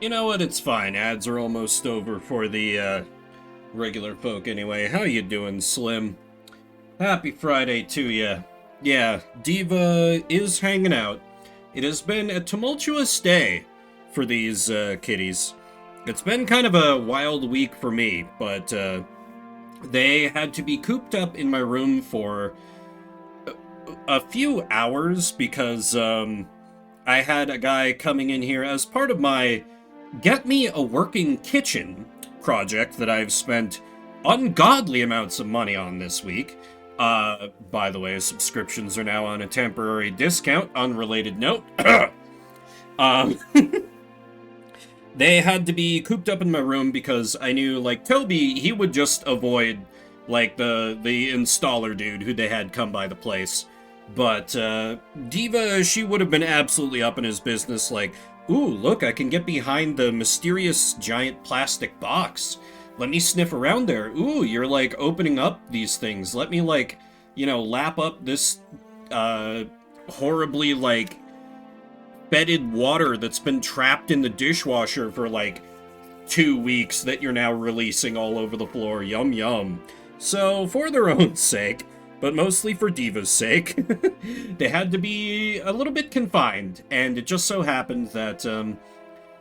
You know what? It's fine. Ads are almost over for the regular folk anyway. How you doing, Slim? Happy Friday to ya. Yeah, Diva is hanging out. It has been a tumultuous day for these kitties. It's been kind of a wild week for me, but they had to be cooped up in my room for a few hours because I had a guy coming in here as part of my Get Me a Working Kitchen project that I've spent ungodly amounts of money on this week. By the way, subscriptions are now on a temporary discount. Unrelated note. um, they had to be cooped up in my room because I knew, like, Toby, he would just avoid, like, the installer dude who they had come by the place. But, Diva, she would have been absolutely up in his business, like, ooh, look, I can get behind the mysterious giant plastic box. Let me sniff around there. Ooh, you're, like, opening up these things. Let me, like, you know, lap up this, horribly, like, fetid water that's been trapped in the dishwasher for, like, 2 weeks that you're now releasing all over the floor. Yum, yum. So, for their own sake, but mostly for Diva's sake, they had to be a little bit confined, and it just so happened that,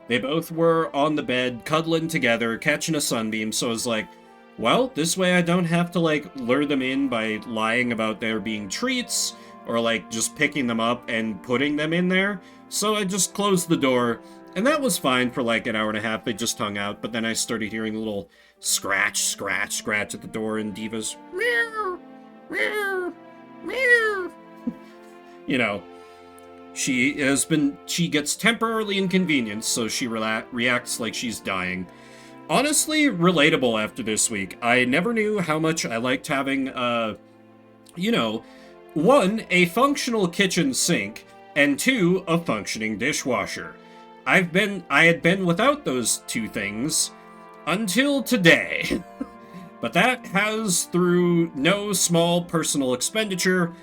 they both were on the bed, cuddling together, catching a sunbeam, so I was like, well, this way I don't have to, like, lure them in by lying about there being treats, or, like, just picking them up and putting them in there, so I just closed the door, and that was fine for, like, an hour and a half. They just hung out, but then I started hearing a little scratch, scratch, scratch at the door, and Diva's meow, meow, meow. You know, she gets temporarily inconvenienced, so she reacts like she's dying. Honestly, relatable after this week. I never knew how much I liked having, you know, one, a functional kitchen sink, and two, a functioning dishwasher. I had been without those two things until today. But that has, through no small personal expenditure,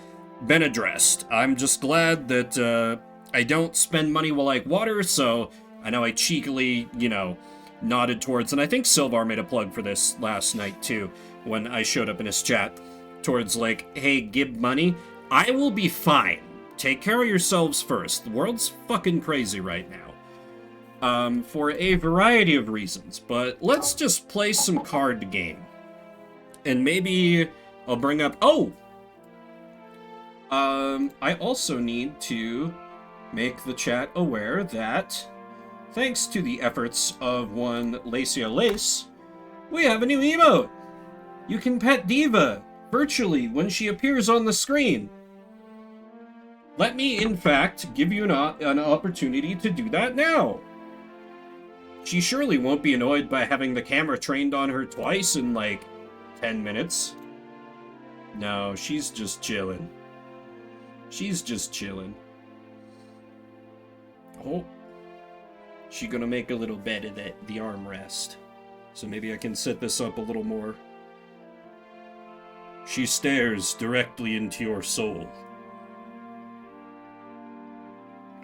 been addressed. I'm just glad that I don't spend money like water, so I know I cheekily, you know, nodded towards, and I think Silvar made a plug for this last night too, when I showed up in his chat, towards like, hey, give money. I will be fine. Take care of yourselves first. The world's fucking crazy right now. For a variety of reasons, but let's just play some card game. And maybe I'll bring up, I also need to make the chat aware that, thanks to the efforts of one Lacia Lace, we have a new emote! You can pet Diva virtually when she appears on the screen. Let me, in fact, give you an opportunity to do that now. She surely won't be annoyed by having the camera trained on her twice in, like, 10 minutes. No, she's just chilling. She's just chilling. Oh. She gonna make a little bed of the armrest. So maybe I can set this up a little more. She stares directly into your soul.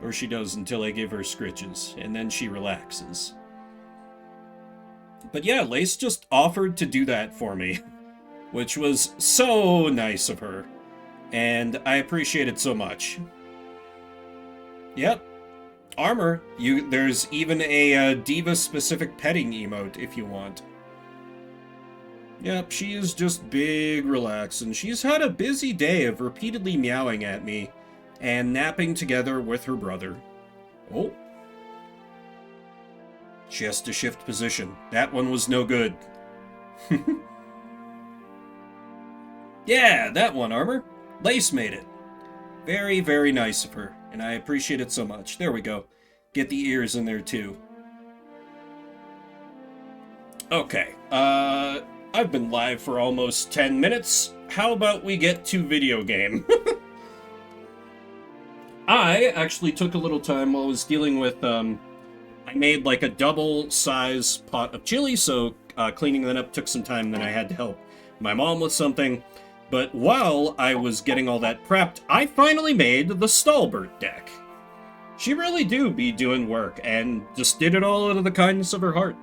Or she does until I give her scritches, and then she relaxes. But yeah, Lace just offered to do that for me, which was so nice of her. And I appreciate it so much. Yep. Armor. There's even a Diva-specific petting emote if you want. Yep, she is just big relax, and she's had a busy day of repeatedly meowing at me and napping together with her brother. Oh. She has to shift position. That one was no good. Yeah, that one, Armor. Lace made it. Very, very nice of her, and I appreciate it so much. There we go. Get the ears in there, too. Okay, I've been live for almost 10 minutes. How about we get to video game? I actually took a little time while I was dealing with, I made like a double-size pot of chili, so cleaning that up took some time, then I had to help my mom with something. But while I was getting all that prepped, I finally made the Stalbert deck. She really do be doing work, and just did it all out of the kindness of her heart.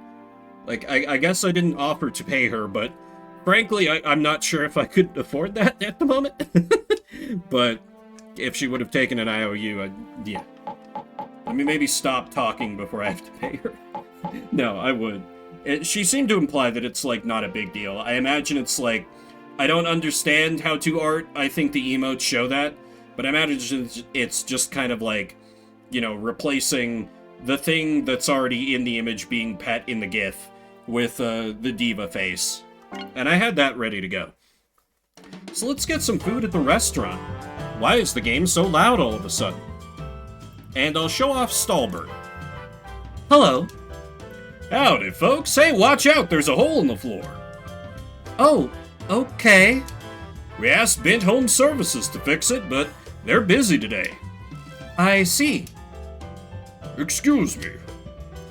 Like, I guess I didn't offer to pay her, but frankly, I'm not sure if I could afford that at the moment. But if she would have taken an IOU, yeah. Let me maybe stop talking before I have to pay her. No, I would. She seemed to imply that it's, like, not a big deal. I imagine it's, like, I don't understand how to art. I think the emotes show that. But I imagine it's just kind of like, you know, replacing the thing that's already in the image being pet in the GIF with the diva face. And I had that ready to go. So let's get some food at the restaurant. Why is the game so loud all of a sudden? And I'll show off Stalbert. Hello. Howdy, folks. Hey, watch out, there's a hole in the floor. Oh, okay. We asked Bent Home Services to fix it, but they're busy today. I see. Excuse me.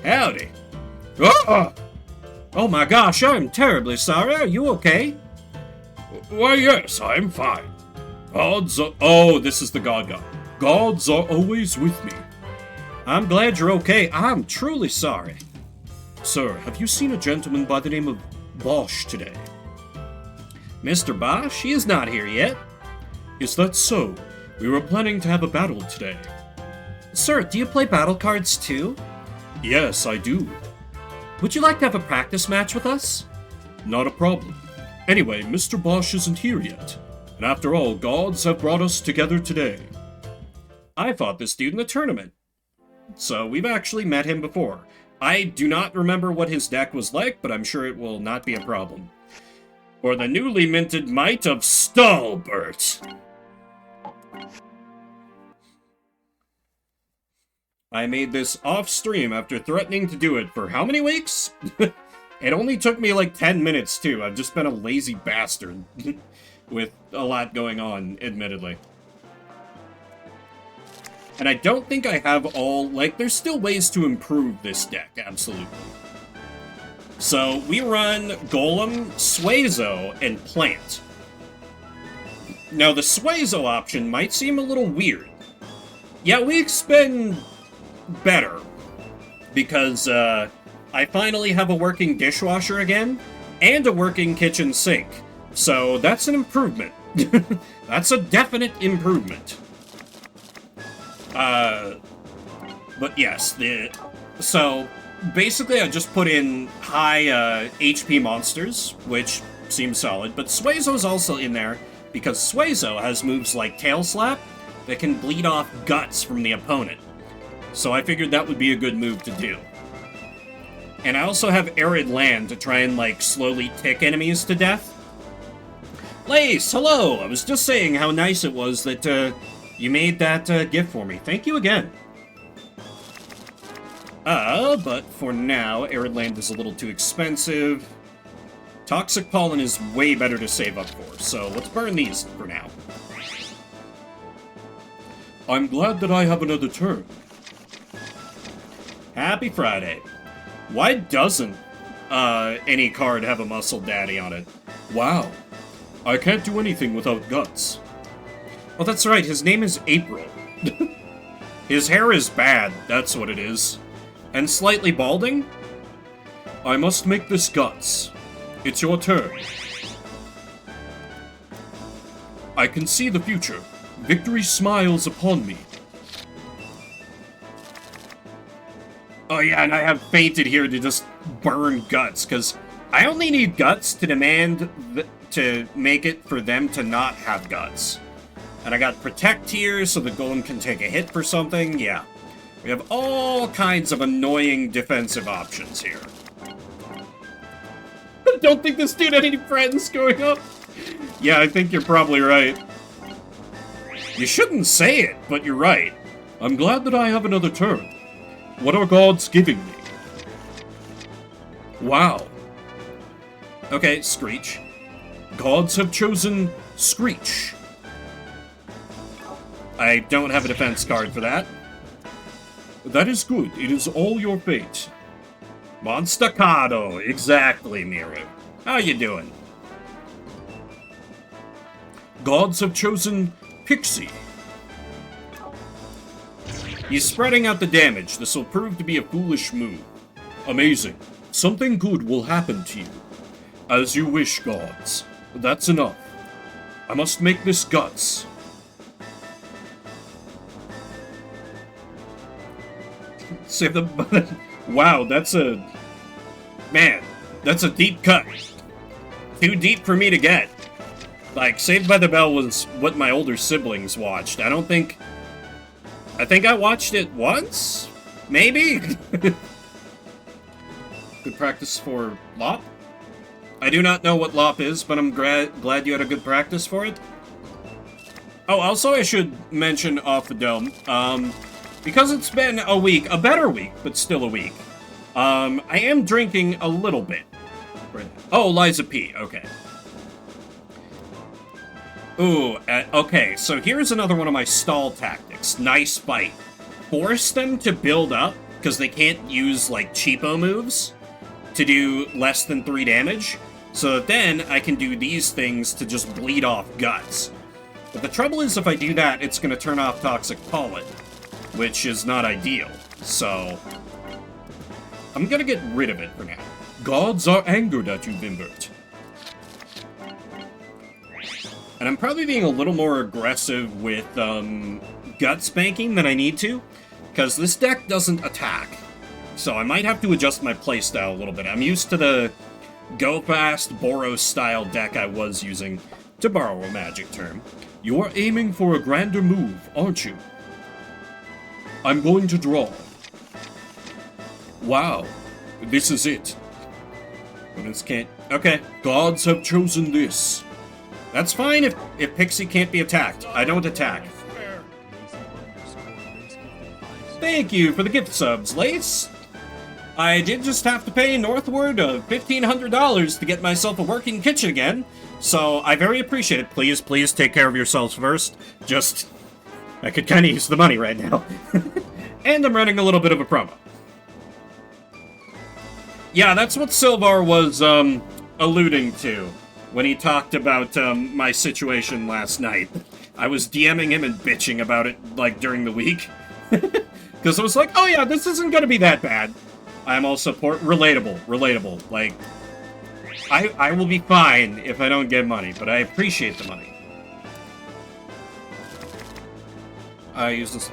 Howdy. Ah! Oh my gosh, I'm terribly sorry. Are you okay? Why, yes, I'm fine. Gods are... Oh, this is the God God. Gods are always with me. I'm glad you're okay. I'm truly sorry. Sir, have you seen a gentleman by the name of Bosch today? Mr. Bosch? He is not here yet. Is that so? We were planning to have a battle today. Sir, do you play battle cards too? Yes, I do. Would you like to have a practice match with us? Not a problem. Anyway, Mr. Bosch isn't here yet. And after all, gods have brought us together today. I fought this dude in the tournament. So we've actually met him before. I do not remember what his deck was like, but I'm sure it will not be a problem. For the newly minted might of Stalbert. I made this off-stream after threatening to do it for how many weeks? It only took me like 10 minutes, too. I've just been a lazy bastard. With a lot going on, admittedly. And I don't think I have all... Like, there's still ways to improve this deck, absolutely. So, we run Golem, Suezo, and Plant. Now, the Suezo option might seem a little weird. Yeah, we expend better. Because, I finally have a working dishwasher again, and a working kitchen sink. So, that's an improvement. That's a definite improvement. But yes, so, basically I just put in high, HP monsters, which seems solid, but Suezo's also in there, because Suezo has moves like Tail Slap that can bleed off guts from the opponent. So I figured that would be a good move to do. And I also have Arid Land to try and, like, slowly tick enemies to death. Lace, hello! I was just saying how nice it was that, you made that, gift for me. Thank you again. But for now, Arid Land is a little too expensive. Toxic Pollen is way better to save up for, so let's burn these for now. I'm glad that I have another turn. Happy Friday. Why doesn't, any card have a Muscle Daddy on it? Wow. I can't do anything without guts. Oh, that's right, his name is April. His hair is bad, that's what it is. And slightly balding? I must make this guts. It's your turn. I can see the future. Victory smiles upon me. Oh yeah, and I have fainted here to just burn guts, because I only need guts to demand to make it for them to not have guts. And I got protect here so the golem can take a hit for something, yeah. We have all kinds of annoying defensive options here. I don't think this dude had any friends growing up. Yeah, I think you're probably right. You shouldn't say it, but you're right. I'm glad that I have another turn. What are gods giving me? Wow. Okay, Screech. Gods have chosen Screech. I don't have a defense card for that. That is good. It is all your fate. Monstacado. Exactly, Miru. How you doing? Gods have chosen Pixie. He's spreading out the damage. This will prove to be a foolish move. Amazing. Something good will happen to you. As you wish, gods. That's enough. I must make this guts. Save the... Wow, that's a... Man, that's a deep cut. Too deep for me to get. Like, Saved by the Bell was what my older siblings watched. I think I watched it once? Maybe? Good practice for Lop? I do not know what Lop is, but I'm glad you had a good practice for it. Oh, also I should mention off the dome, because it's been a week, a better week, but still a week, I am drinking a little bit. Oh, Liza P, okay. Ooh, okay, so here's another one of my stall tactics. Nice fight. Force them to build up, because they can't use, like, cheapo moves to do less than 3 damage, so that then I can do these things to just bleed off guts. But the trouble is, if I do that, it's going to turn off Toxic Pollen, which is not ideal, so I'm going to get rid of it for now. Gods are angered at you, Vimbert. And I'm probably being a little more aggressive with gut spanking than I need to, because this deck doesn't attack. So I might have to adjust my playstyle a little bit. I'm used to the go fast Boros style deck I was using, to borrow a magic term. You're aiming for a grander move, aren't you? I'm going to draw. Wow, this is it. This can't... Okay, gods have chosen this. That's fine if Pixie can't be attacked. I don't attack. Thank you for the gift subs, Lace. I did just have to pay Northward $1,500 to get myself a working kitchen again, so I very appreciate it. Please, please take care of yourselves first. Just, I could kind of use the money right now. And I'm running a little bit of a promo. Yeah, that's what Silvar was alluding to when he talked about my situation last night. I was DMing him and bitching about it, like, during the week. Because I was like, oh yeah, this isn't gonna be that bad. I'm also relatable. Like, I will be fine if I don't get money, but I appreciate the money. I use this...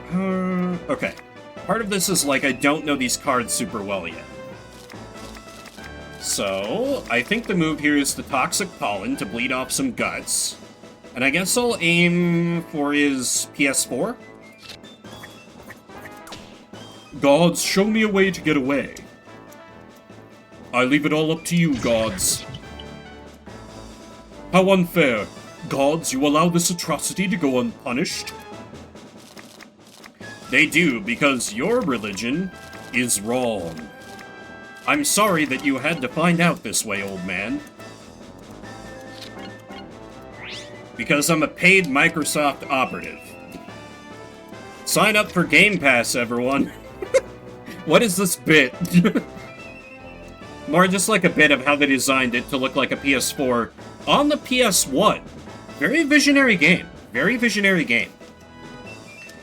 okay. Part of this is, like, I don't know these cards super well yet. So, I think the move here is the Toxic Pollen to bleed off some guts. And I guess I'll aim for his PS4. Gods, show me a way to get away. I leave it all up to you, gods. How unfair. Gods, you allow this atrocity to go unpunished? They do, because your religion is wrong. I'm sorry that you had to find out this way, old man. Because I'm a paid Microsoft operative. Sign up for Game Pass, everyone. What is this bit? More just like a bit of how they designed it to look like a PS4 on the PS1. Very visionary game. Very visionary game.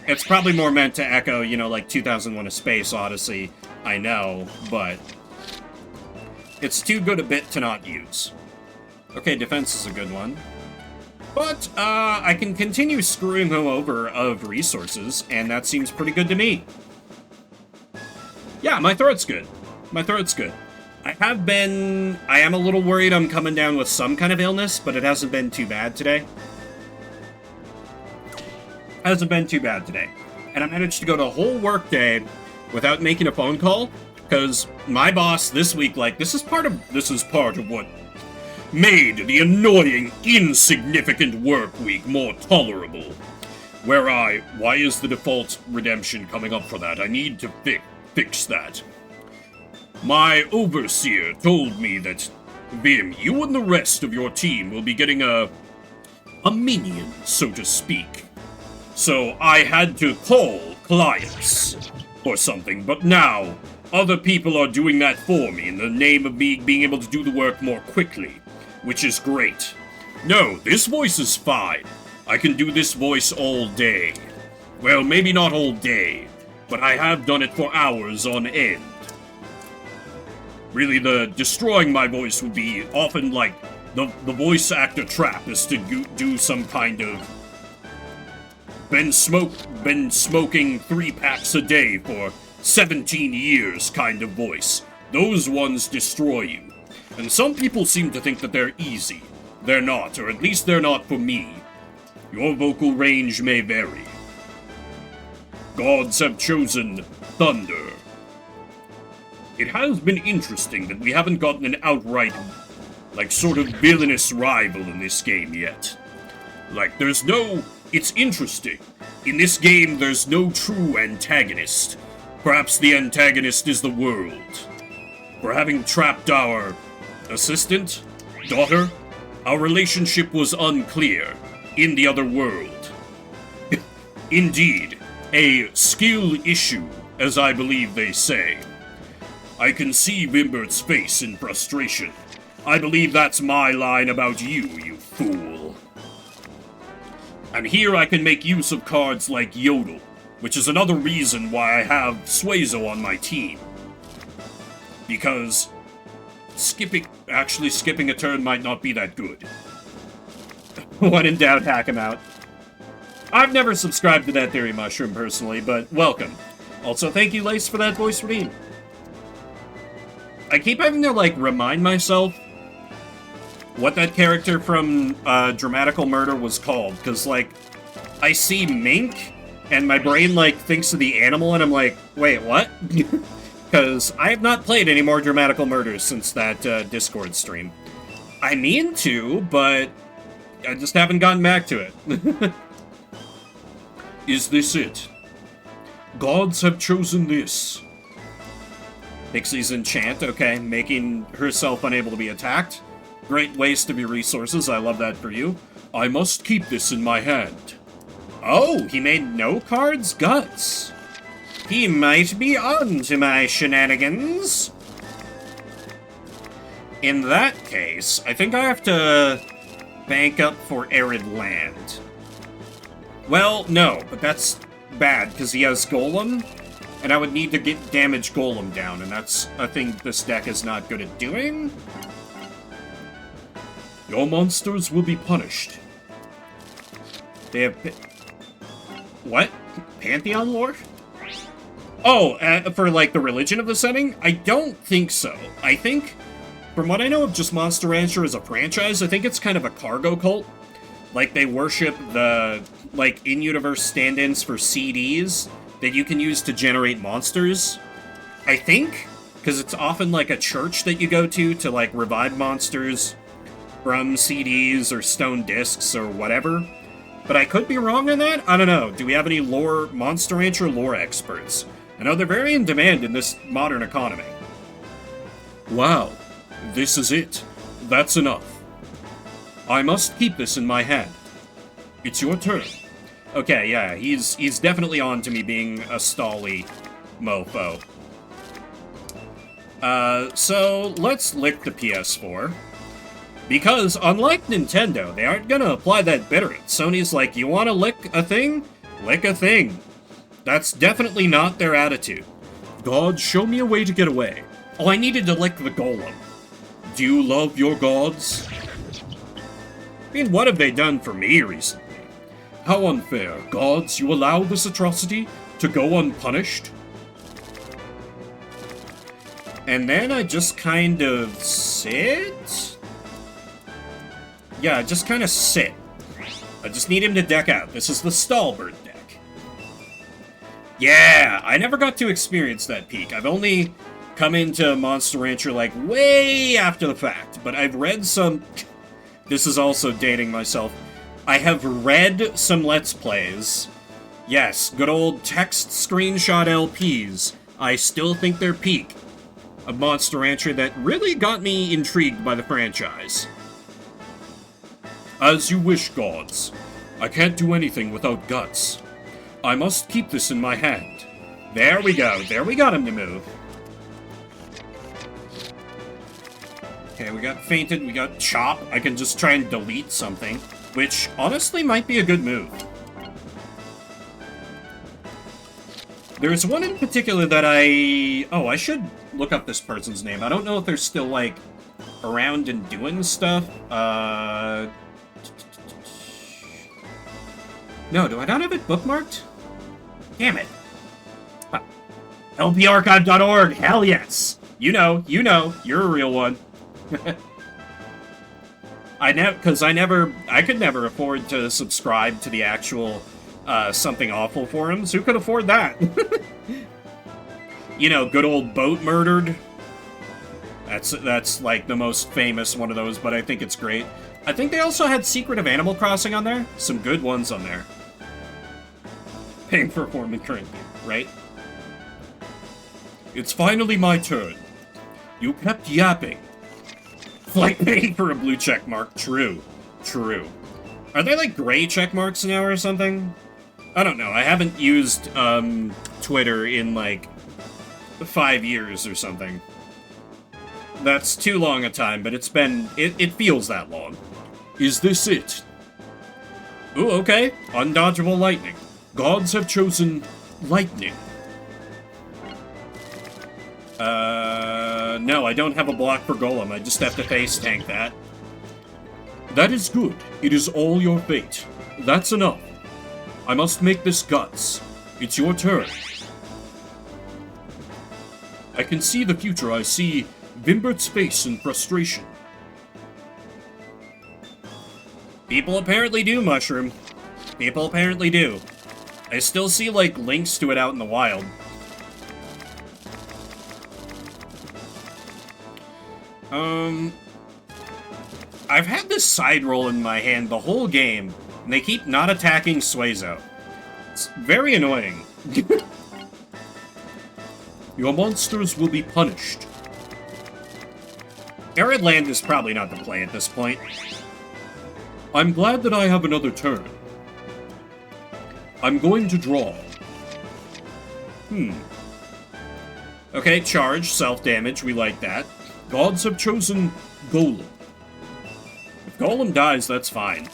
It's probably more meant to echo, you know, like 2001: A Space Odyssey, I know, but it's too good a bit to not use. Okay, defense is a good one. But, I can continue screwing him over of resources, and that seems pretty good to me. Yeah, my throat's good. My throat's good. I am a little worried I'm coming down with some kind of illness, but it hasn't been too bad today. Hasn't been too bad today. And I managed to go the whole workday without making a phone call, because my boss this week, like, this is part of what made the annoying, insignificant work week more tolerable. Why is the default redemption coming up for that? I need to fix that. My overseer told me that, Vim, you and the rest of your team will be getting a minion, so to speak. So I had to call clients or something, but now other people are doing that for me in the name of me being able to do the work more quickly, which is great. No, this voice is fine. I can do this voice all day. Well, maybe not all day, but I have done it for hours on end. Really, the destroying my voice would be often like the voice actor trap is to do some kind of been smoking 3 packs a day for 17 years kind of voice. Those ones destroy you. And some people seem to think that they're easy. They're not, or at least they're not for me. Your vocal range may vary. Gods have chosen thunder. It has been interesting that we haven't gotten an outright, like, sort of villainous rival in this game yet. Like, there's no... It's interesting. In this game, there's no true antagonist. Perhaps the antagonist is the world. For having trapped our assistant, daughter, our relationship was unclear in the other world. Indeed, a skill issue, as I believe they say. I can see Vimbert's face in frustration. I believe that's my line about you, you fool. And here I can make use of cards like Yodel, which is another reason why I have Suezo on my team. Because skipping a turn might not be that good. When in doubt, hack him out. I've never subscribed to that Theory Mushroom personally, but welcome. Also, thank you, Lace, for that voice redeem. I keep having to, like, remind myself what that character from Dramatical Murder was called, because, like, I see mink, and my brain, like, thinks of the animal, and I'm like, wait, what? Because I have not played any more Dramatical Murders since that Discord stream. I mean to, but I just haven't gotten back to it. Is this it? Gods have chosen this. Pixie's enchant, okay, making herself unable to be attacked. Great waste of your resources, I love that for you. I must keep this in my hand. Oh, he made no cards? Guts. He might be on to my shenanigans. In that case, I think I have to bank up for Arid Land. Well, no, but that's bad, because he has Golem, and I would need to get damage Golem down, and that's a thing this deck is not good at doing. Your monsters will be punished. They have... What? Pantheon lore? Oh, for, like, the religion of the setting? I don't think so. I think, from what I know of just Monster Rancher as a franchise, I think it's kind of a cargo cult. Like, they worship the, like, in-universe stand-ins for CDs that you can use to generate monsters. I think, because it's often, like, a church that you go to, like, revive monsters from CDs or stone discs or whatever. But I could be wrong on that? I don't know. Do we have any lore, Monster Rancher lore experts? I know they're very in demand in this modern economy. Wow. This is it. That's enough. I must keep this in my hand. It's your turn. Okay, yeah, he's definitely on to me being a stally mofo. So let's lick the PS4. Because, unlike Nintendo, they aren't gonna apply that bitterness. Sony's like, you wanna lick a thing? Lick a thing. That's definitely not their attitude. God, show me a way to get away. Oh, I needed to lick the golem. Do you love your gods? I mean, what have they done for me recently? How unfair. Gods, you allow this atrocity to go unpunished? And then I just kind of sit? Yeah, just kind of sit. I just need him to deck out. This is the Stalbert deck. Yeah, I never got to experience that peak. I've only come into Monster Rancher, like, way after the fact. But I've read some... This is also dating myself. I have read some Let's Plays. Yes, good old text screenshot LPs. I still think they're peak. A Monster Rancher that really got me intrigued by the franchise. As you wish, gods. I can't do anything without guts. I must keep this in my hand. There we go. There we got him to move. Okay, we got Fainted, we got Chop. I can just try and delete something, which honestly might be a good move. There's one in particular that I should look up this person's name. I don't know if they're still, like, around and doing stuff. No, do I not have it bookmarked? Damn it. LParchive.org, hell yes! You know, you're a real one. I could never afford to subscribe to the actual Something Awful forums. Who could afford that? You know, good old Boat Murdered. That's like the most famous one of those, but I think it's great. I think they also had Secret of Animal Crossing on there. Some good ones on there. Paying for a form in current game, right? It's finally my turn. You kept yapping. Like paying for a blue check mark. True. True. Are they like gray check marks now or something? I don't know. I haven't used Twitter in like 5 years or something. That's too long a time, but it's been... It feels that long. Is this it? Ooh, okay. Undodgeable lightning. Gods have chosen lightning. No, I don't have a block for Golem. I just have to face tank that. That is good. It is all your fate. That's enough. I must make this guts. It's your turn. I can see the future. I see Vimbert's face in frustration. People apparently do, Mushroom. People apparently do. I still see, like, links to it out in the wild. I've had this side roll in my hand the whole game, and they keep not attacking Suezo. It's very annoying. Your monsters will be punished. Arid Land is probably not the play at this point. I'm glad that I have another turn. I'm going to draw. Okay, charge, self-damage, we like that. Gods have chosen Golem. If Golem dies, that's fine.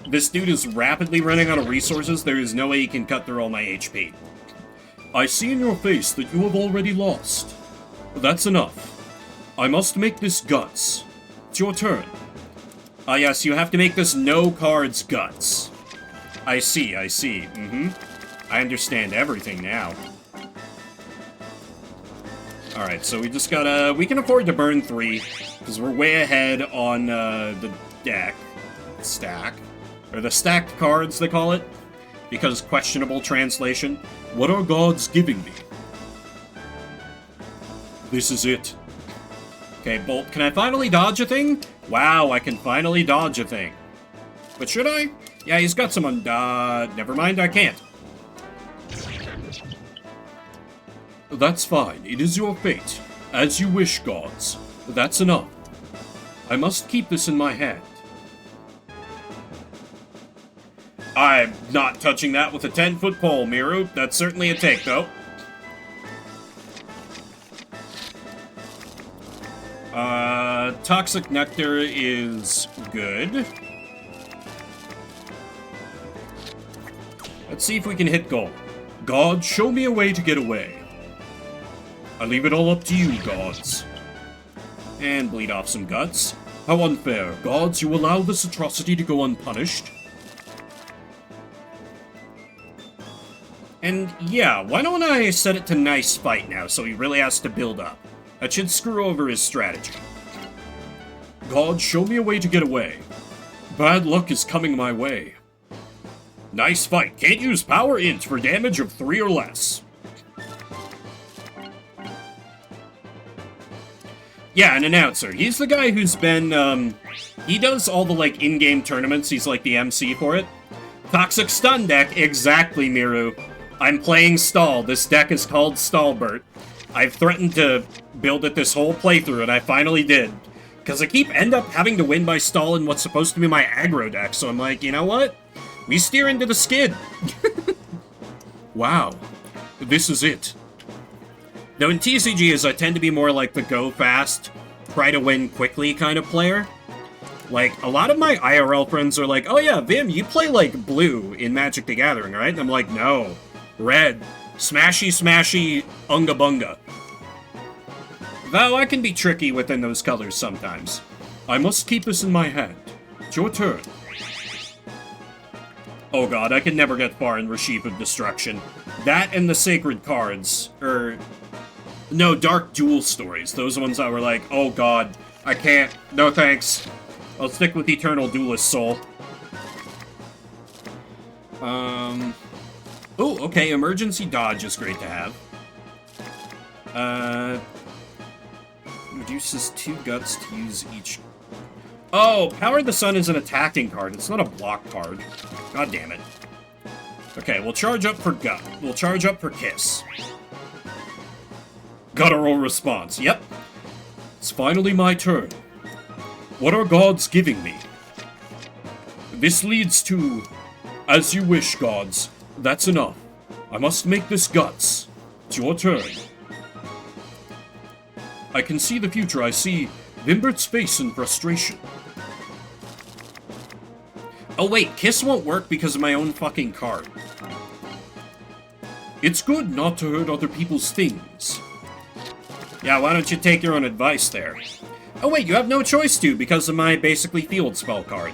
This dude is rapidly running out of resources. There is no way he can cut through all my HP. I see in your face that you have already lost. That's enough. I must make this guts. It's your turn. Ah, yes, you have to make this no cards guts. I see. I understand everything now. Alright, so we just gotta... We can afford to burn 3, because we're way ahead on the deck. Stack. Or the stacked cards, they call it. Because questionable translation. What are gods giving me? This is it. Okay, Bolt, can I finally dodge a thing? Wow, I can finally dodge a thing. But should I? Yeah, he's got some never mind, I can't. That's fine. It is your fate. As you wish, gods. That's enough. I must keep this in my hand. I'm not touching that with a 10-foot pole, Miru. That's certainly a take, though. Toxic Nectar is good. Let's see if we can hit goal. God, show me a way to get away. I leave it all up to you, gods. And bleed off some guts. How unfair. Gods, you allow this atrocity to go unpunished? And yeah, why don't I set it to nice fight now, so he really has to build up? That should screw over his strategy. God, show me a way to get away. Bad luck is coming my way. Nice fight. Can't use power int for damage of 3 or less. Yeah, an announcer. He's the guy who's been, he does all the, like, in-game tournaments. He's, like, the MC for it. Toxic Stun deck. Exactly, Miru. I'm playing Stall. This deck is called Stallbert. I've threatened to build it this whole playthrough, and I finally did. Because I end up having to win by Stall in what's supposed to be my aggro deck, so I'm like, you know what? We steer into the skid. Wow. This is it. Though in TCGs, I tend to be more like the go fast, try to win quickly kind of player. Like, a lot of my IRL friends are like, oh yeah, Vim, you play, like, blue in Magic the Gathering, right? And I'm like, no. Red. Smashy, smashy, unga bunga. Though I can be tricky within those colors sometimes. I must keep this in my hand. It's your turn. Oh god, I can never get far in Rashif of Destruction. That and the Sacred Cards, no, Dark Duel Stories. Those ones that were like, oh god, I can't. No thanks. I'll stick with Eternal Duelist Soul. Oh, okay, Emergency Dodge is great to have. Reduces 2 guts to use each... Oh, Power of the Sun is an attacking card. It's not a block card. God damn it. Okay, we'll charge up for Gut. We'll charge up for Kiss. Guttural response. Yep. It's finally my turn. What are gods giving me? This leads to... As you wish, gods. That's enough. I must make this Guts. It's your turn. I can see the future. I see Vimbert's face in frustration. Oh wait, Kiss won't work because of my own fucking card. It's good not to hurt other people's things. Yeah, why don't you take your own advice there? Oh wait, you have no choice to because of my basically field spell card.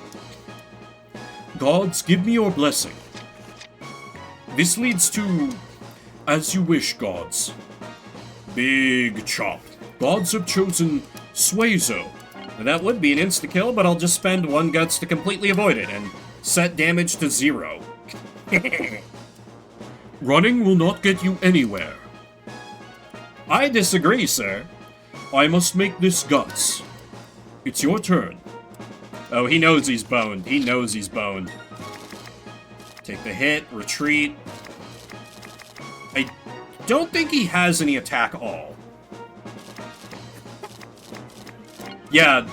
Gods, give me your blessing. This leads to... As you wish, gods. Big chop. Gods have chosen Suezo. That would be an insta-kill, but I'll just spend 1 guts to completely avoid it and set damage to 0. Running will not get you anywhere. I disagree, sir. I must make this Guts. It's your turn. Oh, he knows he's boned. He knows he's boned. Take the hit, retreat. I don't think he has any attack all. Yeah,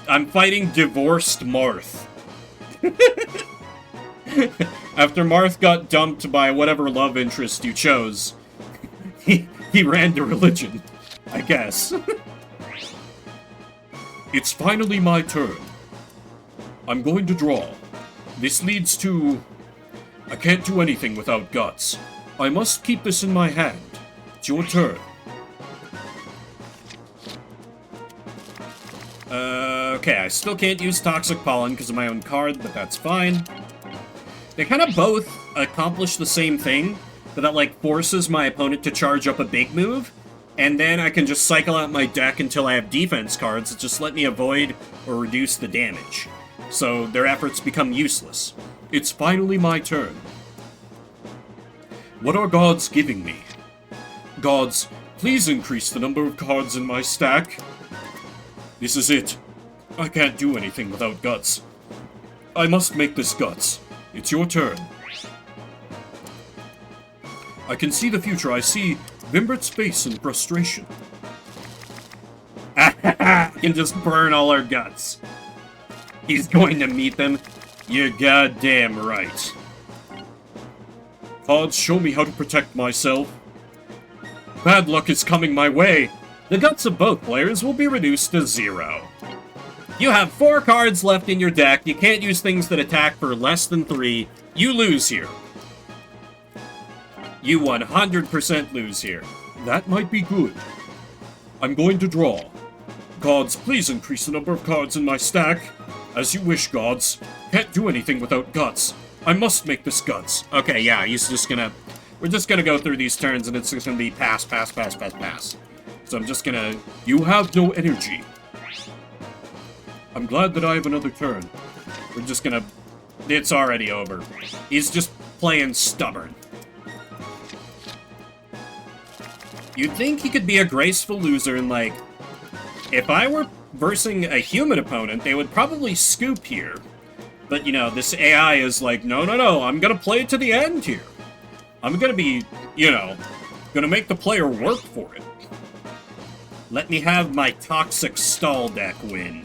I'm fighting divorced Marth. After Marth got dumped by whatever love interest you chose, he ran to religion, I guess. It's finally my turn. I'm going to draw. This leads to... I can't do anything without Guts. I must keep this in my hand. It's your turn. Okay, I still can't use Toxic Pollen because of my own card, but that's fine. They kind of both accomplish the same thing, but that, like, forces my opponent to charge up a big move, and then I can just cycle out my deck until I have defense cards that just let me avoid or reduce the damage. So their efforts become useless. It's finally my turn. What are gods giving me? Gods, please increase the number of cards in my stack. This is it. I can't do anything without Guts. I must make this Guts. It's your turn. I can see the future. I see Vimbert's face in frustration. I can just burn all our guts. He's going to meet them. You're goddamn right. Cards show me how to protect myself. Bad luck is coming my way. The guts of both players will be reduced to 0. You have 4 cards left in your deck. You can't use things that attack for less than 3. You lose here. You 100% lose here. That might be good. I'm going to draw. Gods, please increase the number of cards in my stack. As you wish, gods. Can't do anything without Guts. I must make this Guts. Okay, yeah, he's just gonna... We're just gonna go through these turns and it's just gonna be pass, pass, pass, pass, pass. So I'm just gonna... You have no energy. I'm glad that I have another turn. We're just gonna... It's already over. He's just playing stubborn. You'd think he could be a graceful loser and, like... If I were versing a human opponent, they would probably scoop here. But, you know, this AI is like, no, no, no, I'm gonna play it to the end here. I'm gonna be, you know, gonna make the player work for it. Let me have my Toxic Stall deck win.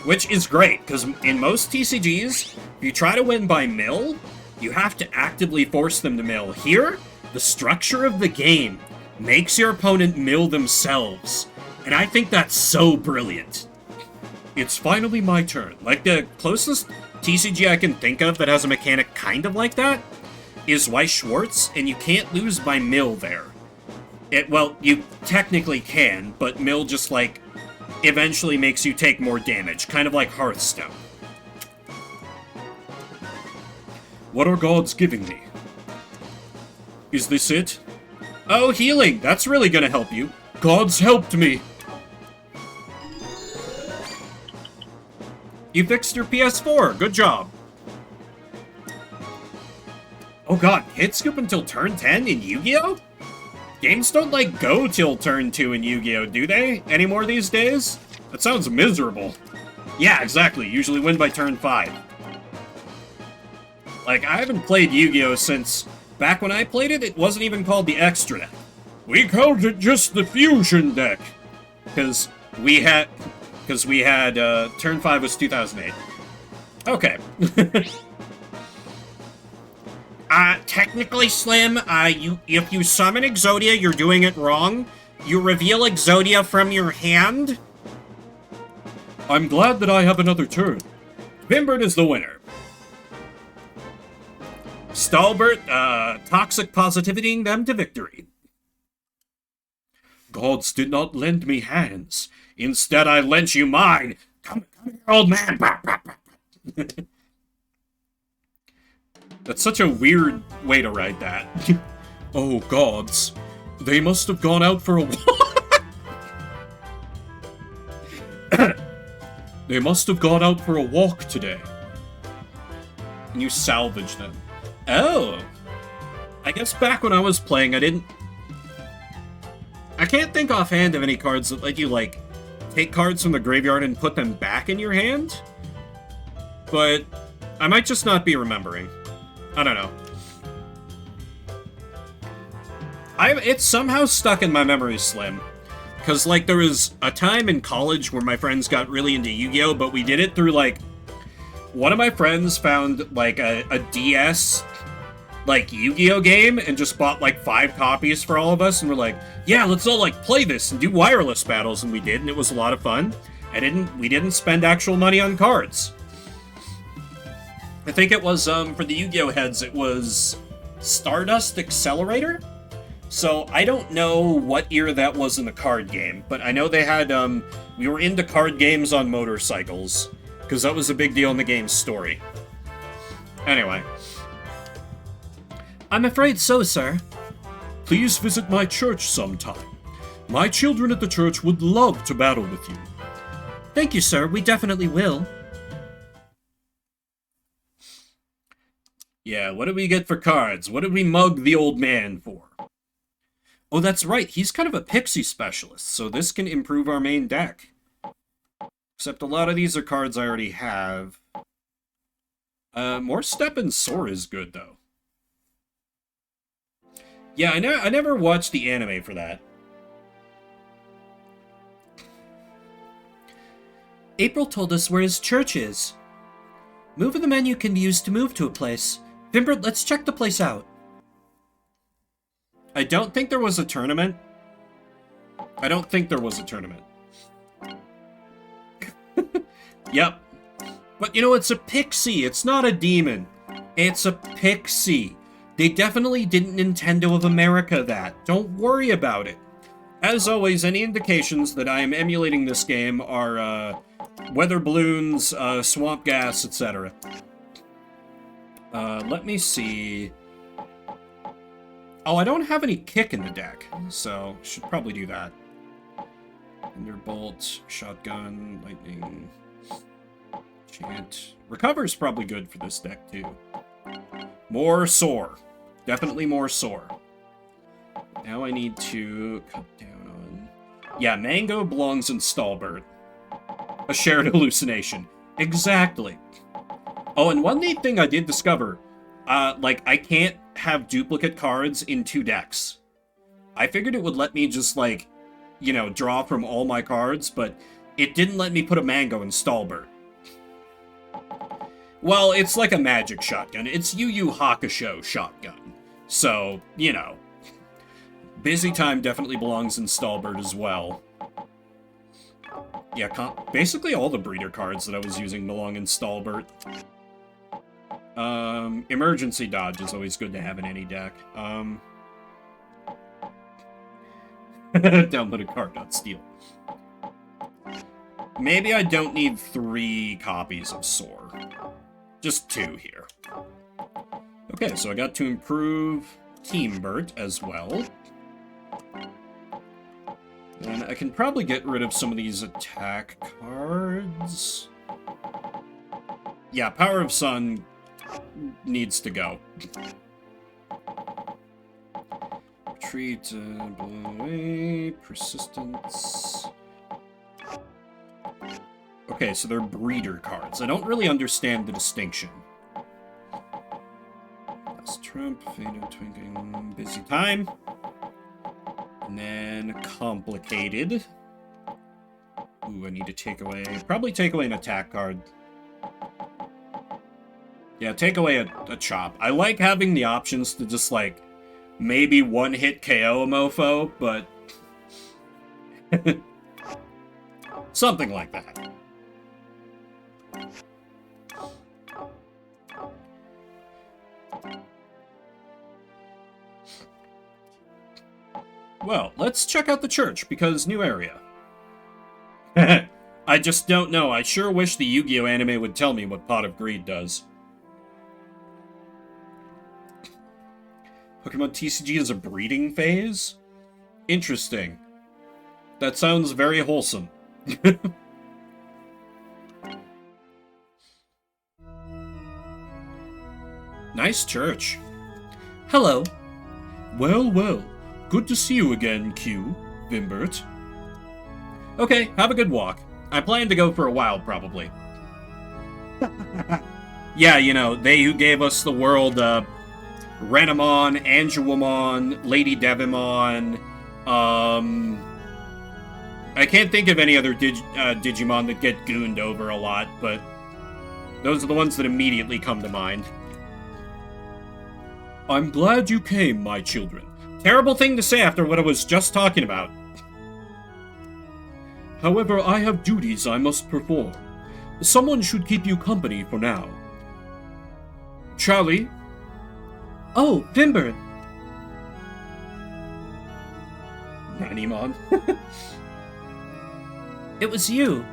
Which is great, because in most TCGs, if you try to win by mill, you have to actively force them to mill. Here, the structure of the game makes your opponent mill themselves, And I think that's so brilliant. It's finally my turn. Like, the closest TCG I can think of that has a mechanic kind of like that is Weiss Schwarz, and you can't lose by mill there. Well, you technically can, but mill just, like, eventually makes you take more damage, kind of like Hearthstone. What are gods giving me? Is this it? Oh, healing! That's really gonna help you. Gods helped me! You fixed your PS4. Good job. Oh god, hit scoop until turn 10 in Yu-Gi-Oh? Games don't, like, go till turn 2 in Yu-Gi-Oh, do they? Anymore these days? That sounds miserable. Yeah, exactly. Usually win by turn 5. Like, I haven't played Yu-Gi-Oh since... Back when I played it, it wasn't even called the Extra Deck. We called it just the Fusion Deck. Because we had, turn 5 was 2008. Okay. Technically, Slim, if you summon Exodia, you're doing it wrong. You reveal Exodia from your hand. I'm glad that I have another turn. Vimbert is the winner. Stalbert, toxic positivitying them to victory. Gods did not lend me hands. Instead, I lent you mine. Come here, old man. That's such a weird way to write that. Oh, gods. They must have gone out for a walk. They must have gone out for a walk today. And you salvage them. Oh. I guess back when I was playing, I can't think offhand of any cards that let you, like, take cards from the graveyard and put them back in your hand. But I might just not be remembering. I don't know. It's somehow stuck in my memory, Slim. Because, like, there was a time in college where my friends got really into Yu-Gi-Oh!, but we did it through, like... One of my friends found, like, a DS, like, Yu-Gi-Oh! Game and just bought, like, 5 copies for all of us, and we're like, yeah, let's all, like, play this and do wireless battles, and we did, and it was a lot of fun. We didn't spend actual money on cards. I think it was, for the Yu-Gi-Oh! Heads, it was Stardust Accelerator? So, I don't know what year that was in the card game, but I know they had, we were into card games on motorcycles, because that was a big deal in the game's story. Anyway. I'm afraid so, sir. Please visit my church sometime. My children at the church would love to battle with you. Thank you, sir. We definitely will. Yeah, what did we get for cards? What did we mug the old man for? Oh, that's right. He's kind of a pixie specialist, so this can improve our main deck. Except a lot of these are cards I already have. More Step and Soar is good, though. Yeah, I never watched the anime for that. April told us where his church is. Move in the menu can be used to move to a place. Vimbert, let's check the place out. I don't think there was a tournament. Yep. But you know, it's a pixie. It's not a demon. It's a pixie. They definitely didn't Nintendo of America that. Don't worry about it. As always, any indications that I am emulating this game are, weather balloons, swamp gas, etc. Let me see. Oh, I don't have any kick in the deck, so should probably do that. Thunderbolt, shotgun, lightning, chant. Recover's probably good for this deck, too. More Soar. Definitely more Soar. Now I need to cut down on... Yeah, Mango belongs in Stalbert. A shared hallucination. Exactly. Oh, and one neat thing I did discover, like, I can't have duplicate cards in 2 decks. I figured it would let me just, like, you know, draw from all my cards, but it didn't let me put a Mango in Stalbert. Well, it's like a magic shotgun. It's Yu Yu Hakusho shotgun. So, you know. Busy Time definitely belongs in Stalbert as well. Yeah, basically all the breeder cards that I was using belong in Stalbert. Emergency dodge is always good to have in any deck. Download a card, not steal. Maybe I don't need 3 copies of Soar. Just 2 here. Okay, so I got to improve Teambert as well. And I can probably get rid of some of these attack cards. Yeah, Power of Sun needs to go. Retreat, blow away, persistence. Okay, so they're breeder cards. I don't really understand the distinction. Last Trump, Faded Twinkling, Busy Time. And then Complicated. Ooh, I need to take away... Probably take away an attack card. Yeah, take away a chop. I like having the options to just, like, maybe one-hit KO a mofo, but... something like that. Well, let's check out the church, because new area. I just don't know. I sure wish the Yu-Gi-Oh! Anime would tell me what Pot of Greed does. Pokemon TCG is a breeding phase? Interesting. That sounds very wholesome. Nice church. Hello. Well, well. Good to see you again, Q, Vimbert. Okay, have a good walk. I plan to go for a while, probably. Yeah, you know, they who gave us the world, Renamon, Angelwamon, Lady Devimon, I can't think of any other Digimon that get gooned over a lot, but those are the ones that immediately come to mind. I'm glad you came, my children. Terrible thing to say after what I was just talking about. However, I have duties I must perform. Someone should keep you company for now. Charlie? Oh, Vimbert. Nanimon? It was you.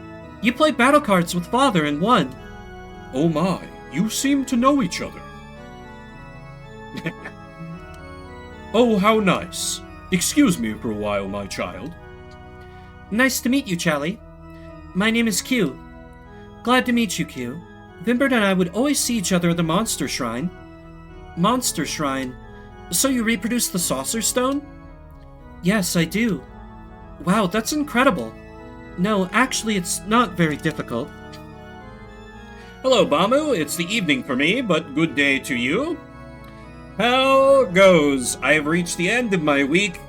You played battle cards with Father and won. Oh my, you seem to know each other. Oh, how nice. Excuse me for a while, my child. Nice to meet you, Charlie. My name is Q. Glad to meet you, Q. Vimbert and I would always see each other at the Monster Shrine. Monster Shrine? So you reproduced the Saucer Stone? Yes, I do. Wow, that's incredible. No, actually, it's not very difficult. Hello, Bamu. It's the evening for me, but good day to you. How goes? I have reached the end of my week.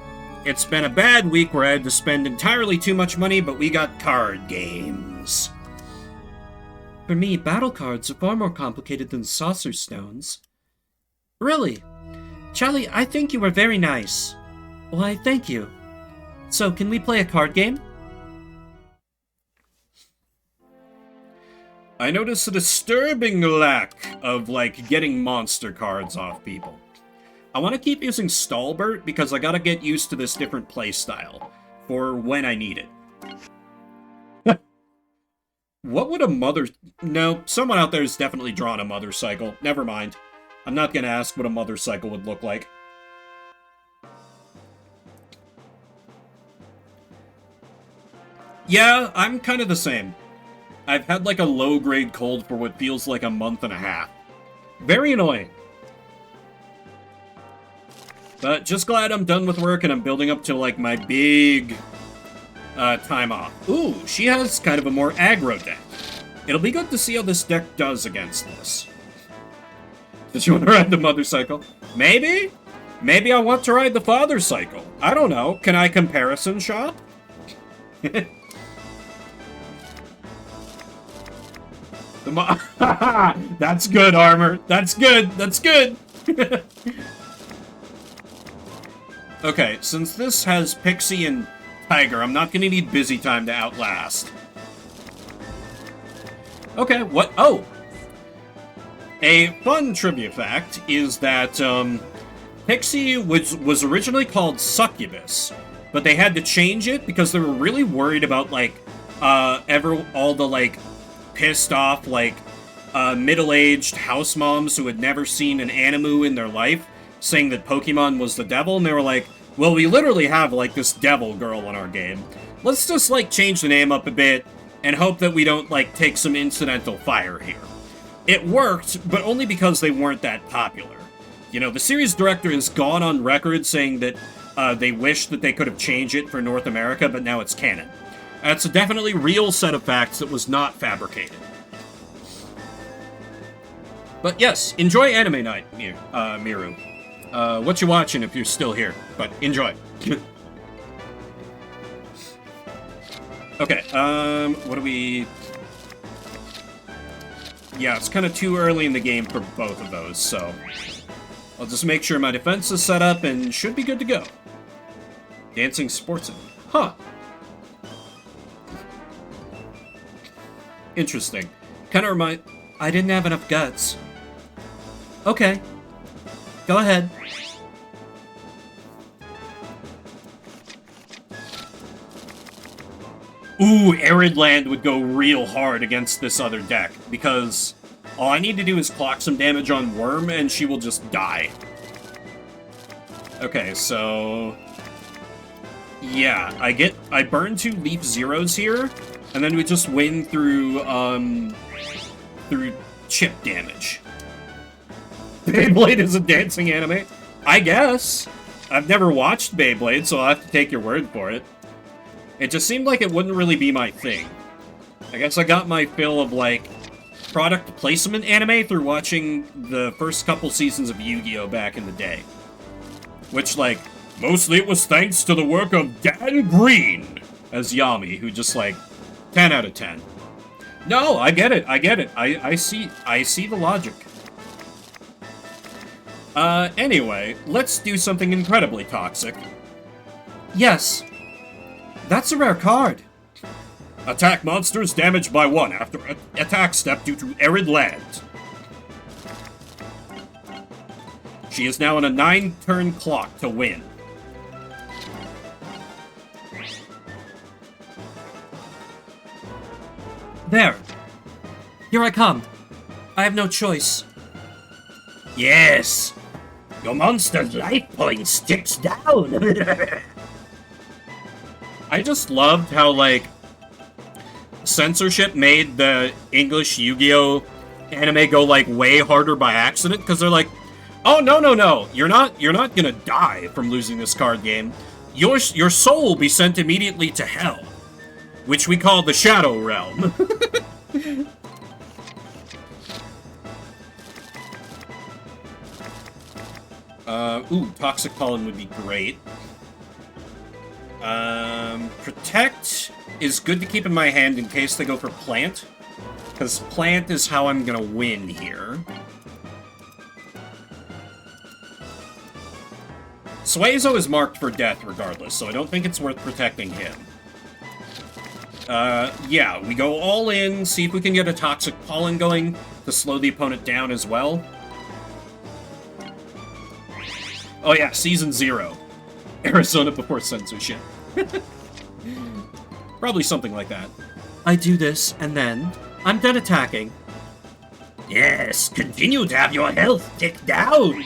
It's been a bad week where I had to spend entirely too much money, but we got card games. For me, battle cards are far more complicated than Saucer Stones. Really? Charlie, I think you were very nice. Why, thank you. So, can we play a card game? I notice a disturbing lack of, like, getting monster cards off people. I want to keep using Stalbert because I gotta get used to this different playstyle for when I need it. What would a mother... No, someone out there has definitely drawn a mother cycle. Never mind. I'm not gonna ask what a mother cycle would look like. Yeah, I'm kind of the same. I've had like a low-grade cold for what feels like a month and a half. Very annoying. But just glad I'm done with work and I'm building up to like my big time off. Ooh, she has kind of a more aggro deck. It'll be good to see how this deck does against this. Did you want to ride the mother cycle? Maybe? Maybe I want to ride the father cycle. I don't know. Can I comparison shop? That's good, Armor. That's good. That's good. Okay, since this has Pixie and Tiger, I'm not going to need Busy Time to outlast. Okay, what? Oh! A fun trivia fact is that, Pixie was originally called Succubus, but they had to change it because they were really worried about, like, all the, like, pissed off, like, middle-aged house moms who had never seen an Animu in their life, saying that Pokemon was the devil, and they were like, well, we literally have, like, this devil girl in our game. Let's just, like, change the name up a bit, and hope that we don't, like, take some incidental fire here. It worked, but only because they weren't that popular. You know, the series director has gone on record saying that they wish that they could have changed it for North America, but now it's canon. That's a definitely real set of facts that was not fabricated. But yes, enjoy Anime Night, Miru. What you watching if you're still here, but enjoy. Okay, what do we... Yeah, it's kind of too early in the game for both of those, so... I'll just make sure my defense is set up and should be good to go. Dancing sports... Huh. Interesting. Kind of remind... I didn't have enough guts. Okay. Go ahead. Ooh, Arid Land would go real hard against this other deck, because all I need to do is clock some damage on Worm, and she will just die. Okay, so... Yeah, I burn 2 Leaf Zeros here, and then we just win through chip damage. Beyblade is a dancing anime? I guess. I've never watched Beyblade, so I'll have to take your word for it. It just seemed like it wouldn't really be my thing. I guess I got my fill of, like, product placement anime through watching the first couple seasons of Yu-Gi-Oh! Back in the day. Which, like, mostly it was thanks to the work of Dan Green as Yami, who just, like, 10 out of 10. No, I get it, I see the logic. Anyway, let's do something incredibly toxic. Yes. That's a rare card. Attack monsters damaged by 1 after attack step due to Arid Land. She is now on a 9-turn clock to win. There. Here I come. I have no choice. Yes. Your monster's life point sticks down. I just loved how, like, censorship made the English Yu-Gi-Oh! Anime go, like, way harder by accident, because they're like, oh, no, you're not gonna die from losing this card game. Your soul will be sent immediately to hell, which we call the Shadow Realm. Ooh, Toxic Pollen would be great. Protect is good to keep in my hand in case they go for Plant, because Plant is how I'm gonna win here. Suezo is marked for death regardless, so I don't think it's worth protecting him. Yeah, we go all in, see if we can get a Toxic Pollen going to slow the opponent down as well. Oh yeah, Season 0. Arizona before censorship. Probably something like that. I do this, and then I'm done attacking. Yes, continue to have your health tick down.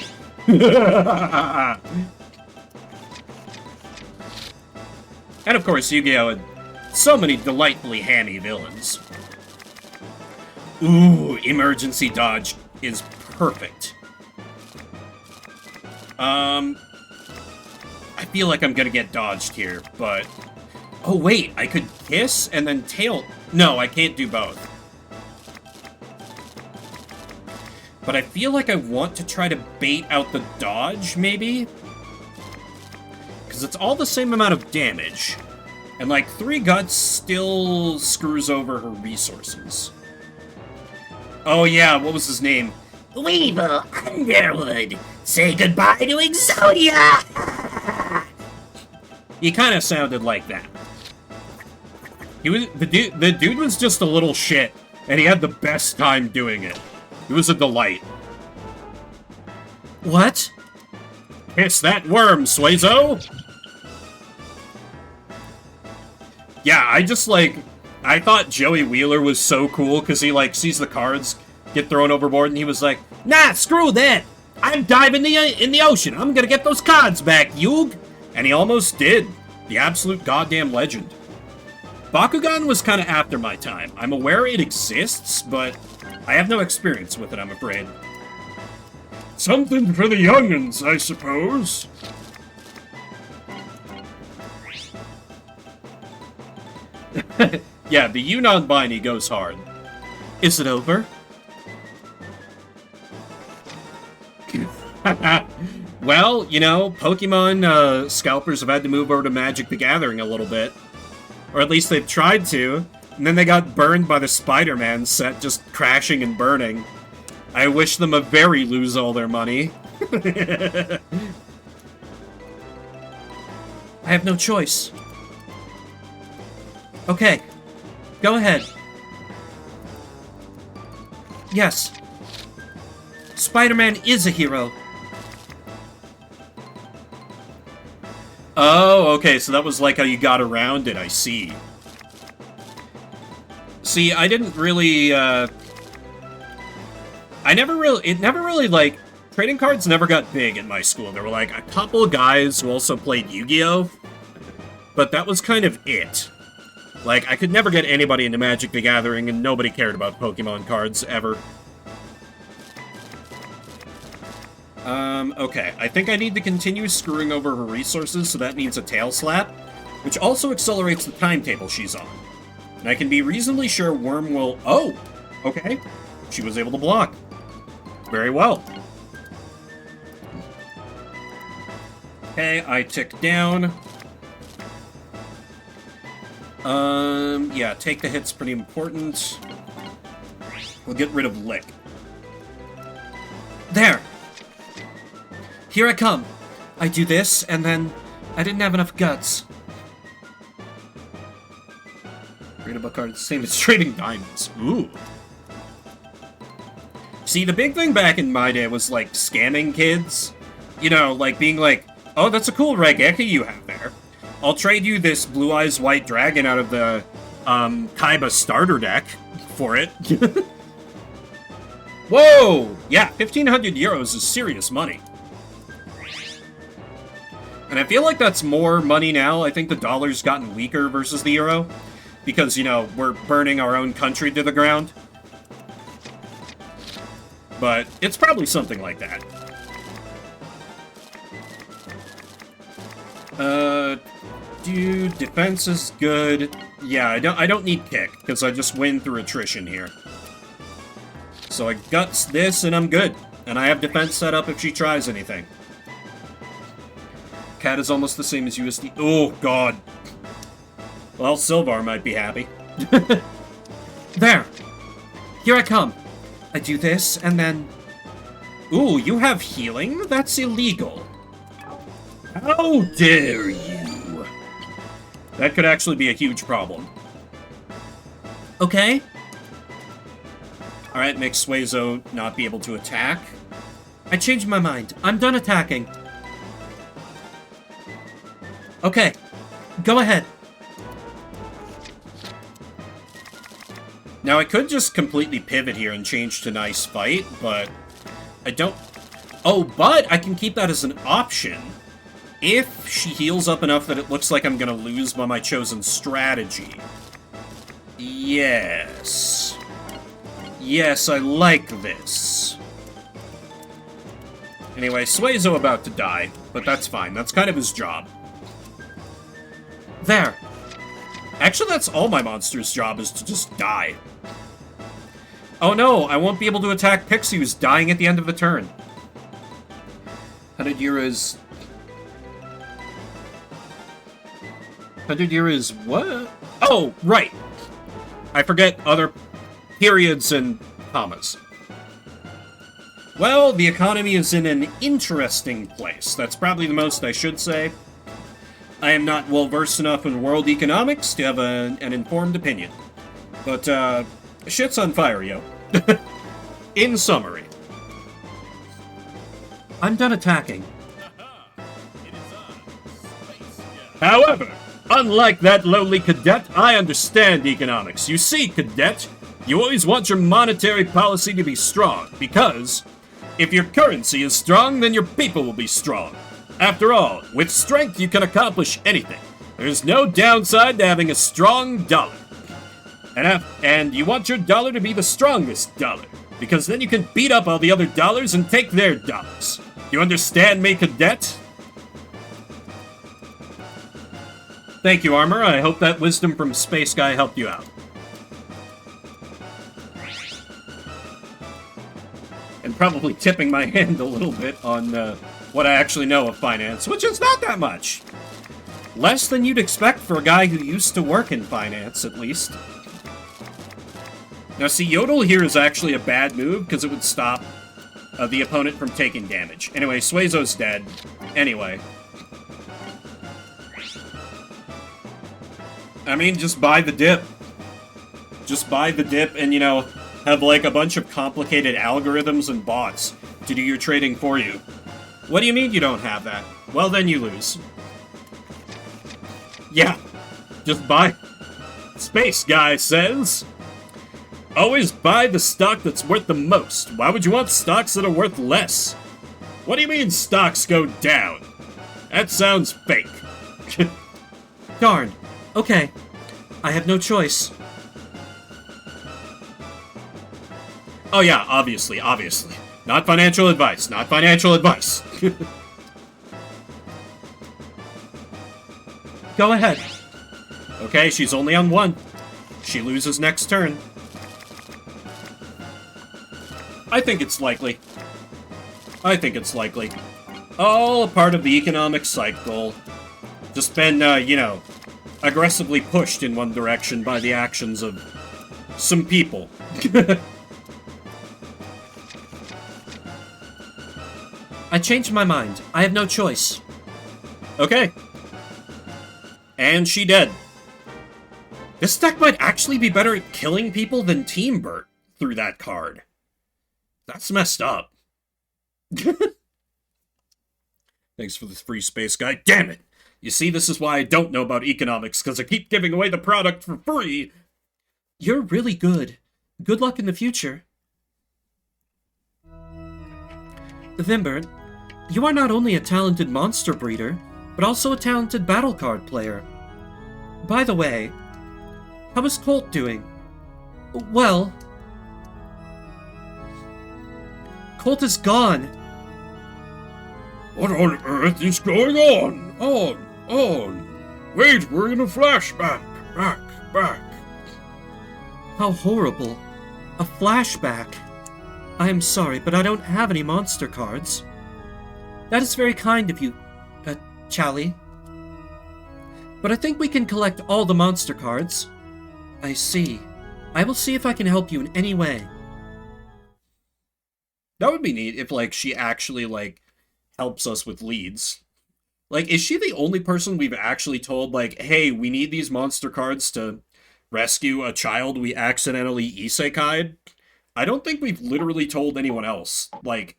And of course, Yu-Gi-Oh! Had so many delightfully hammy villains. Ooh, emergency dodge is perfect. I feel like I'm gonna get dodged here, but... Oh wait, I could kiss and then tail... No, I can't do both. But I feel like I want to try to bait out the dodge, maybe? Because it's all the same amount of damage. And, like, 3 Guts still screws over her resources. Oh yeah, what was his name? Weevil Underwood! Say goodbye to Exodia! He kind of sounded like that. He was the dude was just a little shit, and he had the best time doing it. It was a delight. What? Kiss that worm, Suezo! Yeah, I thought Joey Wheeler was so cool, because he, sees the cards get thrown overboard, and he was like, nah, screw that! I'm diving in the ocean! I'm gonna get those cards back, Yugi! And he almost did. The absolute goddamn legend. Bakugan was kind of after my time. I'm aware it exists, but I have no experience with it, I'm afraid. Something for the young'uns, I suppose. Yeah, the Yunnan Biney goes hard. Is it over? Well, you know, Pokemon scalpers have had to move over to Magic the Gathering a little bit. Or at least they've tried to. And then they got burned by the Spider-Man set just crashing and burning. I wish them a very lose all their money. I have no choice. Okay. Go ahead. Yes. Spider-Man is a hero. Oh, okay, so that was like how you got around it, I see. See, I didn't really, it never really, trading cards never got big in my school. There were, a couple of guys who also played Yu-Gi-Oh! But that was kind of it. I could never get anybody into Magic the Gathering, and nobody cared about Pokemon cards, ever. Okay. I think I need to continue screwing over her resources, so that means a tail slap, which also accelerates the timetable she's on. And I can be reasonably sure Worm will... Oh! Okay. She was able to block. Very well. Okay, I tick down. Yeah, take the hit's pretty important. We'll get rid of Lick. There! Here I come. I do this, and then I didn't have enough guts. Read about cards, same as trading diamonds. Ooh. See, the big thing back in my day was, scamming kids. You know, being like, oh, that's a cool Raigeki you have there. I'll trade you this Blue Eyes White Dragon out of the, Kaiba starter deck for it. Whoa! Yeah, 1,500 euros is serious money. And I feel like that's more money now. I think the dollar's gotten weaker versus the euro. Because, you know, we're burning our own country to the ground. But it's probably something like that. Dude, defense is good. Yeah, I don't need kick, because I just win through attrition here. So I guts this, and I'm good. And I have defense set up if she tries anything. Cat is almost the same as USD. Oh, God. Well, Sylvar might be happy. There! Here I come. I do this, and then... Ooh, you have healing? That's illegal. How dare you? That could actually be a huge problem. Okay. Alright, makes Suezo not be able to attack. I changed my mind. I'm done attacking. Okay. Go ahead. Now, I could just completely pivot here and change to Nice Fight, but I don't... Oh, but I can keep that as an option. If she heals up enough that it looks like I'm gonna lose by my chosen strategy. Yes. Yes, I like this. Anyway, Suezo about to die, but that's fine. That's kind of his job. There. Actually, that's all my monster's job, is to just die. Oh no, I won't be able to attack Pixie, who's dying at the end of the turn. Hadadira's... Hadadira's what? Oh, right. I forget other periods and commas. Well, the economy is in an interesting place. That's probably the most I should say. I am not well-versed enough in world economics to have an informed opinion. But, Shit's on fire, yo. In summary. I'm done attacking. However, unlike that lowly cadet, I understand economics. You see, cadet, you always want your monetary policy to be strong, because if your currency is strong, then your people will be strong. After all, with strength you can accomplish anything. There's no downside to having a strong dollar. And you want your dollar to be the strongest dollar, because then you can beat up all the other dollars and take their dollars. You understand me, cadet? Thank you, Armor. I hope that wisdom from Space Guy helped you out. And probably tipping my hand a little bit on what I actually know of finance, which is not that much. Less than you'd expect for a guy who used to work in finance, at least. Now, see, Yodel here is actually a bad move, because it would stop the opponent from taking damage. Anyway, Suezo's dead. Anyway. I mean, just buy the dip. Just buy the dip and, you know, have, like, a bunch of complicated algorithms and bots to do your trading for you. What do you mean you don't have that? Well, then you lose. Yeah. Just buy... Space Guy says... Always buy the stock that's worth the most. Why would you want stocks that are worth less? What do you mean stocks go down? That sounds fake. Darn. Okay. I have no choice. Oh yeah, obviously. Not financial advice, not financial advice. Go ahead. Okay, she's only on one. She loses next turn. I think it's likely. All a part of the economic cycle. Just been, you know, aggressively pushed in one direction by the actions of some people. I changed my mind. I have no choice. Okay. And she dead. This deck might actually be better at killing people than Team Bert through that card. That's messed up. Thanks for the free Space Guy. Damn it! You see, this is why I don't know about economics, because I keep giving away the product for free. You're really good. Good luck in the future. Vimbert, you are not only a talented monster breeder, but also a talented battle card player. By the way, how is Colt doing? Well... Colt is gone. What on earth is going on? On. Wait, we're in a flashback. Back. How horrible. A flashback. I am sorry, but I don't have any monster cards. That is very kind of you, Chally. But I think we can collect all the monster cards. I see. I will see if I can help you in any way. That would be neat if, like, she actually, like, helps us with leads. Like, is she the only person we've actually told, like, hey, we need these monster cards to rescue a child we accidentally isekai'd? I don't think we've literally told anyone else. Like,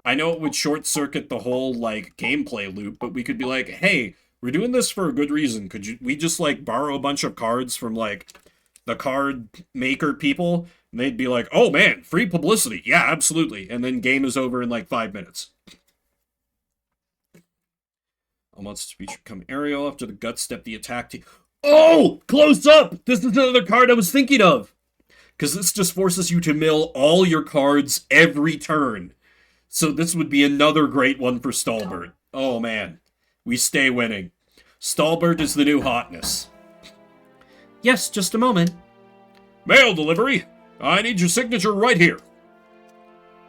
I know it would short-circuit the whole, like, gameplay loop, but we could be like, hey, we're doing this for a good reason. Could we just, like, borrow a bunch of cards from, like, the card maker people? And they'd be like, oh man, free publicity. Yeah, absolutely. And then game is over in like 5 minutes. All monsters become aerial after the gut step the attack team. Oh! Close up! This is another card I was thinking of. Because this just forces you to mill all your cards every turn. So this would be another great one for Stalbert. Oh man. We stay winning. Stalbert is the new hotness. Yes, just a moment. Mail delivery. I need your signature right here.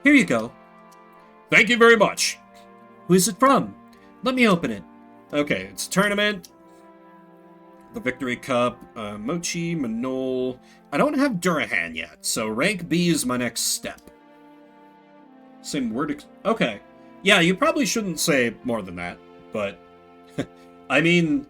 Here you go. Thank you very much. Who is it from? Let me open it. Okay, it's tournament. The Victory Cup. Mochi, Manol. I don't have Durahan yet, so rank B is my next step. Same word. Okay. Yeah, you probably shouldn't say more than that, but... I mean...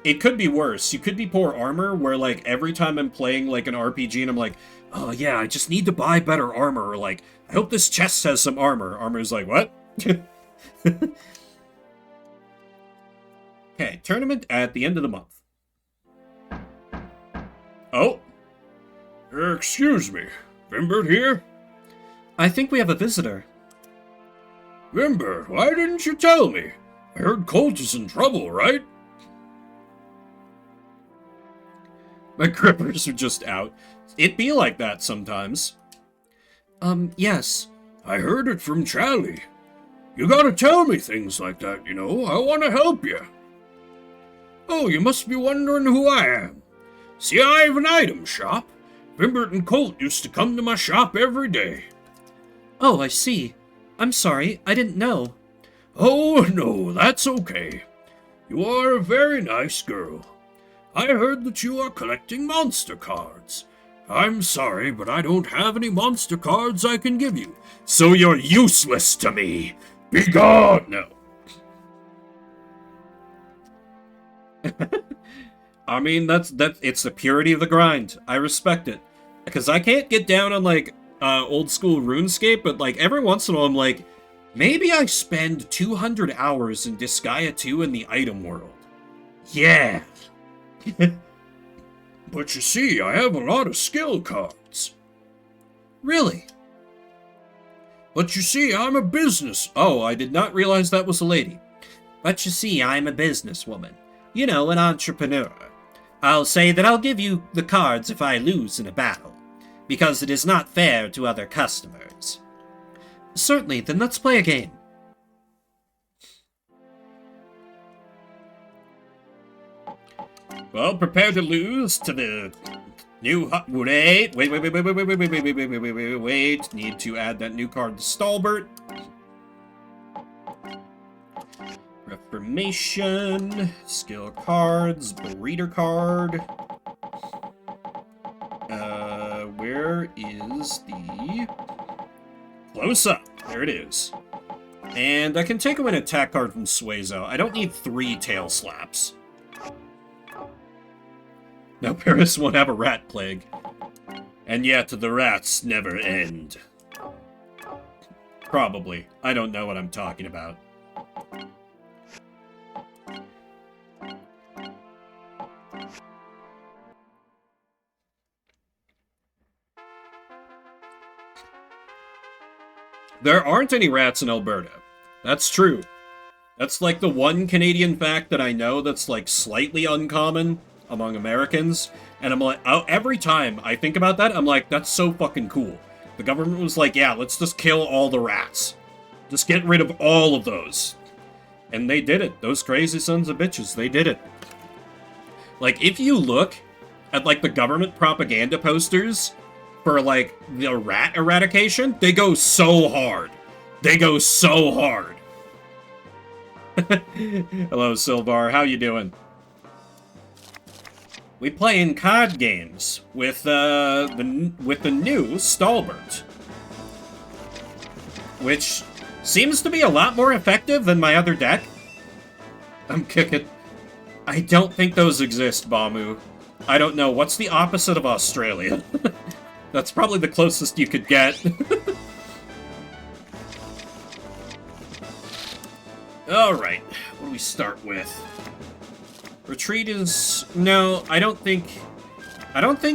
it could be worse. You could be poor armor, where, like, every time I'm playing, like, an RPG and I'm like, oh, yeah, I just need to buy better armor, or, like, I hope this chest has some armor. Armor's like, what? Okay, tournament at the end of the month. Oh. Excuse me. Vimbert here? I think we have a visitor. Vimbert, why didn't you tell me? I heard Colt is in trouble, right? My grippers are just out. It be like that sometimes. Yes. I heard it from Charlie. You gotta tell me things like that, you know. I want to help you. Oh, you must be wondering who I am. See, I have an item shop. Vimbert and Colt used to come to my shop every day. Oh, I see. I'm sorry, I didn't know. Oh, no, that's okay. You are a very nice girl. I heard that you are collecting monster cards. I'm sorry, but I don't have any monster cards I can give you, so you're useless to me. Be gone! No. I mean, that's it's the purity of the grind. I respect it. Because I can't get down on, like, old school RuneScape, but, like, every once in a while I'm like, maybe I spend 200 hours in Disgaea 2 in the item world. Yeah. But you see, I have a lot of skill cards. Really? But you see, I'm a business. Oh, I did not realize that was a lady. But you see, I'm a businesswoman. You know, an entrepreneur. I'll say that I'll give you the cards if I lose in a battle, because it is not fair to other customers. Certainly, then let's play a game. Well, prepare to lose to the new wait. Need to add that new card to Stalbert. Reformation, skill cards, breeder card. Where is the close up? There it is. And I can take away an attack card from Suezo. I don't need 3 tail slaps. Now Paris won't have a rat plague. And yet the rats never end. Probably. I don't know what I'm talking about. There aren't any rats in Alberta. That's true. That's like the one Canadian fact that I know that's like slightly uncommon among Americans. And I'm like, oh, every time I think about that, I'm like, that's so fucking cool. The government was like, yeah, let's just kill all the rats. Just get rid of all of those. And they did it. Those crazy sons of bitches, they did it. Like, if you look at, like, the government propaganda posters for, like, the rat eradication, they go so hard. They go so hard. Hello, Silvar. How you doing? We play in card games with the new Stalbert, which seems to be a lot more effective than my other deck. I'm kicking. I don't think those exist, Bamu. I don't know. What's the opposite of Australia? That's probably the closest you could get. Alright, what do we start with? Retreat is... No, I don't think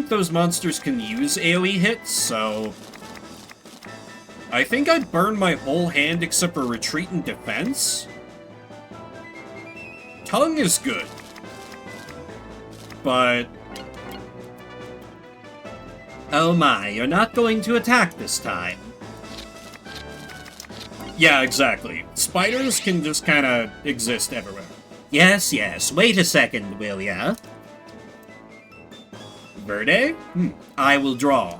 those monsters can use AoE hits, so... I think I'd burn my whole hand except for retreat and defense. Tongue is good. But... Oh my, you're not going to attack this time. Yeah, exactly. Spiders can just kind of exist everywhere. Yes, yes, wait a second, will ya? Verde? I will draw.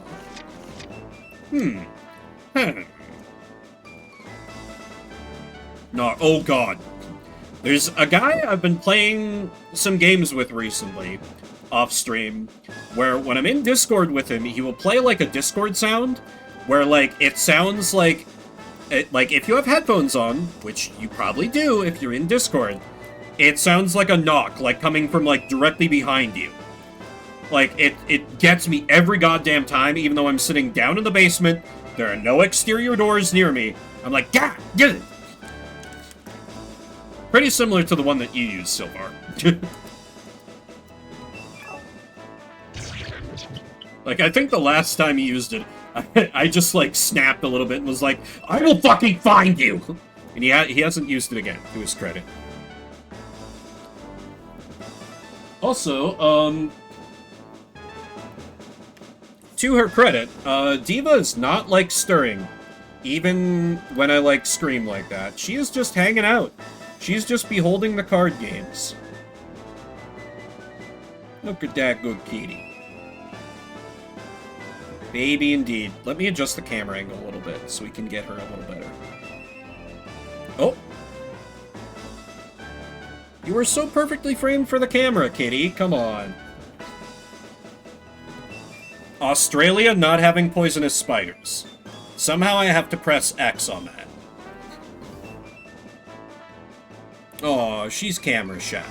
No, oh god. There's a guy I've been playing some games with recently, off stream, where when I'm in Discord with him, he will play like a Discord sound, where like it sounds like if you have headphones on, which you probably do if you're in Discord, It sounds like a knock, like coming from, like, directly behind you. Like, it gets me every goddamn time, even though I'm sitting down in the basement. There are no exterior doors near me. I'm like, God, get it! Pretty similar to the one that you used so far. Like, I think the last time you used it, I just, like, snapped a little bit and was like, I will fucking find you! And he hasn't used it again, to his credit. Also, to her credit, Diva is not, like, stirring. Even when I, like, scream like that. She is just hanging out. She's just beholding the card games. Look at that good kitty. Baby indeed. Let me adjust the camera angle a little bit so we can get her a little better. Oh! You were so perfectly framed for the camera, kitty. Come on. Australia not having poisonous spiders. Somehow I have to press X on that. Oh, she's camera shy.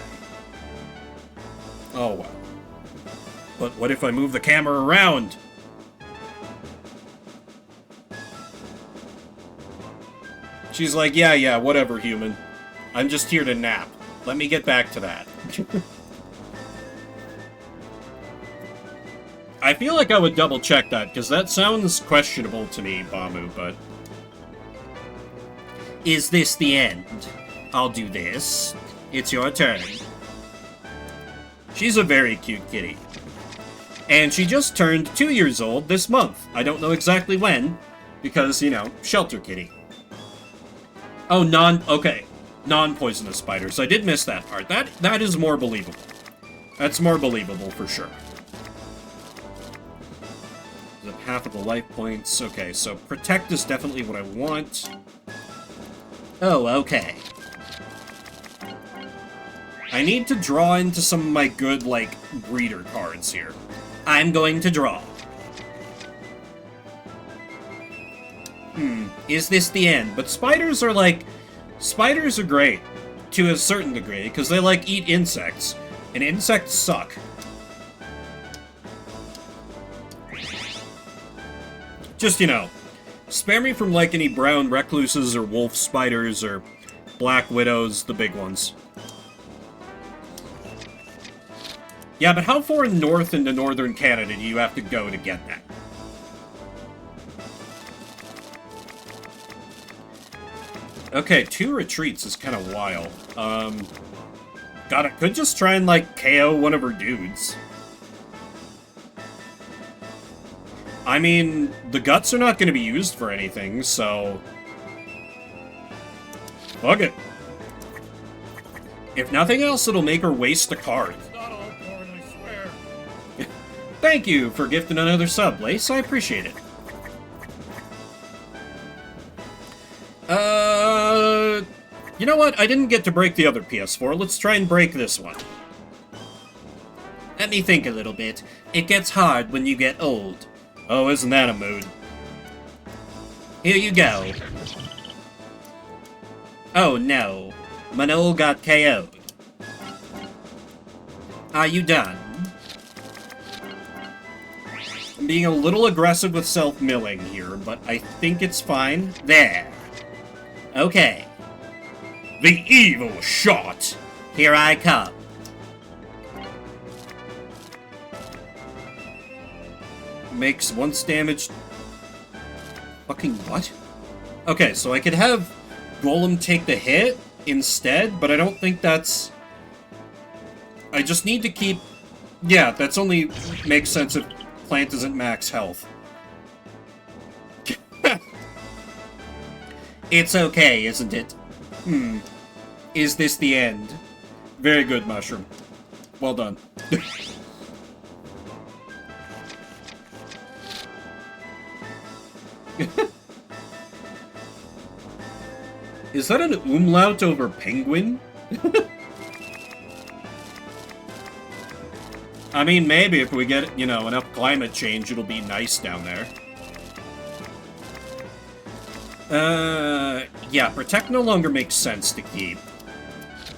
Oh, well. But what if I move the camera around? She's like, yeah, whatever, human. I'm just here to nap. Let me get back to that. I feel like I would double check that, because that sounds questionable to me, Bamu, but... Is this the end? I'll do this. It's your turn. She's a very cute kitty. And she just turned 2 years old this month. I don't know exactly when, because, you know, shelter kitty. Oh, okay. Non-poisonous spiders. I did miss that part. That is more believable. That's more believable for sure. Half of the life points. Okay, so protect is definitely what I want. Oh, okay. I need to draw into some of my good, like, breeder cards here. I'm going to draw. Is this the end? But spiders are, like... Spiders are great. To a certain degree, because they, like, eat insects. And insects suck. Just, you know, spare me from, like, any brown recluses or wolf spiders or black widows, the big ones. Yeah, but how far north into northern Canada do you have to go to get that? Okay, 2 retreats is kind of wild. God, I could just try and, like, KO one of her dudes. I mean, the guts are not going to be used for anything, so... Fuck it. If nothing else, it'll make her waste a card. It's not all porn, I swear. Thank you for gifting another sub, Lace. I appreciate it. You know what? I didn't get to break the other PS4. Let's try and break this one. Let me think a little bit. It gets hard when you get old. Oh, isn't that a mood? Here you go. Oh no. Manol got KO'd. Are you done? I'm being a little aggressive with self-milling here, but I think it's fine. There. Okay. The evil shot! Here I come. Makes once damage... Fucking what? Okay, so I could have Golem take the hit instead, but I don't think that's... I just need to keep... Yeah, that's only makes sense if Plant isn't max health. It's okay, isn't it? Is this the end? Very good, Mushroom. Well done. Is that an umlaut over penguin? I mean, maybe if we get, you know, enough climate change, it'll be nice down there. Yeah, Protect no longer makes sense to keep.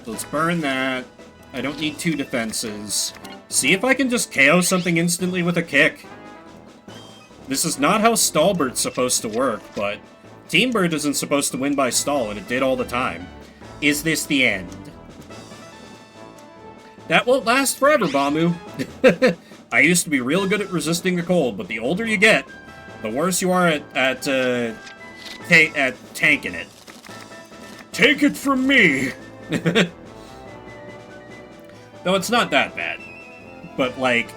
Let's burn that. I don't need 2 defenses. See if I can just KO something instantly with a kick. This is not how Stalbert's supposed to work, but Team Bird isn't supposed to win by stall, and it did all the time. Is this the end? That won't last forever, Bamu. I used to be real good at resisting the cold, but the older you get, the worse you are at tanking it. Take it from me! No, it's not that bad. But, like,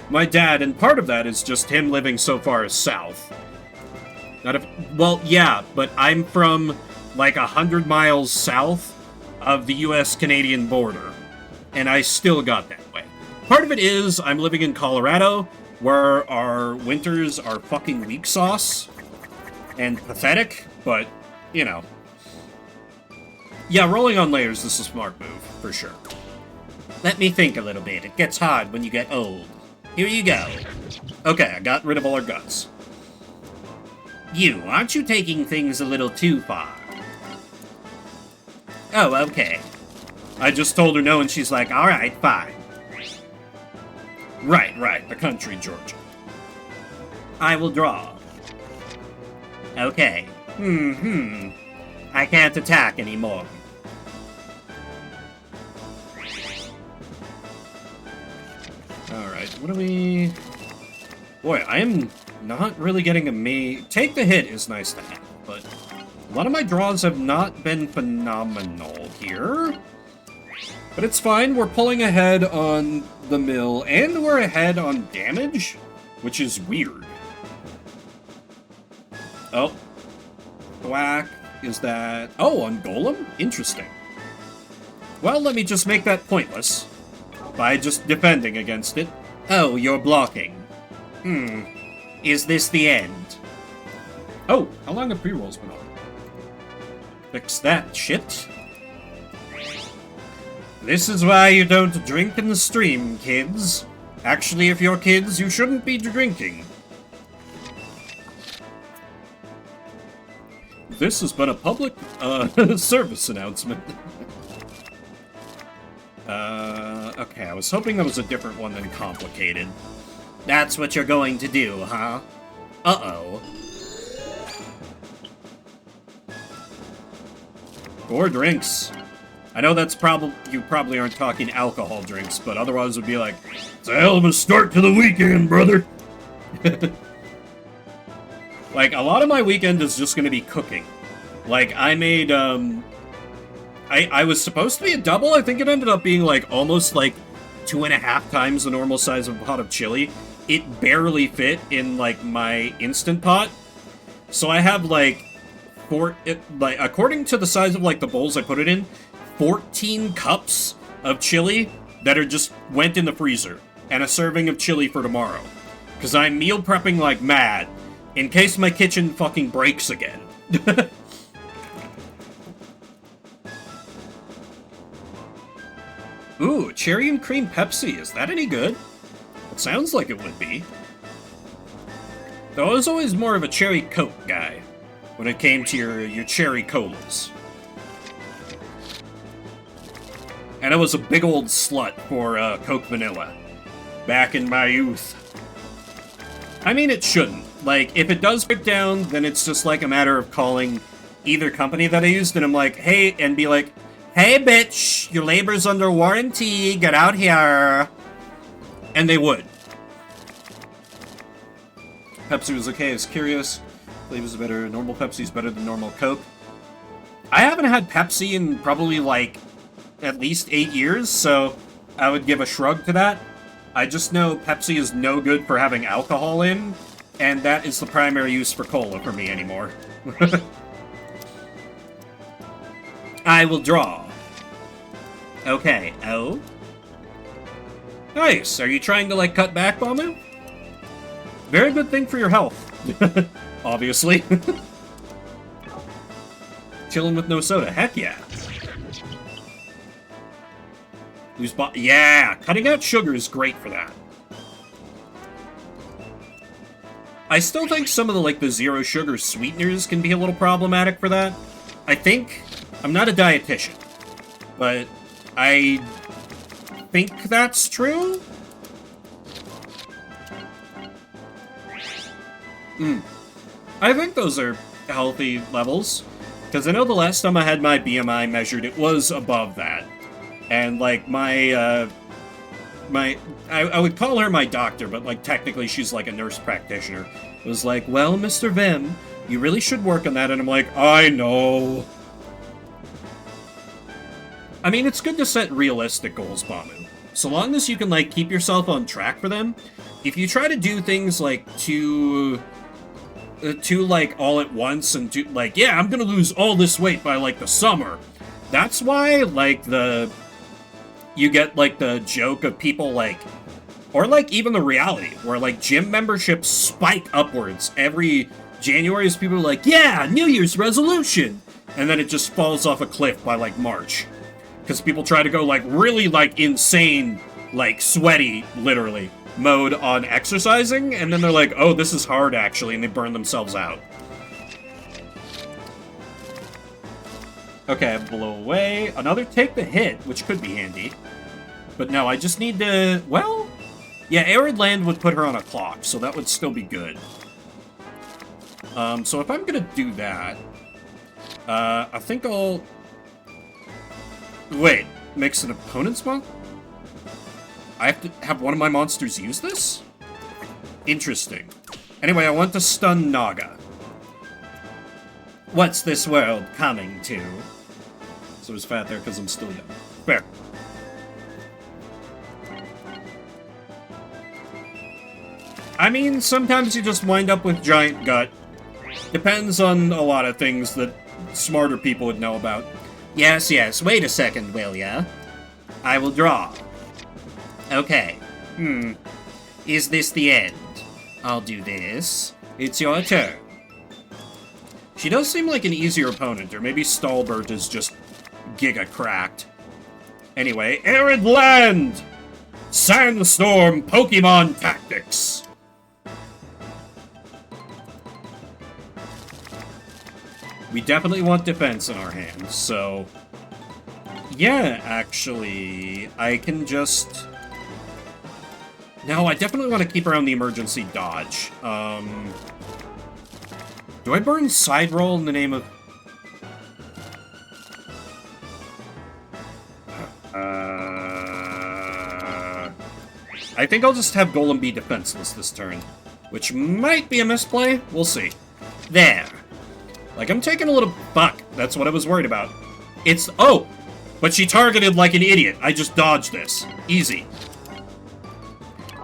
my dad, and part of that is just him living so far south. Well, yeah, but I'm from, like, 100 miles south of the US-Canadian border, and I still got that way. Part of it is I'm living in Colorado, where our winters are fucking weak sauce and pathetic, but, you know. Yeah, rolling on layers is a smart move, for sure. Let me think a little bit. It gets hard when you get old. Here you go. Okay, I got rid of all our guts. You, aren't you taking things a little too far? Oh, okay. I just told her no, and she's like, alright, fine. Right, the country, Georgia. I will draw. Okay. I can't attack anymore. Alright, what do we... Boy, I am not really getting a Take the hit is nice to have, but a lot of my draws have not been phenomenal here. But it's fine, we're pulling ahead on the mill, and we're ahead on damage, which is weird. Oh. Whack. Is that... Oh, on Golem? Interesting. Well, let me just make that pointless. By just defending against it. Oh, you're blocking. Is this the end? Oh, how long have pre-rolls been on? Fix that shit. This is why you don't drink in the stream, kids. Actually, if you're kids, you shouldn't be drinking. This has been a public service announcement. Okay, I was hoping that was a different one than complicated. That's what you're going to do, huh? Uh-oh. 4 drinks. I know that's you probably aren't talking alcohol drinks, but otherwise it would be like, it's a hell of a start to the weekend, brother! Like, a lot of my weekend is just gonna be cooking. Like, I made, I was supposed to be a double. I think it ended up being, like, almost, like, 2.5 times the normal size of a pot of chili. It barely fit in, like, my Instant Pot. So I have, like, according to the size of, like, the bowls I put it in, 14 cups of chili that went in the freezer. And a serving of chili for tomorrow. Because I'm meal prepping like mad, in case my kitchen fucking breaks again. Ooh, cherry and cream Pepsi. Is that any good? It sounds like it would be. Though I was always more of a cherry Coke guy when it came to your cherry colas. And I was a big old slut for Coke Vanilla back in my youth. I mean, it shouldn't. Like, if it does break down, then it's just like a matter of calling either company that I used, and I'm like, hey, and be like, hey, bitch, your labor's under warranty, get out here. And they would. Pepsi was okay, I was curious. Flavor's better, normal Pepsi's better than normal Coke. I haven't had Pepsi in probably, like, at least 8 years, so I would give a shrug to that. I just know Pepsi is no good for having alcohol in, and that is the primary use for cola for me anymore. I will draw. Okay, oh? Nice, are you trying to, like, cut back, Bamu? Very good thing for your health. Obviously. Chilling with no soda, heck yeah. Yeah, cutting out sugar is great for that. I still think some of the zero sugar sweeteners can be a little problematic for that. I think, I'm not a dietitian, but I think that's true? I think those are healthy levels. Because I know the last time I had my BMI measured, it was above that. And, like, I would call her my doctor, but, like, technically she's, like, a nurse practitioner. It was like, well, Mr. Vim, you really should work on that. And I'm like, I know. I mean, it's good to set realistic goals, Bamu. So long as you can, like, keep yourself on track for them. If you try to do things, like, too like, all at once and do, like, yeah, I'm gonna lose all this weight by, like, the summer. That's why, like, you get, like, the joke of people, like, or, like, even the reality, where, like, gym memberships spike upwards every January as people are like, yeah, New Year's resolution! And then it just falls off a cliff by, like, March. Because people try to go, like, really, like, insane, like, sweaty, literally, mode on exercising, and then they're like, oh, this is hard, actually, and they burn themselves out. Okay, blow away. Another take the hit, which could be handy. But no, I just need to... Well, yeah, Arid Land would put her on a clock, so that would still be good. So if I'm gonna do that... I think I'll... Wait, makes an opponent's monk? I have to have one of my monsters use this? Interesting. Anyway, I want to stun Naga. What's this world coming to? So it's fat there because I'm still young. Fair. I mean, sometimes you just wind up with giant gut. Depends on a lot of things that smarter people would know about. Yes, yes, wait a second, will ya? I will draw. Okay. Is this the end? I'll do this. It's your turn. She does seem like an easier opponent, or maybe Stalbert is just giga-cracked. Anyway, Arid Land! Sandstorm Pokemon Tactics! We definitely want defense in our hands, so... Yeah, actually, I can just... No, I definitely want to keep her on the emergency dodge. Do I burn side roll in the name of... I think I'll just have Golem be defenseless this turn, which might be a misplay. We'll see. There. Like, I'm taking a little... Fuck, that's what I was worried about. It's... Oh! But she targeted like an idiot. I just dodged this. Easy.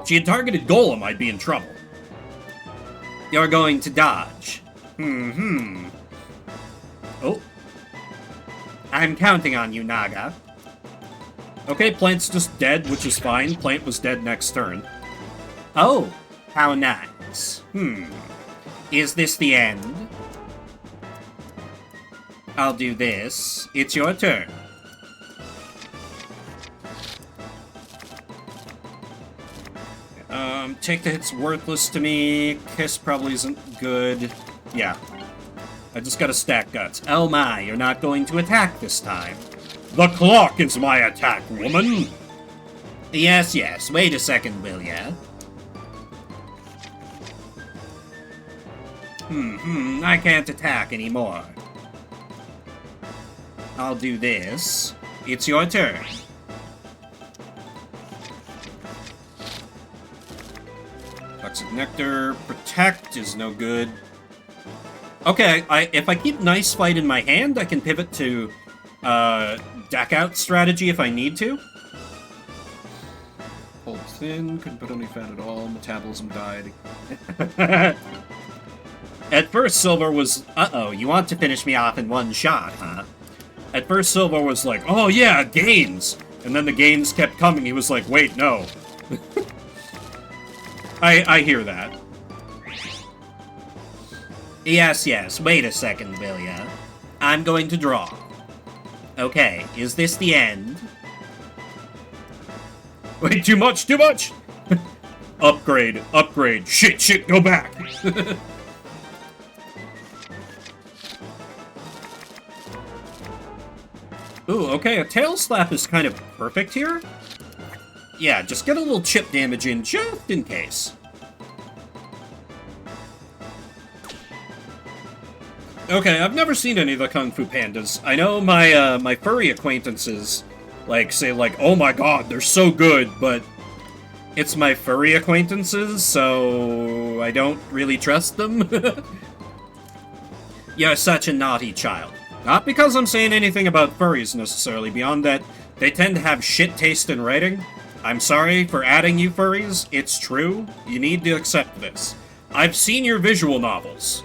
If she had targeted Golem, I'd be in trouble. You're going to dodge. Oh. I'm counting on you, Naga. Okay, Plant's just dead, which is fine. Plant was dead next turn. Oh, how nice. Is this the end? I'll do this. It's your turn. Take the hit's worthless to me. Kiss probably isn't good. Yeah. I just gotta stack guts. Oh my, you're not going to attack this time. The clock is my attack, woman! Yes, yes. Wait a second, will ya? I can't attack anymore. I'll do this. It's your turn. Toxic Nectar. Protect is no good. Okay, if I keep Nice Fight in my hand, I can pivot to deck out strategy if I need to. Hold thin, couldn't put any fat at all, metabolism died. At first, Silver was, uh-oh, you want to finish me off in one shot, huh? At first, Silver was like, oh yeah, gains! And then the gains kept coming, he was like, wait, no. I hear that. Yes, yes, wait a second, will ya? I'm going to draw. Okay, is this the end? Wait, too much, too much! Upgrade, upgrade, shit, go back! Ooh, okay, a tail slap is kind of perfect here. Yeah, just get a little chip damage in just in case. Okay, I've never seen any of the Kung Fu Pandas. I know my my furry acquaintances like say like, "Oh my god, they're so good," but it's my furry acquaintances, so I don't really trust them. You're such a naughty child. Not because I'm saying anything about furries necessarily, beyond that they tend to have shit taste in writing. I'm sorry for adding you furries, it's true. You need to accept this. I've seen your visual novels.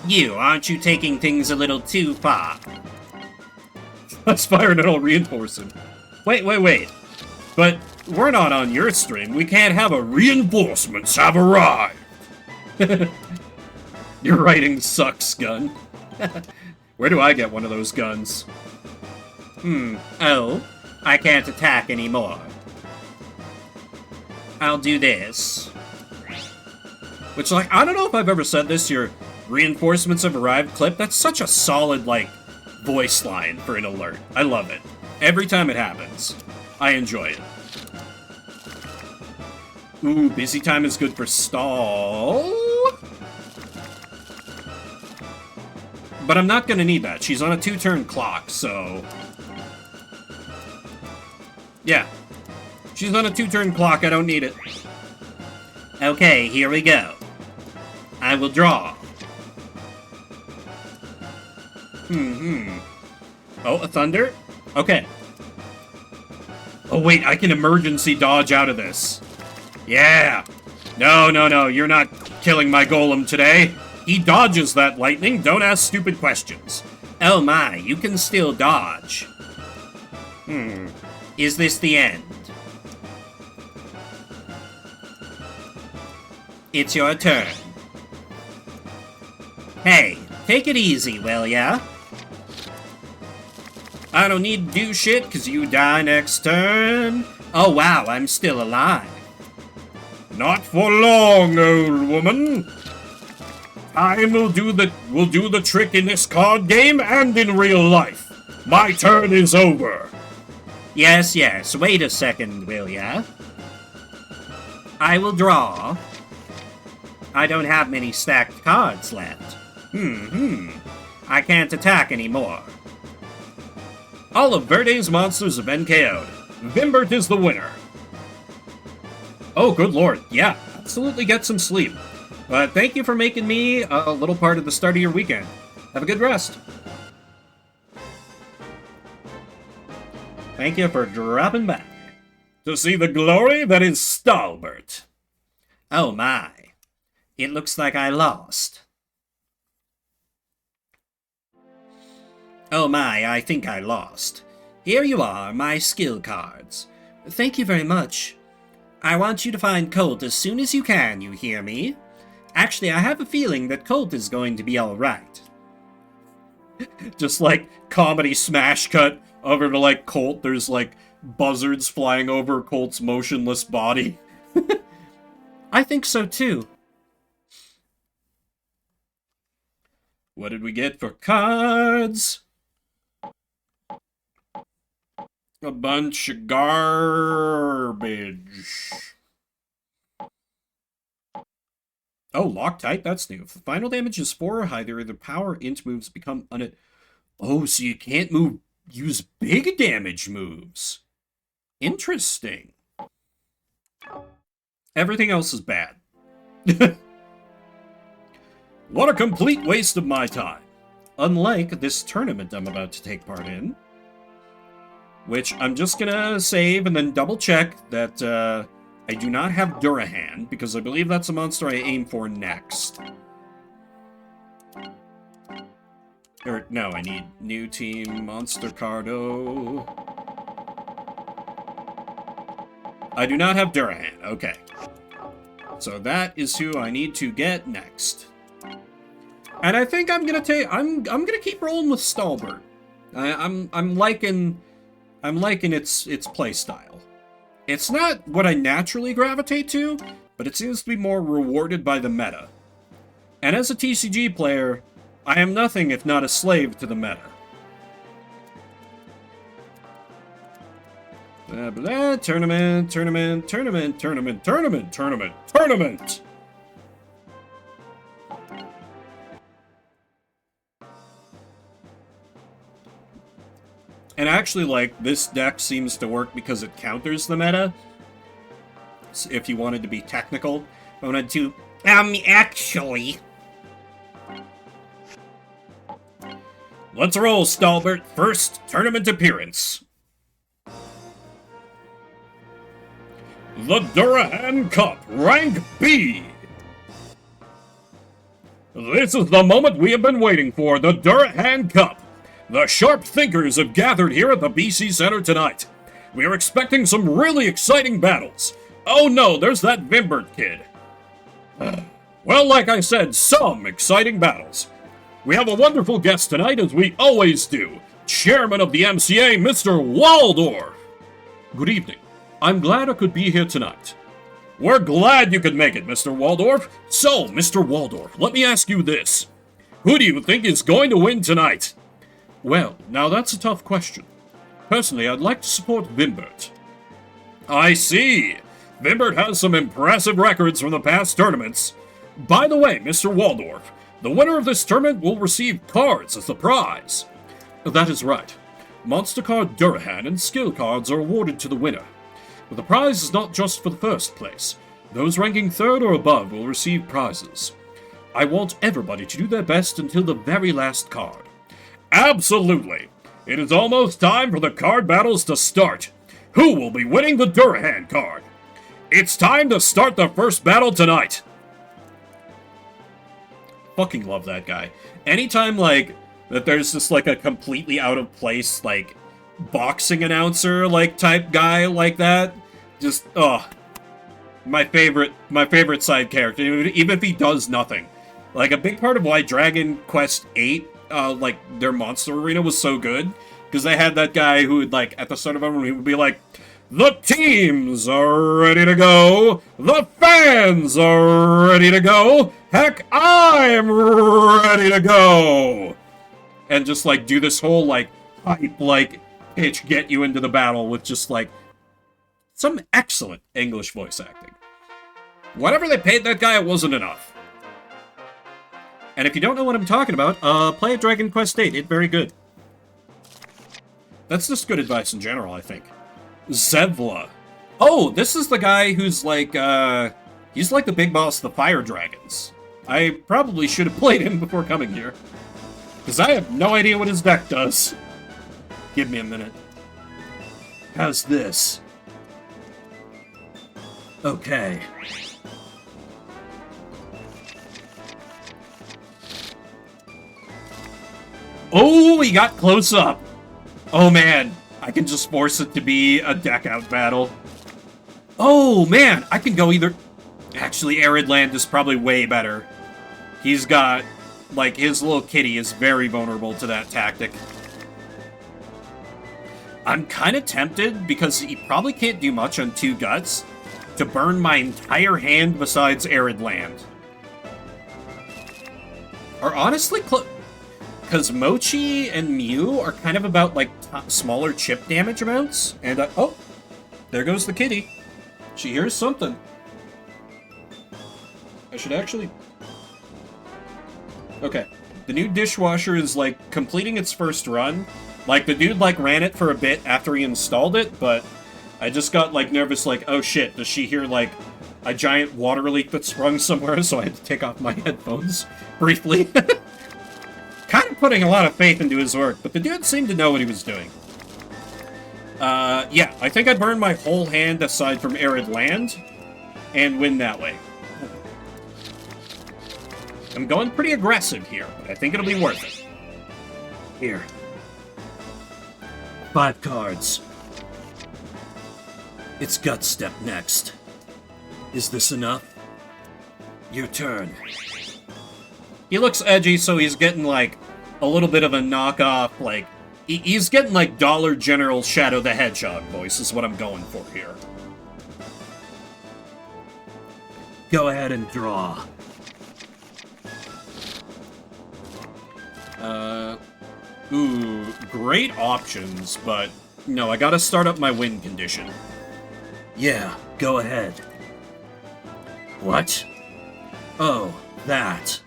You, aren't you taking things a little too far? Let's fire and it'll reinforce him. Wait. But we're not on your stream. We can't have a reinforcements have arrived. Your writing sucks, gun. Where do I get one of those guns? Oh, I can't attack anymore. I'll do this. Which, like, I don't know if I've ever said this, your reinforcements have arrived clip. That's such a solid, like, voice line for an alert. I love it. Every time it happens. I enjoy it. Ooh, busy time is good for stall. But I'm not gonna need that. She's on a 2-turn clock, so... yeah. She's on a 2-turn clock, I don't need it. Okay, here we go. I will draw. Oh, a thunder? Okay. Oh, wait, I can emergency dodge out of this. Yeah! No, you're not killing my golem today. He dodges that lightning, don't ask stupid questions. Oh my, you can still dodge. Is this the end? It's your turn. Hey, take it easy, will ya? I don't need to do shit, because you die next turn. Oh wow, I'm still alive. Not for long, old woman. Time will do the trick in this card game and in real life. My turn is over. Yes, wait a second, will ya? I will draw. I don't have many stacked cards left. I can't attack anymore. All of Verde's monsters have been KO'd. Vimbert is the winner. Oh, good lord. Yeah, absolutely get some sleep. But thank you for making me a little part of the start of your weekend. Have a good rest. Thank you for dropping back. To see the glory that is Stalbert. Oh my. It looks like I lost. Oh my, I think I lost. Here you are, my skill cards. Thank you very much. I want you to find Colt as soon as you can, you hear me? Actually, I have a feeling that Colt is going to be alright. Just like comedy smash cut over to like Colt, there's like buzzards flying over Colt's motionless body. I think so too. What did we get for cards? A bunch of garbage. Oh, Loctite, that's new. If the final damage is 4 or higher, the power int moves become Oh, so you can't use big damage moves. Interesting. Everything else is bad. What a complete waste of my time. Unlike this tournament I'm about to take part in, which I'm just gonna save and then double check that I do not have Durahan, because I believe that's a monster I aim for next. Or, no, I need new team, Monster Cardo. I do not have Durahan, okay. So that is who I need to get next. And I think I'm gonna keep rolling with Stalbert. I'm liking its playstyle. It's not what I naturally gravitate to, but it seems to be more rewarded by the meta. And as a TCG player, I am nothing if not a slave to the meta. Blah, blah, tournament, tournament, tournament, tournament, tournament, tournament, tournament! And actually, like, this deck seems to work because it counters the meta. So if you wanted to be technical. I wanted to... actually... Let's roll, Stalbert. First tournament appearance. The Durahan Cup, Rank B. This is the moment we have been waiting for, the Durahan Cup. The sharp thinkers have gathered here at the BC Center tonight. We are expecting some really exciting battles. Oh no, there's that Vimbert kid. Well, like I said, some exciting battles. We have a wonderful guest tonight, as we always do. Chairman of the MCA, Mr. Waldorf. Good evening. I'm glad I could be here tonight. We're glad you could make it, Mr. Waldorf. So, Mr. Waldorf, let me ask you this. Who do you think is going to win tonight? Well, now that's a tough question. Personally, I'd like to support Vimbert. I see. Vimbert has some impressive records from the past tournaments. By the way, Mr. Waldorf, the winner of this tournament will receive cards as the prize. That is right. Monster Card Durahan and skill cards are awarded to the winner. But the prize is not just for the first place. Those ranking third or above will receive prizes. I want everybody to do their best until the very last card. Absolutely! It is almost time for the card battles to start. Who will be winning the Durahan card? It's time to start the first battle tonight! Fucking love that guy. Anytime, like, that there's just, like, a completely out of place, like, boxing announcer, like, type guy like that, just, my favorite side character, even if he does nothing. Like, a big part of why Dragon Quest VIII, like, their monster arena was so good, because they had that guy who would, like, at the start of everyone, he would be like, the teams are ready to go, the fans are ready to go, heck, I'm ready to go! And just, like, do this whole, like, hype, like, pitch, get you into the battle with just, like, some excellent English voice acting. Whatever they paid that guy, it wasn't enough. And if you don't know what I'm talking about, play Dragon Quest VIII. It's very good. That's just good advice in general, I think. Zevla. Oh, this is the guy who's like, he's like the big boss of the Fire Dragons. I probably should have played him before coming here. Because I have no idea what his deck does. Give me a minute. How's this? Okay. Oh, we got close up. Oh man, I can just force it to be a deck out battle. Oh man, I can go either... Actually, Arid Land is probably way better. He's got... Like, his little kitty is very vulnerable to that tactic. I'm kind of tempted, because he probably can't do much on 2 guts, to burn my entire hand besides Arid Land. Or honestly, because Mochi and Mew are kind of about, like, smaller chip damage amounts, and oh, there goes the kitty. She hears something. I should actually... Okay. The new dishwasher is, like, completing its first run. Like, the dude, like, ran it for a bit after he installed it, but I just got, like, nervous, like, oh shit, does she hear, like, a giant water leak that sprung somewhere, so I had to take off my headphones briefly. Kind of putting a lot of faith into his work, but the dude seemed to know what he was doing. Yeah, I think I burned my whole hand aside from Arid Land, and win that way. I'm going pretty aggressive here, but I think it'll be worth it. Here. 5 cards. It's Gut Step next. Is this enough? Your turn. He looks edgy, so he's getting, like, a little bit of a knockoff, like... He's getting, like, Dollar General Shadow the Hedgehog voice, is what I'm going for here. Go ahead and draw. Ooh, great options, but no, I gotta start up my win condition. Yeah, go ahead. What? Oh, that.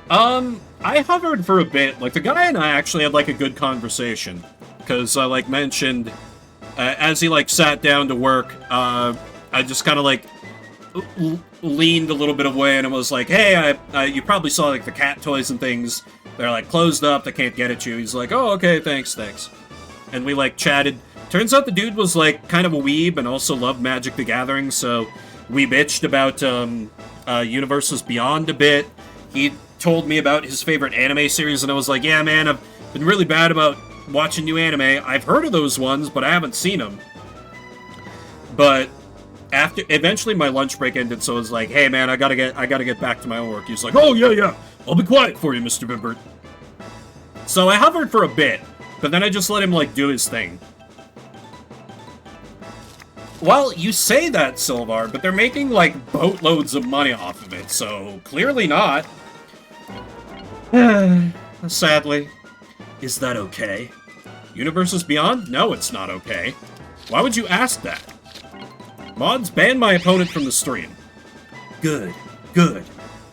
I hovered for a bit. Like, the guy and I actually had, like, a good conversation. Because I, like, mentioned, as he, like, sat down to work, I just kind of, like, leaned a little bit away and it was like, hey, you probably saw, like, the cat toys and things. They're, like, closed up, they can't get at you. He's like, oh, okay, thanks. And we, like, chatted. Turns out the dude was, like, kind of a weeb and also loved Magic the Gathering, so we bitched about, Universes Beyond a bit. He told me about his favorite anime series, and I was like, yeah, man, I've been really bad about watching new anime. I've heard of those ones, but I haven't seen them. But eventually my lunch break ended, so I was like, hey, man, I gotta get back to my own work. He's like, oh, yeah, I'll be quiet for you, Mr. Bimbert. So I hovered for a bit, but then I just let him, like, do his thing. Well, you say that, Sylvar, but they're making, like, boatloads of money off of it, so clearly not. Sadly. Is that okay? Universes Beyond? No, it's not okay. Why would you ask that? Mods, ban my opponent from the stream. Good.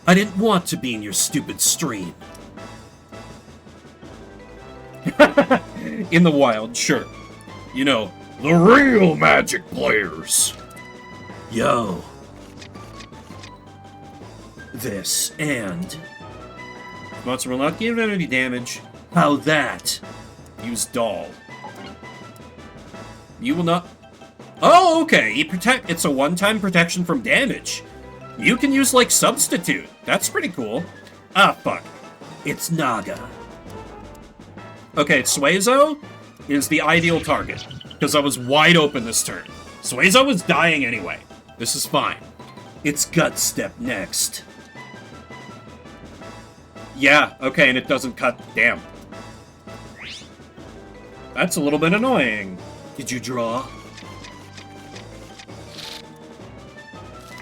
I didn't want to be in your stupid stream. In the wild, sure. You know, the real Magic players. Yo. This and... Monster will not give any damage. How that? Use Doll. You will not... Oh, okay. It's a one-time protection from damage. You can use, like, Substitute. That's pretty cool. Ah, fuck. It's Naga. Okay, Suezo is the ideal target, because I was wide open this turn. Suezo was dying anyway. This is fine. It's Gut Step next. Yeah, okay, and it doesn't cut. Damn. That's a little bit annoying. Did you draw?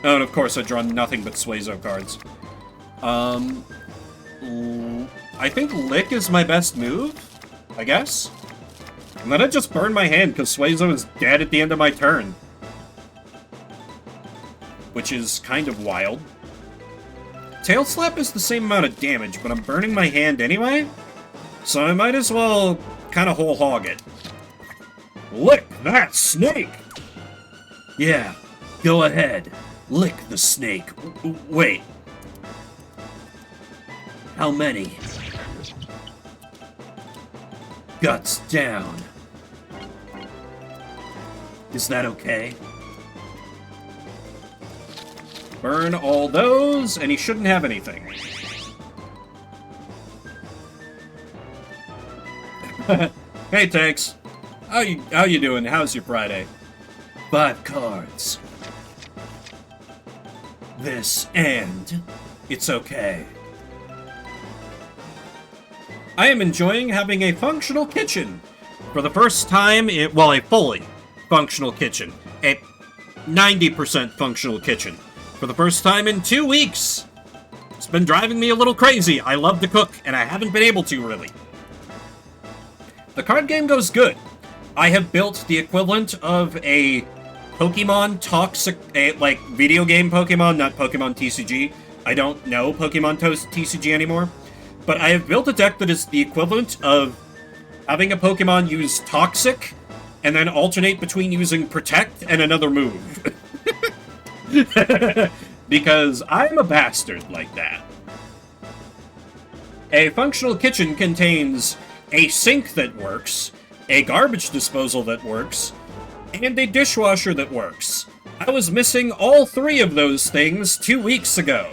Oh, and of course I draw nothing but Suezo cards. I think Lick is my best move, I guess? And then I just burn my hand because Suezo is dead at the end of my turn. Which is kind of wild. Tail Slap is the same amount of damage, but I'm burning my hand anyway? So I might as well kind of whole hog it. Lick that snake! Yeah, go ahead. Lick the snake. Wait. How many? Guts down. Is that okay? Burn all those, and he shouldn't have anything. Hey, Tanks. How you doing? How's your Friday? 5 cards. This and it's okay. I am enjoying having a functional kitchen. For the first time, well, a fully functional kitchen. A 90% functional kitchen. For the first time in 2 weeks. It's been driving me a little crazy. I love to cook, and I haven't been able to, really. The card game goes good. I have built the equivalent of a Pokemon toxic, like, video game Pokemon, not Pokemon TCG. I don't know Pokemon TCG anymore. But I have built a deck that is the equivalent of having a Pokemon use Toxic, and then alternate between using Protect and another move. Because I'm a bastard like that. A functional kitchen contains a sink that works, a garbage disposal that works, and a dishwasher that works. I was missing all 3 of those things 2 weeks ago.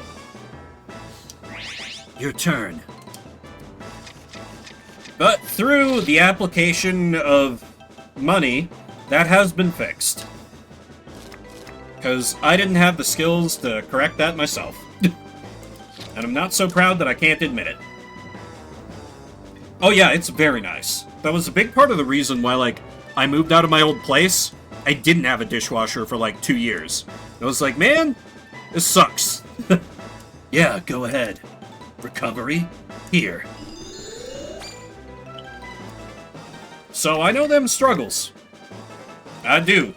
Your turn. But through the application of money, that has been fixed. Because I didn't have the skills to correct that myself. And I'm not so proud that I can't admit it. Oh yeah, it's very nice. That was a big part of the reason why, like, I moved out of my old place. I didn't have a dishwasher for, like, 2 years. I was like, man, this sucks. Yeah, go ahead. Recovery? Here. So I know them struggles. I do.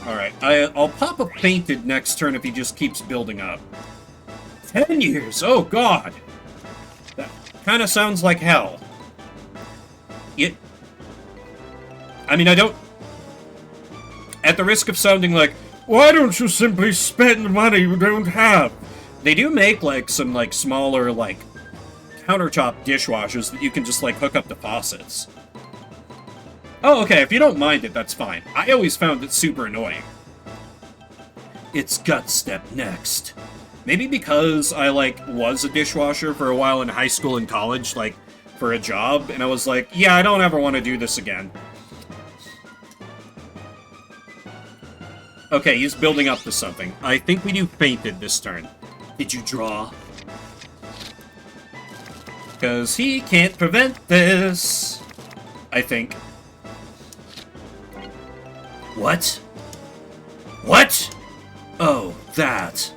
Alright, I'll pop a fainted next turn if he just keeps building up. 10 years! Oh god! That kind of sounds like hell. I mean, I don't... At the risk of sounding like, why don't you simply spend money you don't have? They do make, like, some, like, smaller, like, countertop dishwashers that you can just, like, hook up to faucets. Oh, okay, if you don't mind it, that's fine. I always found it super annoying. It's Gut Step next. Maybe because I, like, was a dishwasher for a while in high school and college, like, for a job, and I was like, yeah, I don't ever want to do this again. Okay, he's building up to something. I think we do fainted this turn. Did you draw? Because he can't prevent this. I think. What? What? Oh, that.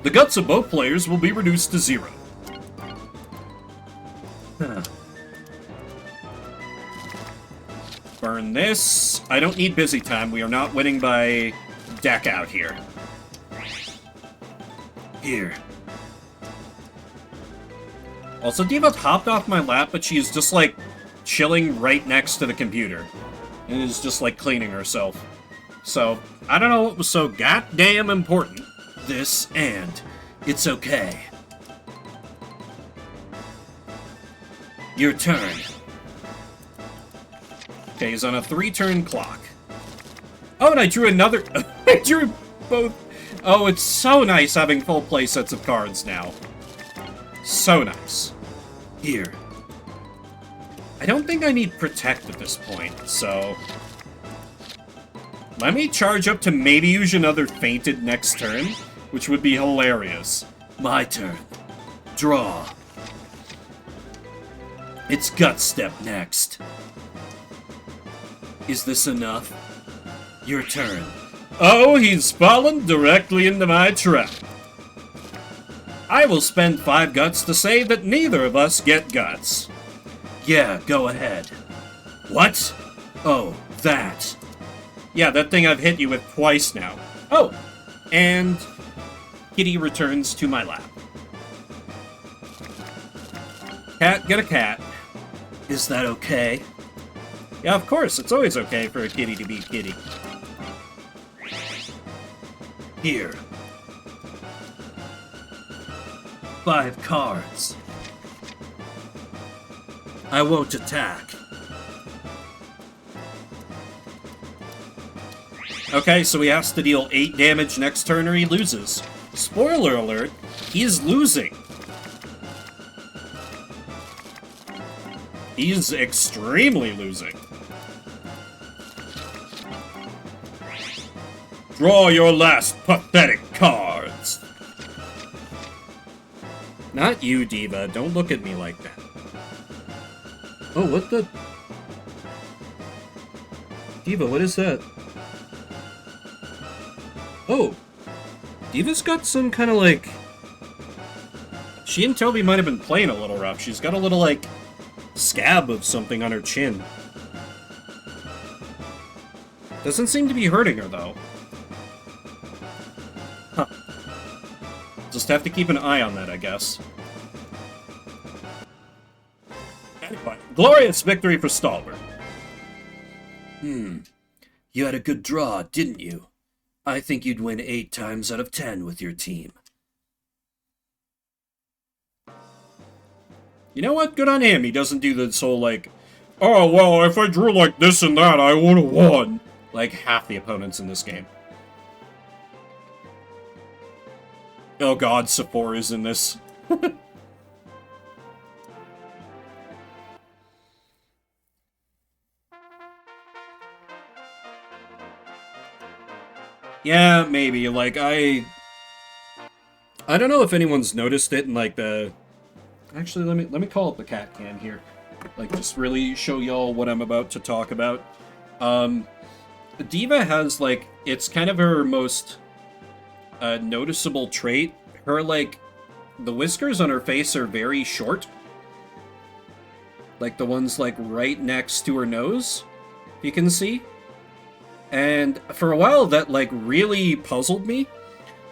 The guts of both players will be reduced to 0. Huh. Burn this. I don't need busy time. We are not winning by deck out here. Here. Also, Diva hopped off my lap, but she's just, like, chilling right next to the computer. And is just, like, cleaning herself. So, I don't know what was so goddamn important. This and it's okay. Your turn. Okay, he's on a 3-turn clock. Oh, and I drew another... I drew both... Oh, it's so nice having full play sets of cards now. So nice. Here. I don't think I need Protect at this point, so... Let me charge up to maybe use another Fainted next turn, which would be hilarious. My turn. Draw. It's Gut Step next. Is this enough? Your turn. Oh, he's fallen directly into my trap. I will spend 5 guts to say that neither of us get guts. Yeah, go ahead. What? Oh, that. Yeah, that thing I've hit you with twice now. Oh, and Kitty returns to my lap. Cat, get a cat. Is that okay? Yeah, of course, it's always okay for a kitty to be kitty. Here. 5 cards. I won't attack. Okay, so he has to deal 8 damage next turn or he loses. Spoiler alert, he's losing. He's extremely losing. Draw your last pathetic cards. Not you, Diva. Don't look at me like that. Oh, what the... Diva, what is that? Oh. Diva's got some kind of, like... She and Toby might have been playing a little rough. She's got a little, like, scab of something on her chin. Doesn't seem to be hurting her, though. Huh. Just have to keep an eye on that, I guess. Anyway, glorious victory for Stalbert. You had a good draw, didn't you? I think you'd win 8 times out of 10 with your team. You know what? Good on him. He doesn't do this whole, like, oh, well, if I drew like this and that, I would have won. Like half the opponents in this game. Oh god, Sephora's in this. Yeah, maybe. Like, I don't know if anyone's noticed it in, like, the... Actually, let me call up the cat cam here. Like, just really show y'all what I'm about to talk about. Diva has, like, it's kind of her most noticeable trait. Her, like, the whiskers on her face are very short. Like the ones, like, right next to her nose, you can see. And for a while, that, like, really puzzled me.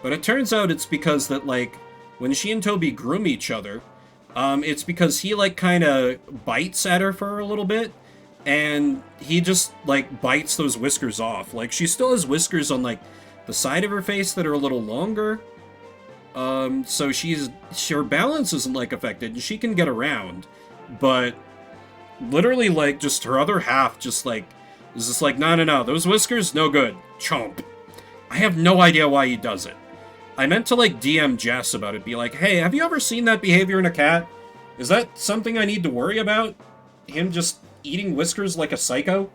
But it turns out it's because that, like, when she and Toby groom each other, it's because he, like, kind of bites at her for a little bit. And he just, like, bites those whiskers off. Like, she still has whiskers on, like, the side of her face that are a little longer. So her balance isn't, like, affected, and she can get around. But literally, like, just her other half just, like, is just like, no, those whiskers, no good. Chomp. I have no idea why he does it. I meant to, like, DM Jess about it, be like, hey, have you ever seen that behavior in a cat? Is that something I need to worry about? Him just eating whiskers like a psycho?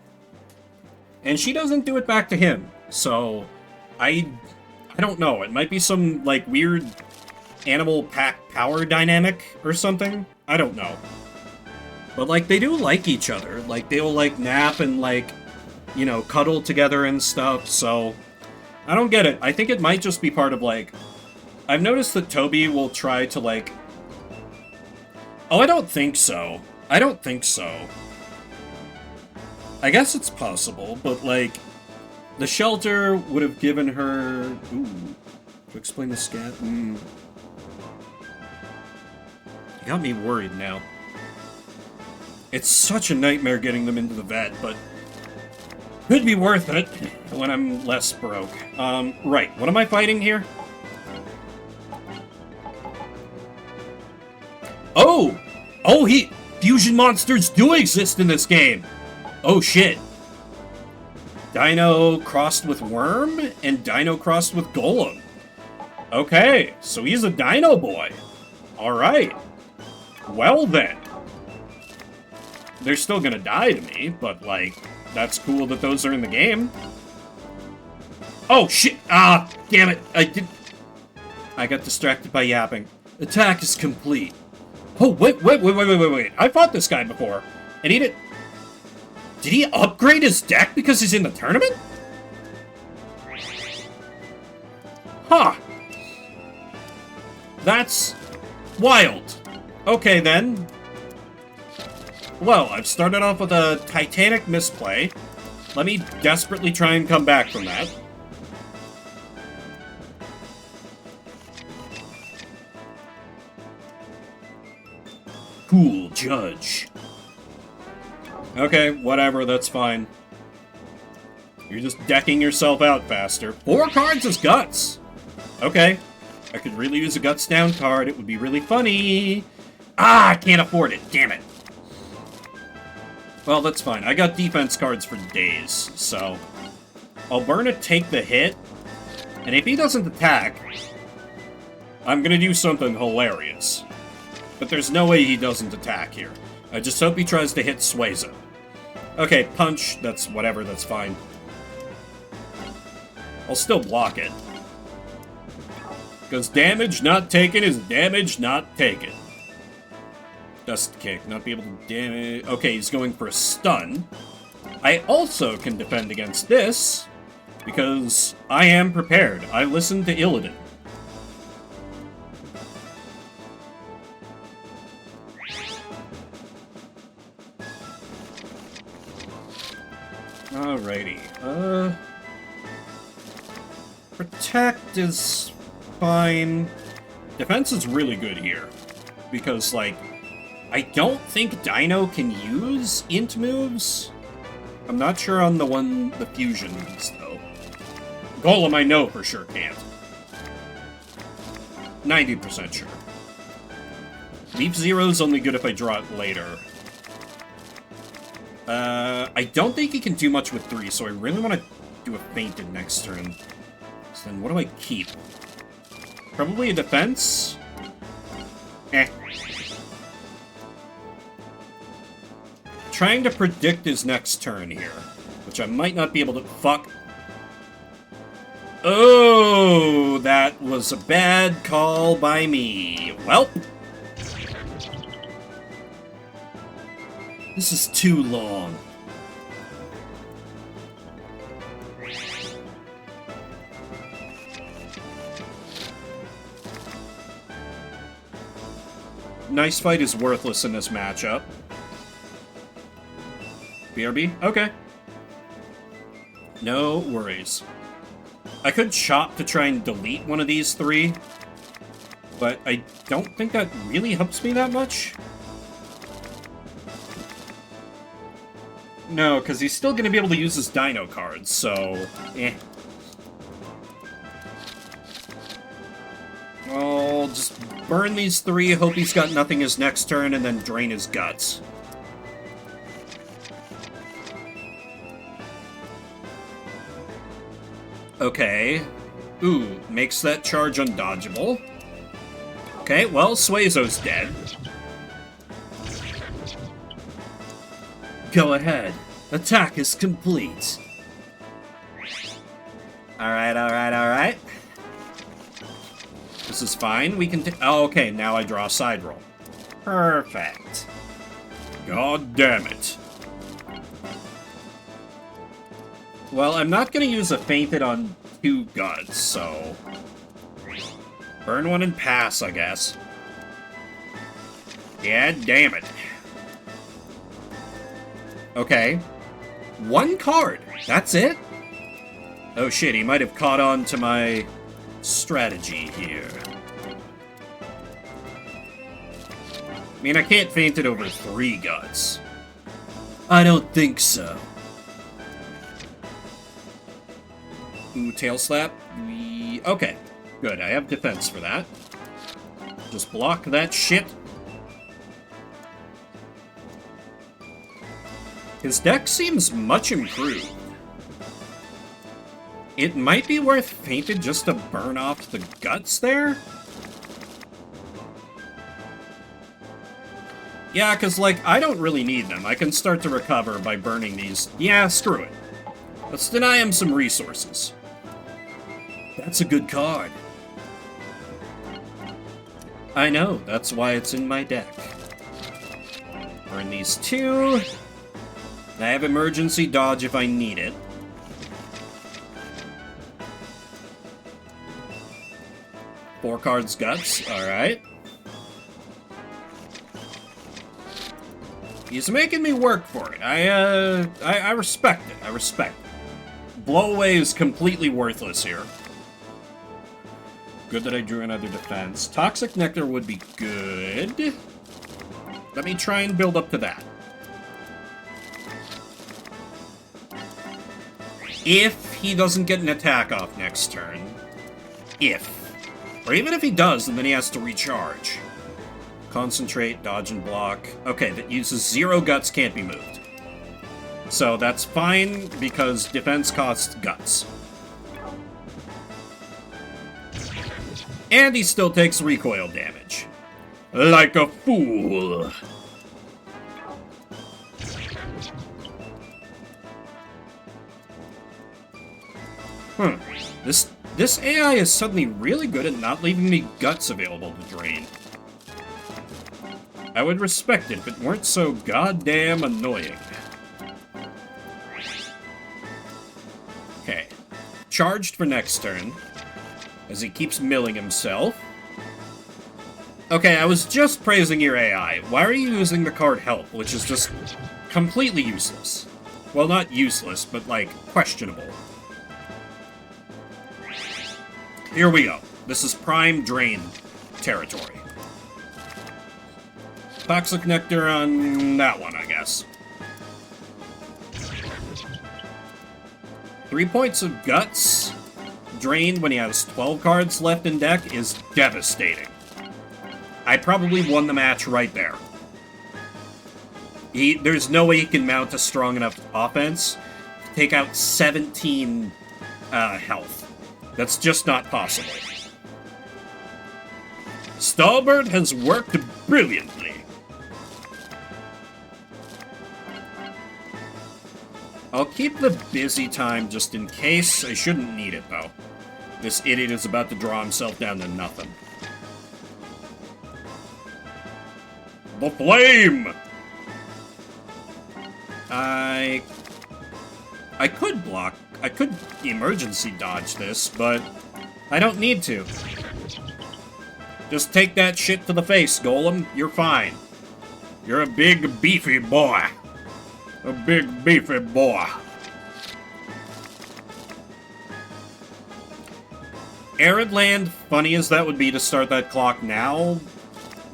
And she doesn't do it back to him, so I don't know. It might be some, like, weird animal pack power dynamic or something. I don't know. But, like, they do like each other. Like, they'll, like, nap and, like, you know, cuddle together and stuff, so I don't get it. I think it might just be part of, like, I've noticed that Toby will try to, like, oh, I don't think so. I don't think so. I guess it's possible, but, like, the shelter would have given her... Ooh. To explain the scat? You got me worried now. It's such a nightmare getting them into the vet, but... could be worth it when I'm less broke. Right. What am I fighting here? Oh! Oh, fusion monsters do exist in this game! Oh, shit. Dino crossed with Worm, and Dino crossed with Golem. Okay, so he's a Dino boy. Alright. Well then. They're still gonna die to me, but, like, that's cool that those are in the game. Oh, shit! Ah, damn it! I got distracted by yapping. Attack is complete. Oh, wait. I fought this guy before. And he Did he upgrade his deck because he's in the tournament? Huh. That's wild. Okay, then. Well, I've started off with a titanic misplay. Let me desperately try and come back from that. Cool judge. Okay, whatever, that's fine. You're just decking yourself out faster. 4 cards as Guts! Okay. I could really use a Guts down card. It would be really funny. Ah, I can't afford it. Damn it. Well, that's fine. I got defense cards for days, so... I'll burn a take the hit, and if he doesn't attack, I'm gonna do something hilarious. But there's no way he doesn't attack here. I just hope he tries to hit Swayza. Okay, punch. That's whatever, that's fine. I'll still block it. Because damage not taken is damage not taken. Dust kick, not be able to damage... Okay, he's going for a stun. I also can defend against this, because I am prepared. I listened to Illidan. Alrighty, Protect is fine. Defense is really good here. Because, like, I don't think Dino can use int moves. I'm not sure on the fusions, though. Golem I know for sure can't. 90% sure. Leaf Zero's only good if I draw it later. I don't think he can do much with 3, so I really want to do a Fainted next turn. So then what do I keep? Probably a defense? Trying to predict his next turn here, which I might not be able to... Fuck. Oh, that was a bad call by me. Welp. This is too long. Nice Fight is worthless in this matchup. BRB? Okay. No worries. I could chop to try and delete one of these three, but I don't think that really helps me that much. No, because he's still going to be able to use his dino cards, so... eh. I'll just burn these three, hope he's got nothing his next turn, and then drain his guts. Okay. Ooh, makes that charge undodgeable. Okay, well, Suezo's dead. Go ahead. Attack is complete. Alright, alright, alright. This is fine. We can oh, okay, now I draw a side roll. Perfect. God damn it. Well, I'm not going to use a Fainted on 2 guts, so... burn one and pass, I guess. Yeah, damn it. Okay. 1 card. That's it? Oh shit, he might have caught on to my strategy here. I mean, I can't faint it over 3 guts. I don't think so. Ooh, tail slap. Okay, good. I have defense for that. Just block that shit. His deck seems much improved. It might be worth Fainted just to burn off the guts there? Yeah, because, like, I don't really need them. I can start to recover by burning these. Yeah, screw it. Let's deny him some resources. That's a good card. I know, that's why it's in my deck. Burn these 2. I have emergency dodge if I need it. Four cards guts, alright. He's making me work for it. I respect it. I respect it. Blowaway is completely worthless here. Good that I drew another defense. Toxic Nectar would be good. Let me try and build up to that. If he doesn't get an attack off next turn. If. Or even if he does, and then he has to recharge. Concentrate, dodge, and block. Okay, that uses 0 guts, can't be moved. So that's fine, because defense costs guts. And he still takes recoil damage. Like a fool. This AI is suddenly really good at not leaving me guts available to drain. I would respect it if it weren't so goddamn annoying. Okay. Charged for next turn. As he keeps milling himself. Okay, I was just praising your AI. Why are you using the card Help, which is just completely useless? Well, not useless, but, like, questionable. Here we go. This is prime drain territory. Toxic Nectar on that one, I guess. 3 points of guts drained when he has 12 cards left in deck is devastating. I probably won the match right there. There's no way he can mount a strong enough offense to take out 17 health. That's just not possible. Stalbert has worked brilliantly. I'll keep the busy time just in case. I shouldn't need it, though. This idiot is about to draw himself down to nothing. The flame! I could block. I could emergency dodge this, but I don't need to. Just take that shit to the face, Golem. You're fine. You're a big, beefy boy. A big, beefy boy. Arid Land, funny as that would be to start that clock now,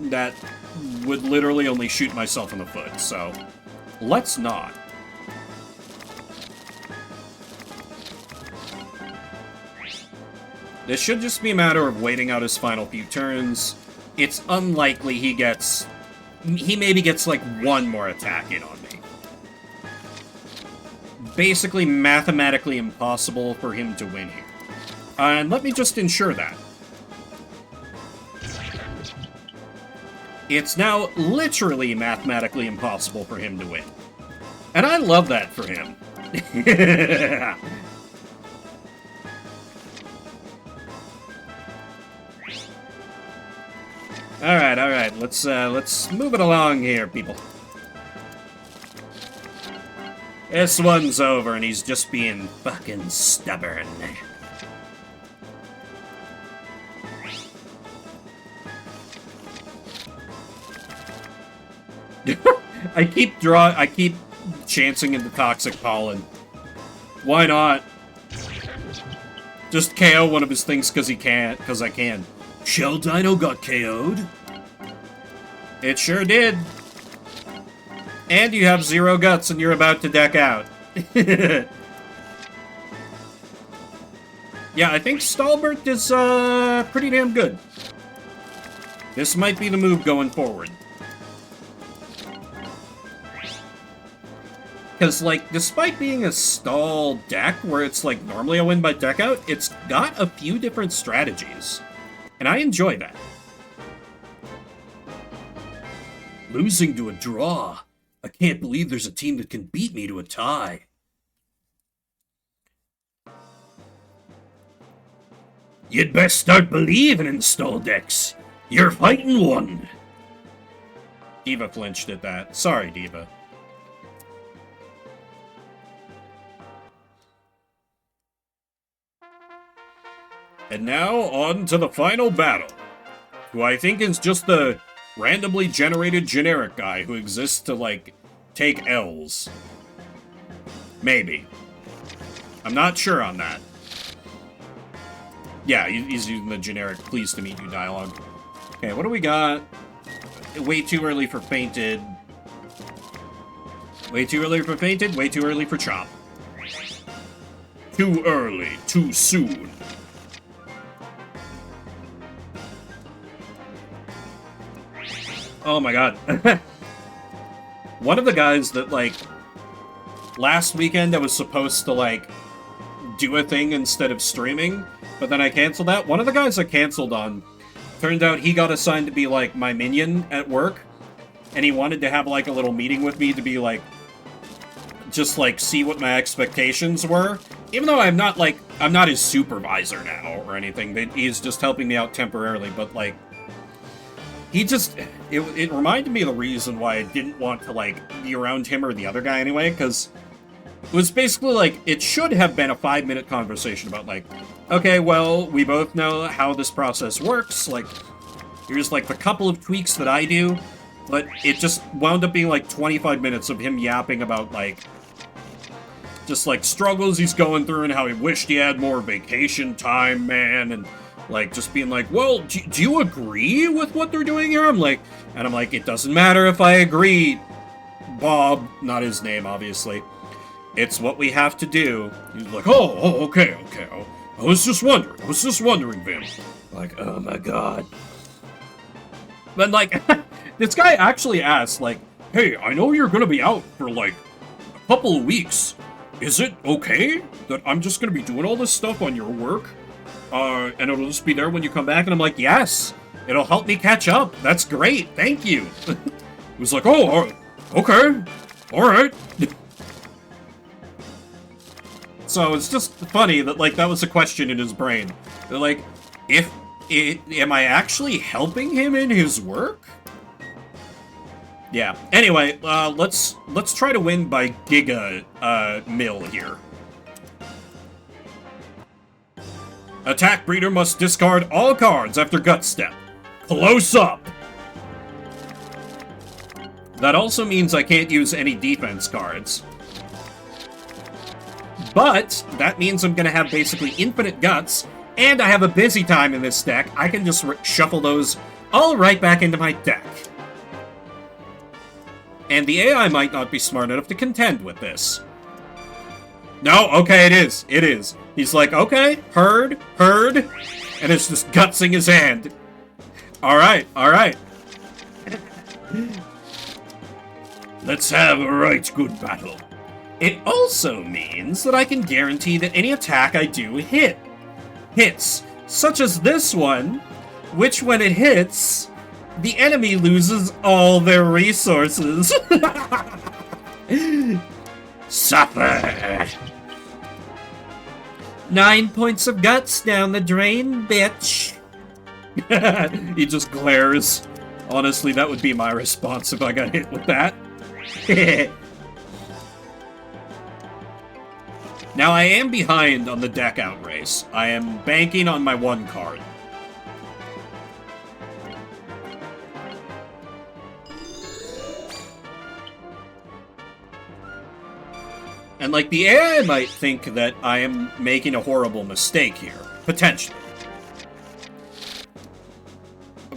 that would literally only shoot myself in the foot, so let's not. This should just be a matter of waiting out his final few turns. It's unlikely he gets... He maybe gets, like, one more attack in on me. Basically, mathematically impossible for him to win here. And let me just ensure that. It's now literally mathematically impossible for him to win. And I love that for him. Alright, let's move it along here, people. This one's over and he's just being fucking stubborn. I keep chancing into Toxic Pollen. Why not? Just KO one of his things because he can't, because I can. Shell Dino got KO'd. It sure did. And you have 0 guts and you're about to deck out. Yeah, I think Stalbert is pretty damn good. This might be the move going forward. Because, like, despite being a stall deck where it's, like, normally a win by deck out, it's got a few different strategies. And I enjoy that. Losing to a draw. I can't believe there's a team that can beat me to a tie. You'd best start believing in stall decks. You're fighting one. Diva flinched at that. Sorry, Diva. And now, on to the final battle, who I think is just the randomly generated generic guy who exists to, like, take L's. Maybe. I'm not sure on that. Yeah, he's using the generic pleased to meet you dialogue. Okay, what do we got? Way too early for Fainted. Way too early for Fainted, way too early for Chop. Too early, too soon. Oh my god. One of the guys that, like, last weekend I was supposed to, like, do a thing instead of streaming, but then I canceled that. One of the guys I canceled on, turned out he got assigned to be, like, my minion at work, and he wanted to have, like, a little meeting with me to be, like, just, like, see what my expectations were. Even though I'm not his supervisor now or anything, he's just helping me out temporarily, but, like, he just, it reminded me of the reason why I didn't want to, like, be around him or the other guy anyway, because it was basically, like, it should have been a 5-minute conversation about, like, okay, well, we both know how this process works, like, here's, like, the couple of tweaks that I do, but it just wound up being, like, 25 minutes of him yapping about, like, just, like, struggles he's going through and how he wished he had more vacation time, man, and like, just being like, well, do you agree with what they're doing here? I'm like, it doesn't matter if I agree, Bob, not his name, obviously. It's what we have to do. He's like, okay. I was just wondering, Vim. Like, oh my god. But, like, this guy actually asked, like, hey, I know you're gonna be out for, like, a couple of weeks. Is it okay that I'm just gonna be doing all this stuff on your work? And it'll just be there when you come back, and I'm like, yes, it'll help me catch up. That's great, thank you. He was like, oh, okay, alright. So it's just funny that, like, that was a question in his brain. They're like, am I actually helping him in his work? Yeah, anyway, let's try to win by Giga, Mill here. Attack Breeder must discard all cards after Gut Step. Close up! That also means I can't use any defense cards. But that means I'm going to have basically infinite guts, and I have a busy time in this deck. I can just shuffle those all right back into my deck. And the AI might not be smart enough to contend with this. No, okay, it is. It is. He's like, okay, heard, and it's just gutsing his hand. Alright, alright. Let's have a right good battle. It also means that I can guarantee that any attack I do hits, such as this one, which when it hits, the enemy loses all their resources. Suffer! 9 points of guts down the drain, bitch. He just glares. Honestly, that would be my response if I got hit with that. Now, I am behind on the deck out race. I am banking on my one card. And, like, the AI might think that I am making a horrible mistake here. Potentially.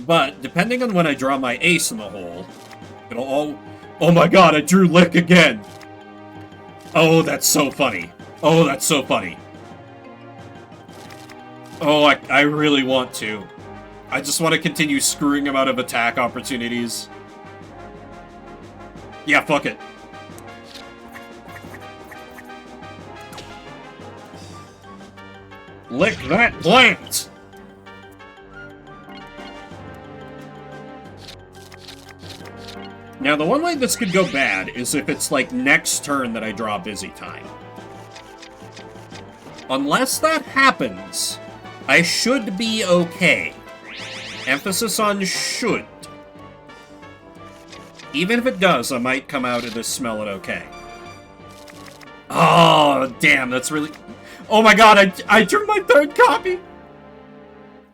But, depending on when I draw my ace in the hole, it'll all... Oh my god, I drew Lick again! Oh, that's so funny. Oh, that's so funny. Oh, I really want to. I just want to continue screwing him out of attack opportunities. Yeah, fuck it. Lick that plant! Now, the one way this could go bad is if it's, like, next turn that I draw Busy Time. Unless that happens, I should be okay. Emphasis on should. Even if it does, I might come out of this smelling okay. Oh, damn, that's really... Oh my god, I drew my third copy!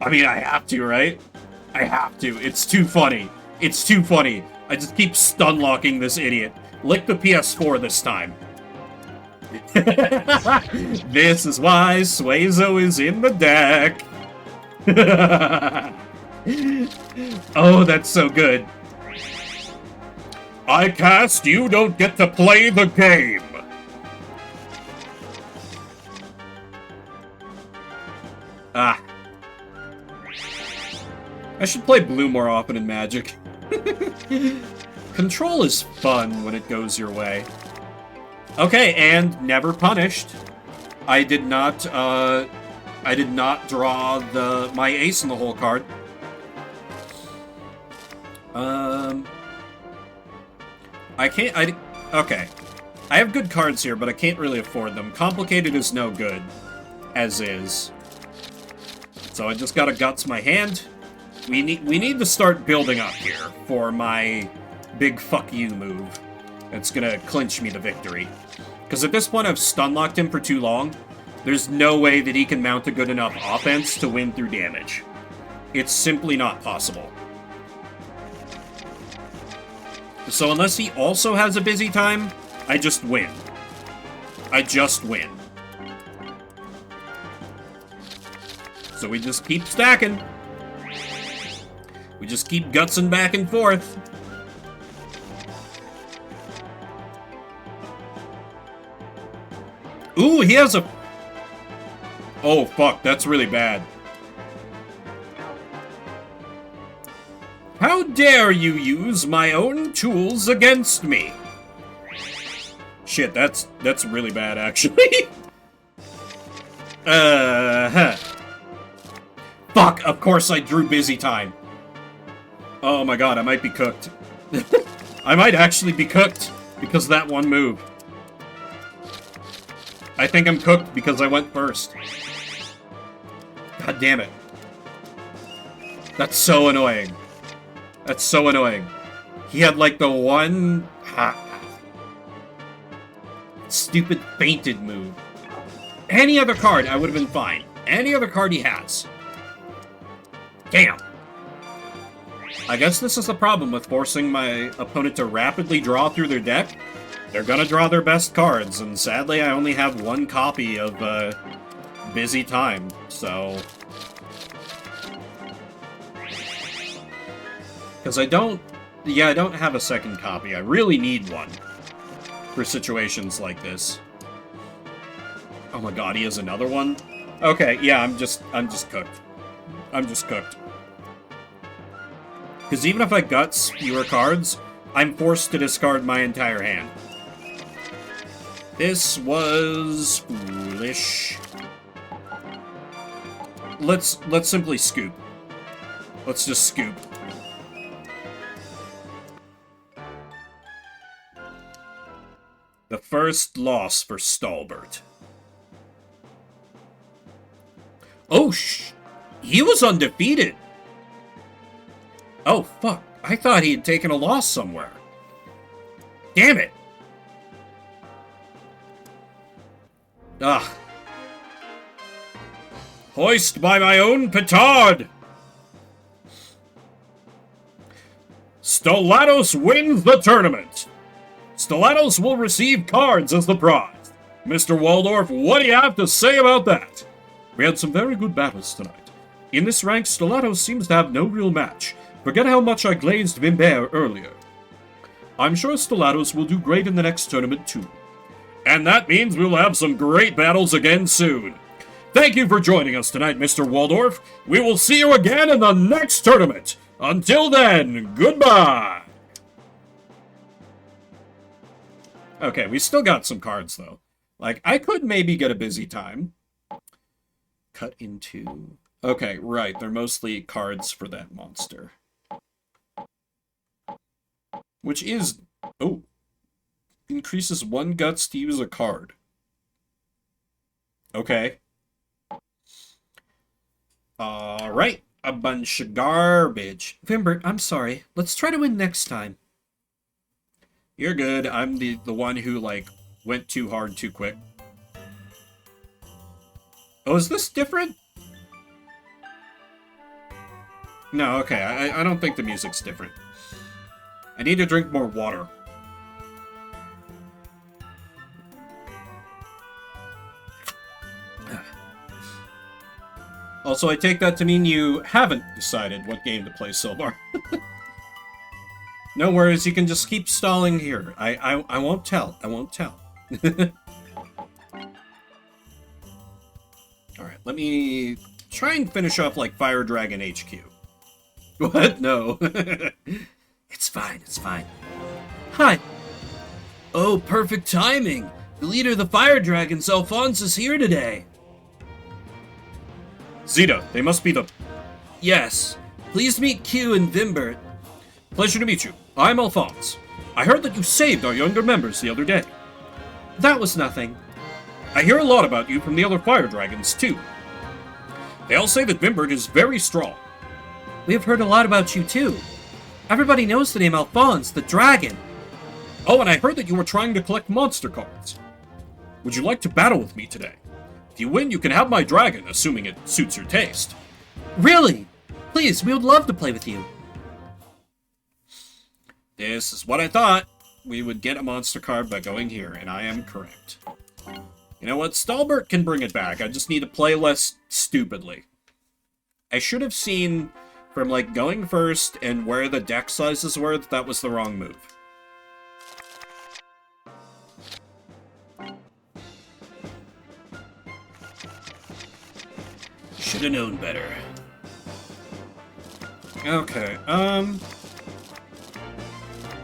I mean, I have to, right? I have to. It's too funny. It's too funny. I just keep stun-locking this idiot. Lick the PS4 this time. This is why Suezo is in the deck. Oh, that's so good. I cast, you don't get to play the game. Ah. I should play blue more often in Magic. Control is fun when it goes your way. Okay, and never punished. I did not draw my ace in the hole card. Okay. I have good cards here, but I can't really afford them. Complicated is no good, as is. So I just gotta guts my hand. We need to start building up here for my big fuck you move. It's gonna clinch me the victory. Because at this point I've stun-locked him for too long. There's no way that he can mount a good enough offense to win through damage. It's simply not possible. So unless he also has a busy time, I just win. I just win. So we just keep stacking. We just keep gutsing back and forth. Ooh, he has a... Oh, fuck, that's really bad. How dare you use my own tools against me? Shit, that's really bad, actually. Fuck, of course I drew busy time. Oh my god, I might be cooked. I might actually be cooked because of that one move. I think I'm cooked because I went first. God damn it. That's so annoying. That's so annoying. He had like the one... stupid fainted move. Any other card, I would have been fine. Any other card he has. Damn. I guess this is the problem with forcing my opponent to rapidly draw through their deck. They're gonna draw their best cards, and sadly I only have one copy of Busy Time, so... Because I don't have a second copy. I really need one for situations like this. Oh my god, he has another one? Okay, yeah, I'm just cooked. I'm just cooked. Because even if I guts fewer cards, I'm forced to discard my entire hand. This was foolish. Let's simply scoop. Let's just scoop. The first loss for Stalbert. Oh, he was undefeated. Oh, fuck. I thought he had taken a loss somewhere. Damn it. Ah. Hoist by my own petard. Stellatos wins the tournament. Stellatos will receive cards as the prize. Mr. Waldorf, what do you have to say about that? We had some very good battles tonight. In this rank, Stellatos seems to have no real match. Forget how much I glazed Vimber earlier. I'm sure Stellatos will do great in the next tournament too. And that means we'll have some great battles again soon. Thank you for joining us tonight, Mr. Waldorf. We will see you again in the next tournament. Until then, goodbye. Okay, we still got some cards, though. Like, I could maybe get a Busy Time. Cut into... Okay, right. They're mostly cards for that monster. Which is... Oh. Increases 1 guts to use a card. Okay. Alright. A bunch of garbage. Vimbert, I'm sorry. Let's try to win next time. You're good. I'm the one who, like, went too hard too quick. Oh, is this different? No, okay. I don't think the music's different. I need to drink more water. Also, I take that to mean you haven't decided what game to play so far. No worries, you can just keep stalling here. I won't tell. I won't tell. Alright, let me try and finish off like Fire Dragon HQ. What? No. It's fine, it's fine. Hi. Oh, perfect timing. The leader of the Fire Dragons, Alphonse, is here today. Zeta, they must be the... Yes. Please meet Q and Vimbert. Pleasure to meet you. I'm Alphonse. I heard that you saved our younger members the other day. That was nothing. I hear a lot about you from the other Fire Dragons, too. They all say that Vimbert is very strong. We have heard a lot about you, too. Everybody knows the name Alphonse, the dragon. Oh, and I heard that you were trying to collect monster cards. Would you like to battle with me today? If you win, you can have my dragon, assuming it suits your taste. Really? Please, we would love to play with you. This is what I thought. We would get a monster card by going here, and I am correct. You know what? Stalbert can bring it back. I just need to play less stupidly. I should have seen from, like, going first and where the deck sizes were that was the wrong move. Should have known better. Okay,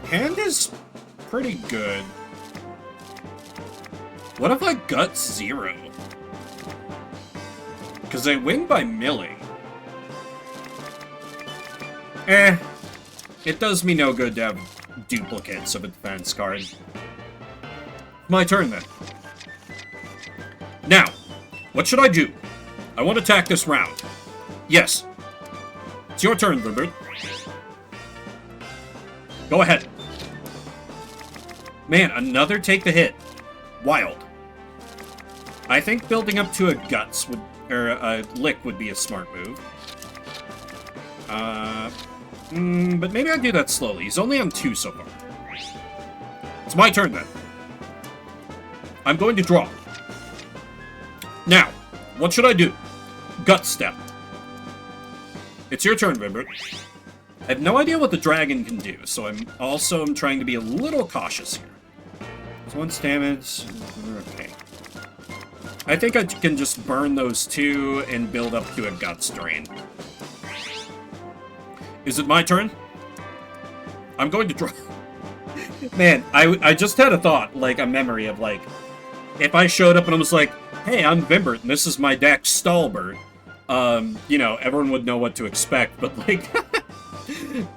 hand is pretty good. What if I gut 0? Because they win by milli. It does me no good to have duplicates of a defense card. My turn, then. Now, what should I do? I want to attack this round. Yes. It's your turn, Vimbert. Go ahead. Man, another take the hit. Wild. I think building up to a guts would, or a lick would be a smart move. But maybe I do that slowly. He's only on 2 so far. It's my turn then. I'm going to draw. Now, what should I do? Gut step. It's your turn, Vimbert. I have no idea what the dragon can do, so I'm trying to be a little cautious here. It's 1 damage. Okay. I think I can just burn those 2 and build up to a Guts Drain. Is it my turn? I'm going to draw. Man, I just had a thought, like a memory of like, if I showed up and I was like, hey, I'm Vimbert and this is my deck Stalbert, you know, everyone would know what to expect, but like,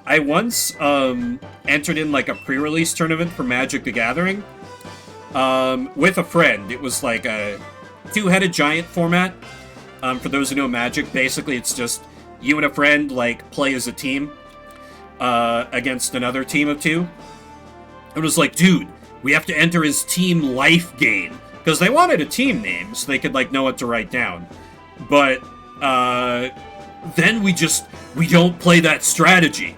I once entered in like a pre-release tournament for Magic the Gathering with a friend. It was like a 2-headed giant format. For those who know Magic, basically it's just you and a friend like play as a team against another team of 2. It was like, dude, we have to enter his team life gain. Because they wanted a team name, so they could, like, know what to write down. But, then we don't play that strategy.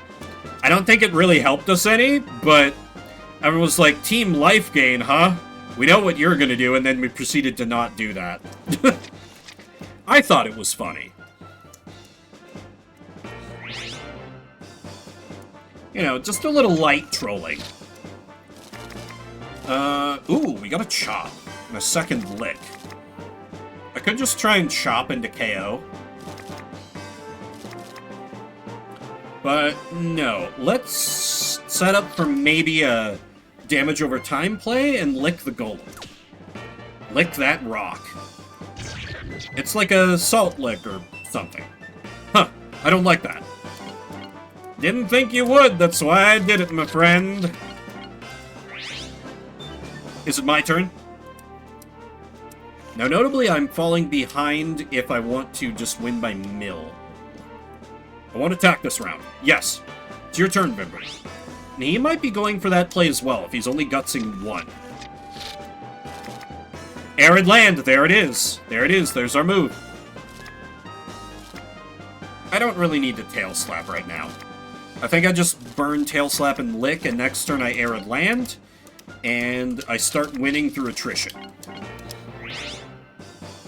I don't think it really helped us any, but everyone was like, team life gain, huh? We know what you're gonna do, and then we proceeded to not do that. I thought it was funny. You know, just a little light trolling. Ooh, we got a chop. And a second lick. I could just try and chop into KO. But no, let's set up for maybe a damage over time play and lick the golem. Lick that rock. It's like a salt lick or something. Huh, I don't like that. Didn't think you would, that's why I did it, my friend. Is it my turn? Now, notably, I'm falling behind if I want to just win by mill. I won't attack this round. Yes. It's your turn, Vimber. And he might be going for that play as well, if he's only gutsing 1. Arid Land, there it is. There it is, there's our move. I don't really need to Tail Slap right now. I think I just burn Tail Slap and Lick, and next turn I Arid Land, and I start winning through attrition.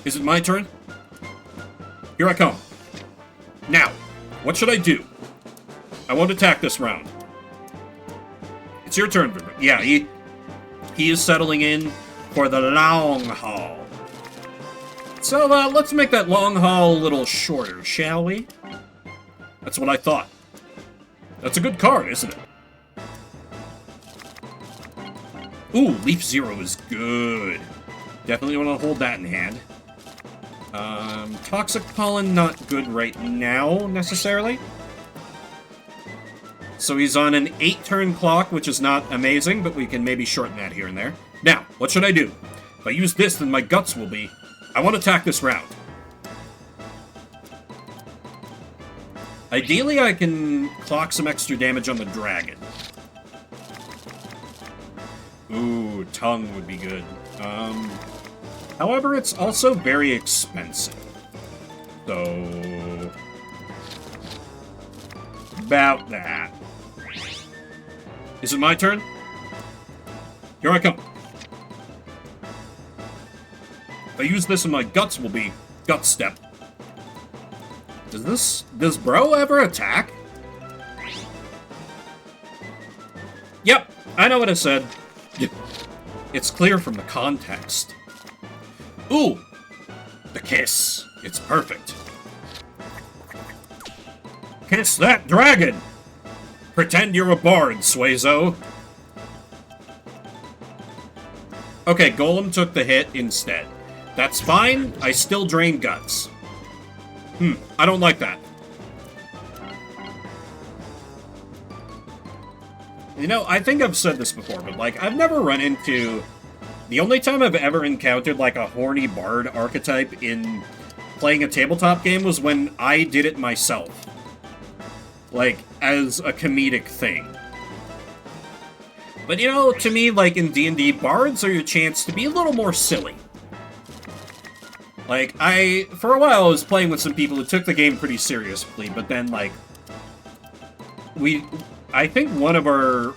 Is it my turn? Here I come. Now, what should I do? I won't attack this round. It's your turn, Vimber. Yeah, he is settling in for the long haul. So, let's make that long haul a little shorter, shall we? That's what I thought. That's a good card, isn't it? Ooh, Leaf Zero is good. Definitely want to hold that in hand. Toxic Pollen, not good right now, necessarily. So he's on an 8-turn clock, which is not amazing, but we can maybe shorten that here and there. Now, what should I do? If I use this, then my guts will be... I want to attack this round. Ideally, I can clock some extra damage on the dragon. Ooh, Tongue would be good. However, it's also very expensive. So... about that. Is it my turn? Here I come. If I use this, and my guts will be Gut Step. Does bro ever attack? Yep, I know what I said. It's clear from the context. Ooh! The kiss. It's perfect. Kiss that dragon! Pretend you're a bard, Suezo. Okay, Golem took the hit instead. That's fine, I still drain guts. I don't like that. You know, I think I've said this before, but, like, I've never run into... The only time I've ever encountered, like, a horny bard archetype in playing a tabletop game was when I did it myself. Like, as a comedic thing. But, you know, to me, like, in D&D, bards are your chance to be a little more silly. Like, for a while, I was playing with some people who took the game pretty seriously, but then, like, I think one of our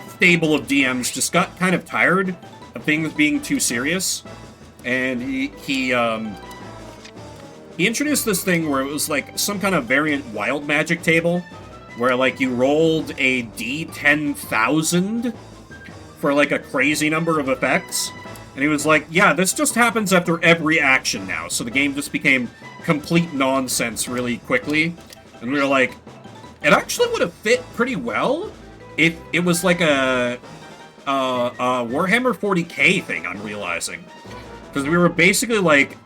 stable of DMs just got kind of tired of things being too serious, and he introduced this thing where it was like some kind of variant wild magic table, where like you rolled a D10,000 for like a crazy number of effects, and he was like, yeah, this just happens after every action now, so the game just became complete nonsense really quickly, and we were like, it actually would have fit pretty well if it was like a Warhammer 40k thing, I'm realizing. Because we were basically like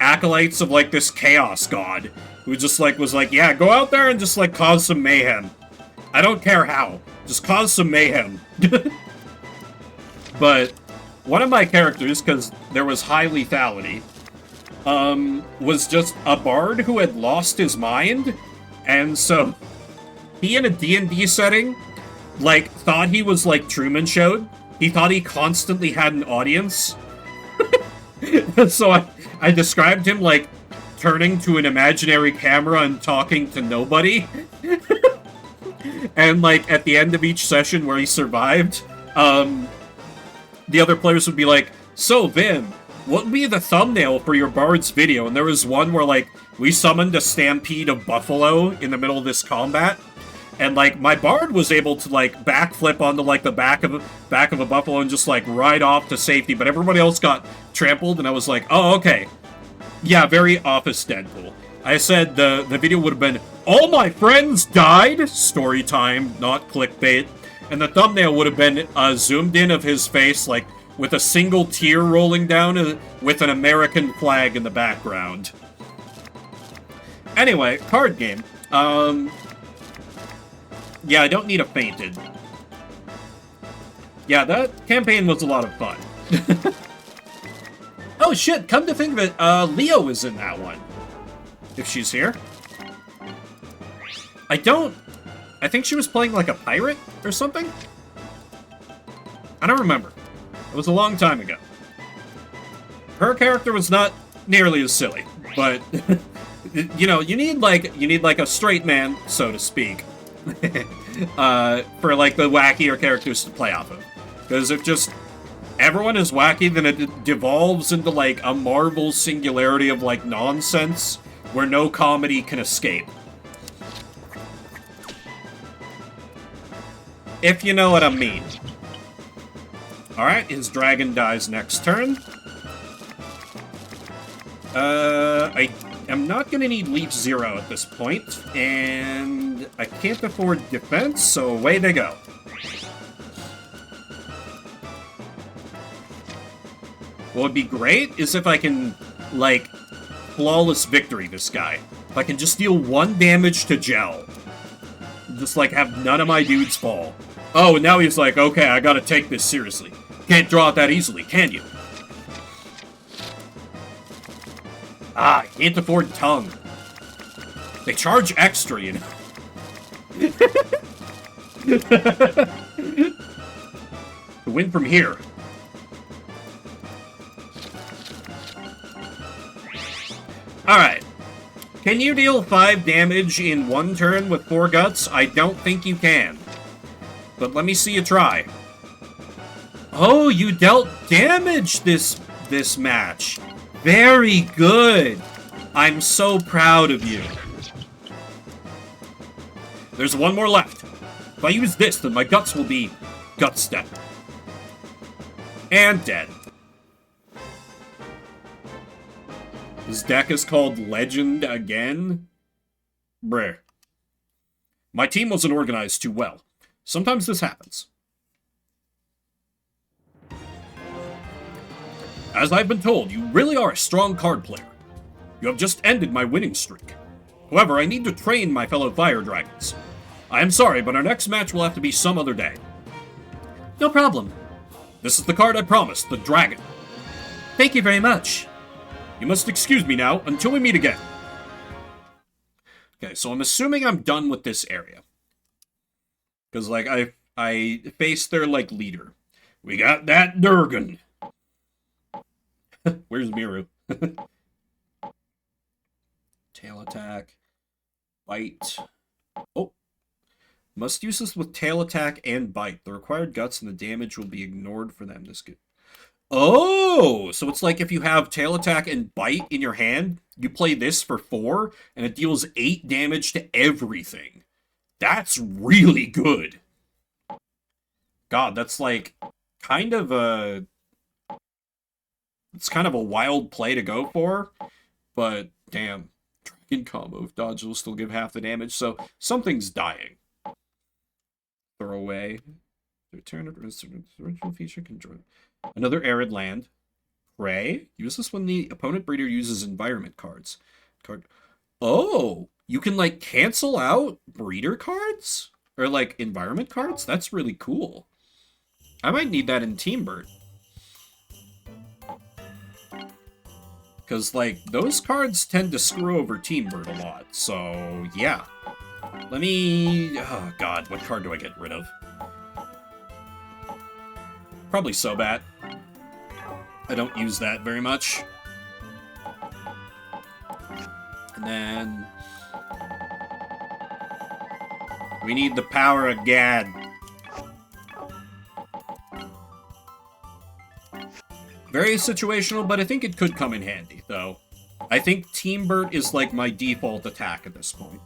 acolytes of like this chaos god who just like was like, yeah, go out there and just like cause some mayhem. I don't care how. Just cause some mayhem. But one of my characters, because there was high lethality, was just a bard who had lost his mind, and so he in a D&D setting, like, thought he was like Truman Showed. He thought he constantly had an audience. So I described him like turning to an imaginary camera and talking to nobody. And like at the end of each session where he survived, the other players would be like, so Vim, what would be the thumbnail for your bard's video? And there was one where like we summoned a stampede of buffalo in the middle of this combat, and like my bard was able to like backflip onto like the back of a buffalo and just like ride off to safety, but everybody else got trampled, and I was like, oh, okay. Yeah, very Office Deadpool. I said the video would have been, all my friends died, story time, not clickbait, and the thumbnail would have been zoomed in of his face, like, with a single tear rolling down with an American flag in the background. Anyway, card game. Yeah, I don't need a fainted. Yeah, that campaign was a lot of fun. Oh shit, come to think of it, Leo is in that one. If she's here. I think she was playing like a pirate or something? I don't remember. It was a long time ago. Her character was not nearly as silly, but you know, you need like a straight man, so to speak, for like the wackier characters to play off of. Because if just everyone is wacky, then it devolves into like a Marvel singularity of like nonsense where no comedy can escape. If you know what I mean. Alright, his dragon dies next turn. I am not going to need Leech 0 at this point, and I can't afford defense, so away they go. What would be great is if I can, like, flawless victory this guy. If I can just deal 1 damage to Gel. Just, like, have none of my dudes fall. Oh, and now he's like, okay, I gotta take this seriously. Can't draw it that easily, can you? Ah, can't afford tongue. They charge extra, you know. To win from here. Alright. Can you deal 5 damage in 1 turn with 4 guts? I don't think you can. But let me see you try. Oh, you dealt damage this match. Very good. I'm so proud of you. There's 1 more left. If I use this, then my guts will be gut step. And dead. His deck is called Legend again? Brr. My team wasn't organized too well. Sometimes this happens. As I've been told, you really are a strong card player. You have just ended my winning streak. However, I need to train my fellow fire dragons. I am sorry, but our next match will have to be some other day. No problem. This is the card I promised, the dragon. Thank you very much. You must excuse me now until we meet again. Okay, so I'm assuming I'm done with this area. Because, like, I faced their, like, leader. We got that Durgan. Where's Miru? Tail attack. Bite. Oh. Must use this with tail attack and bite. The required guts and the damage will be ignored for them. This good. Oh, so it's like if you have tail attack and bite in your hand, you play this for 4, and it deals 8 damage to everything. That's really good. God, that's like kind of a... It's kind of a wild play to go for, but damn. Dragon combo. If dodge will still give half the damage, so something's dying. Throw away. Return of original feature can join. Another arid land. Pray. Use this when the opponent breeder uses environment cards. Oh, you can like cancel out breeder cards? Or like environment cards? That's really cool. I might need that in Team Bird. Because like those cards tend to screw over Team Bird a lot. So yeah. Let me... Oh god, what card do I get rid of? Probably Sobat. I don't use that very much. And then... we need the power of Gad. Very situational, but I think it could come in handy, though. I think Team Bert is like my default attack at this point.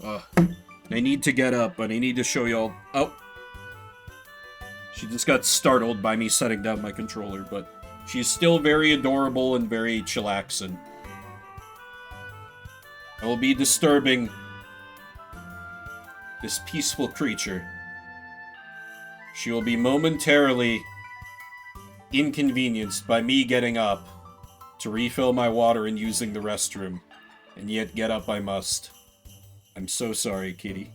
I need to get up, but I need to show y'all... Oh. She just got startled by me setting down my controller, but she's still very adorable and very chillaxing. I will be disturbing this peaceful creature. She will be momentarily inconvenienced by me getting up to refill my water and using the restroom, and yet get up I must. I'm so sorry, kitty.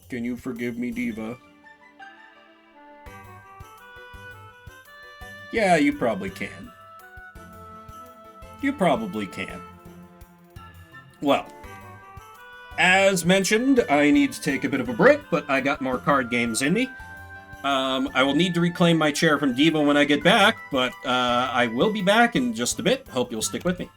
Can you forgive me, Diva? Yeah, you probably can. You probably can. Well, as mentioned, I need to take a bit of a break, but I got more card games in me. I will need to reclaim my chair from Diva when I get back, but I will be back in just a bit. Hope you'll stick with me.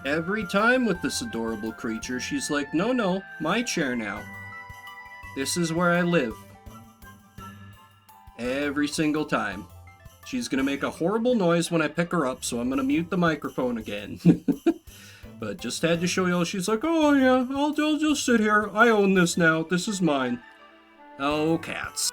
Every time with this adorable creature, she's like, no, no, my chair now. This is where I live. Every single time. She's gonna make a horrible noise when I pick her up, so I'm gonna mute the microphone again. But just had to show y'all, she's like, oh yeah, I'll just sit here. I own this now. This is mine. Oh, cats.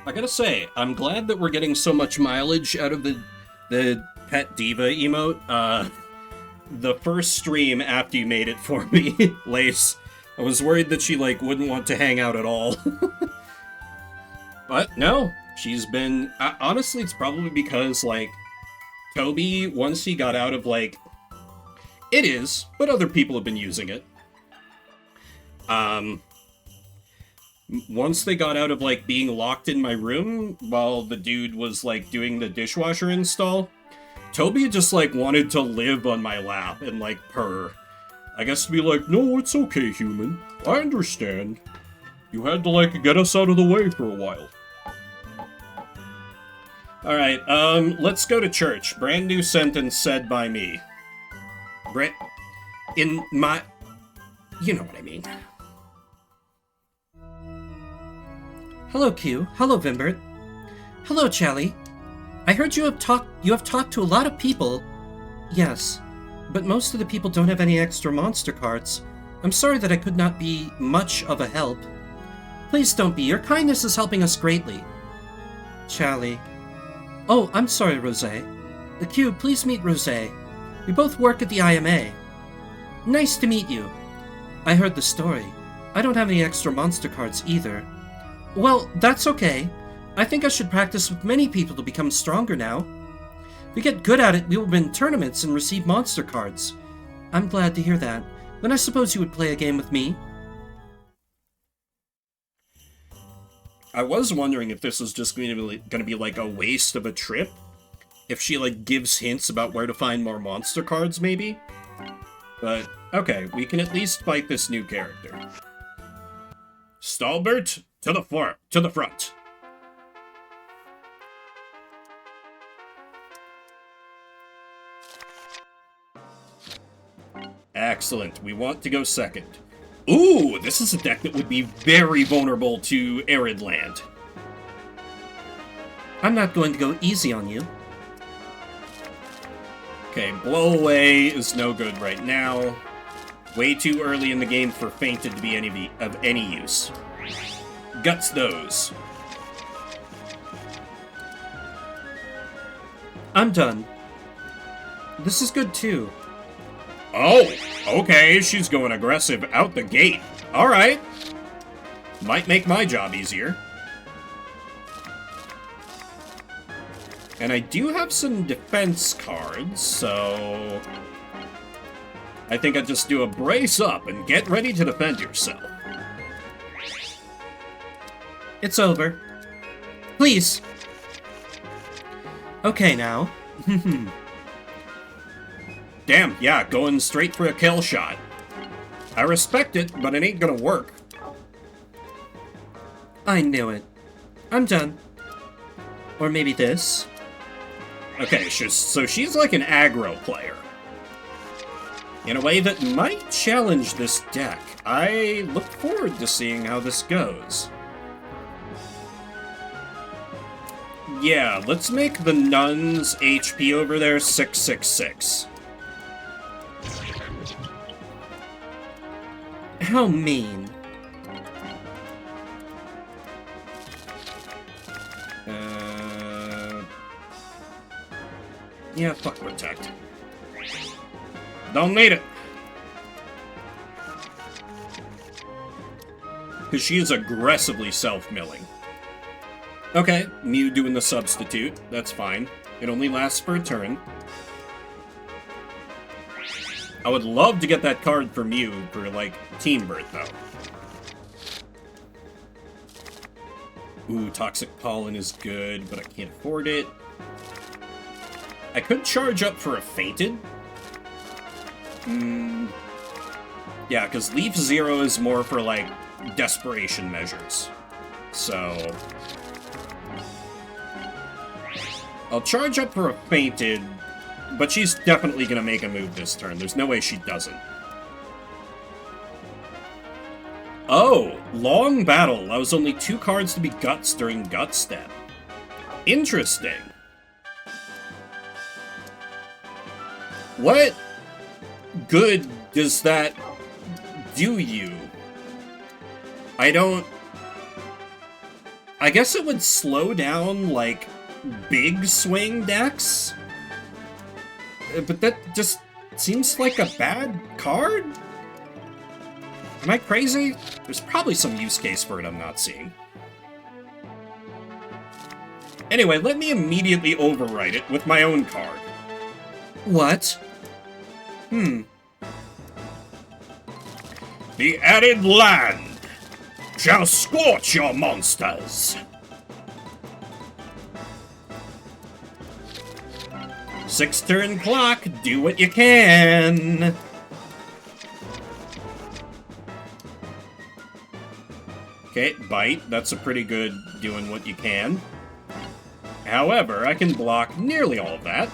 I gotta say, I'm glad that we're getting so much mileage out of the Pet Diva emote. The first stream after you made it for me, Lace, I was worried that she, like, wouldn't want to hang out at all. But no, she's been... honestly, it's probably because, like, Toby, once he got out of, like... It is, but other people have been using it. Once they got out of, like, being locked in my room while the dude was, like, doing the dishwasher install, Toby just, like, wanted to live on my lap and, like, purr. I guess to be like, no, it's okay, human. I understand. You had to, like, get us out of the way for a while. Alright, let's go to church. Brand new sentence said by me. In my... You know what I mean. Hello, Q. Hello, Vimbert. Hello, Chally. I heard you have talked to a lot of people. Yes, but most of the people don't have any extra monster cards. I'm sorry that I could not be much of a help. Please don't be. Your kindness is helping us greatly. Chally. Oh, I'm sorry, Rosé. The Q, please meet Rosé. We both work at the IMA. Nice to meet you. I heard the story. I don't have any extra monster cards either. Well, that's okay. I think I should practice with many people to become stronger now. If we get good at it, we will win tournaments and receive monster cards. I'm glad to hear that. Then I suppose you would play a game with me? I was wondering if this was just going to be like a waste of a trip. If she, like, gives hints about where to find more monster cards, maybe? But, okay, we can at least fight this new character. Stalbert, to the front. Excellent, we want to go second. Ooh, this is a deck that would be very vulnerable to Arid Land. I'm not going to go easy on you. Okay, Blow Away is no good right now. Way too early in the game for Fainted to be of any use. Guts those. I'm done. This is good too. Oh, okay, she's going aggressive out the gate. Alright. Might make my job easier. And I do have some defense cards, so... I think I'd just do a brace up and get ready to defend yourself. It's over. Please. Okay now. Damn, yeah, going straight for a kill shot. I respect it, but it ain't gonna work. I knew it. I'm done. Or maybe this. Okay, so she's like an aggro player. In a way that might challenge this deck. I look forward to seeing how this goes. Yeah, let's make the nun's HP over there 666. How mean. Yeah, fuck Protect. Don't need it. Because she is aggressively self-milling. Okay, Mew doing the substitute. That's fine. It only lasts for a turn. I would love to get that card for Mew for, like, Team Birth, though. Ooh, Toxic Pollen is good, but I can't afford it. I could charge up for a Fainted. Yeah, because Leaf Zero is more for, like, desperation measures. So... I'll charge up for a Fainted, but she's definitely going to make a move this turn. There's no way she doesn't. Oh, Long Battle allows only 2 cards to be Guts during Gut Step. Interesting. What good does that do you? I don't... I guess it would slow down, like, big swing decks. But that just seems like a bad card? Am I crazy? There's probably some use case for it I'm not seeing. Anyway, let me immediately overwrite it with my own card. What? The added land shall scorch your monsters. Six-turn clock, do what you can. Okay, bite, that's a pretty good doing what you can. However, I can block nearly all of that.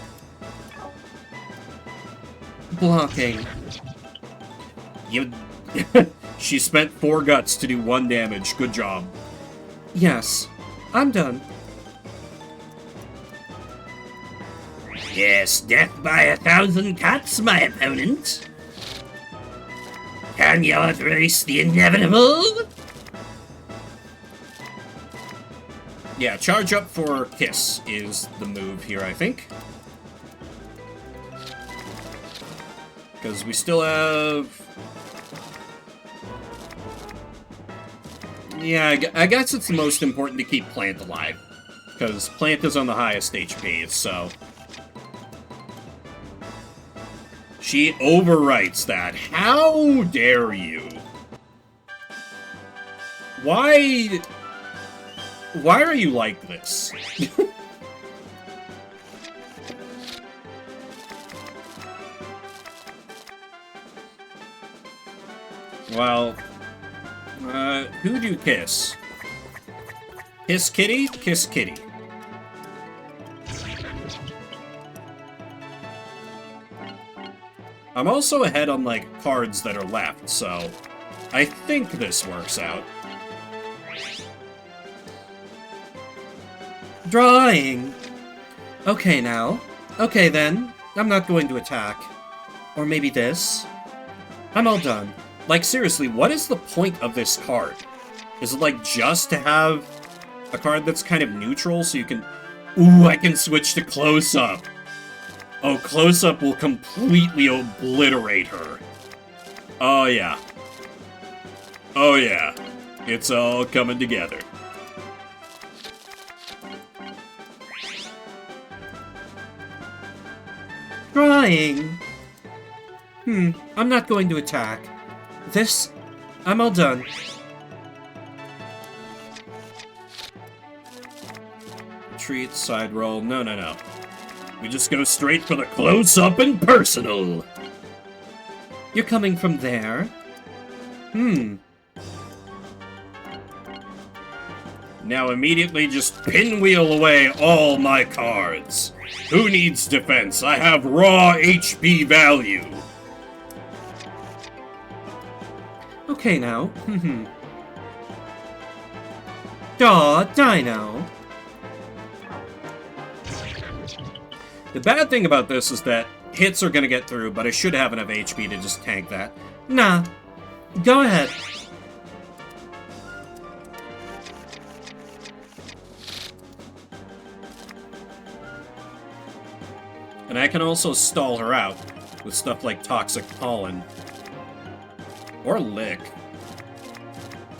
Blocking. You... She spent 4 guts to do 1 damage, good job. Yes. I'm done. Yes, death by 1,000 cuts, my opponent. Can you embrace the inevitable? Yeah, charge up for Kiss is the move here, I think. Because we still have... Yeah, I guess it's the most important to keep Plant alive. Because Plant is on the highest HP, so... She overwrites that. How dare you? Why are you like this? Well, who do you kiss? Kiss Kitty? Kiss Kitty. I'm also ahead on, like, cards that are left, so I think this works out. Drawing! Okay now. Okay then. I'm not going to attack. Or maybe this. I'm all done. Like, seriously, what is the point of this card? Is it, like, just to have a card that's kind of neutral so you can... Ooh, I can switch to close-up. Oh, close-up will completely obliterate her. Oh, yeah. Oh, yeah. It's all coming together. Drawing! I'm not going to attack. This... I'm all done. Retreat, side roll. No. We just go straight for the close-up and personal. You're coming from there? Now immediately just pinwheel away all my cards. Who needs defense? I have raw HP value. Okay now. Aw, Dino. The bad thing about this is that hits are gonna get through, but I should have enough HP to just tank that. Nah. Go ahead. And I can also stall her out with stuff like Toxic Pollen. Or Lick.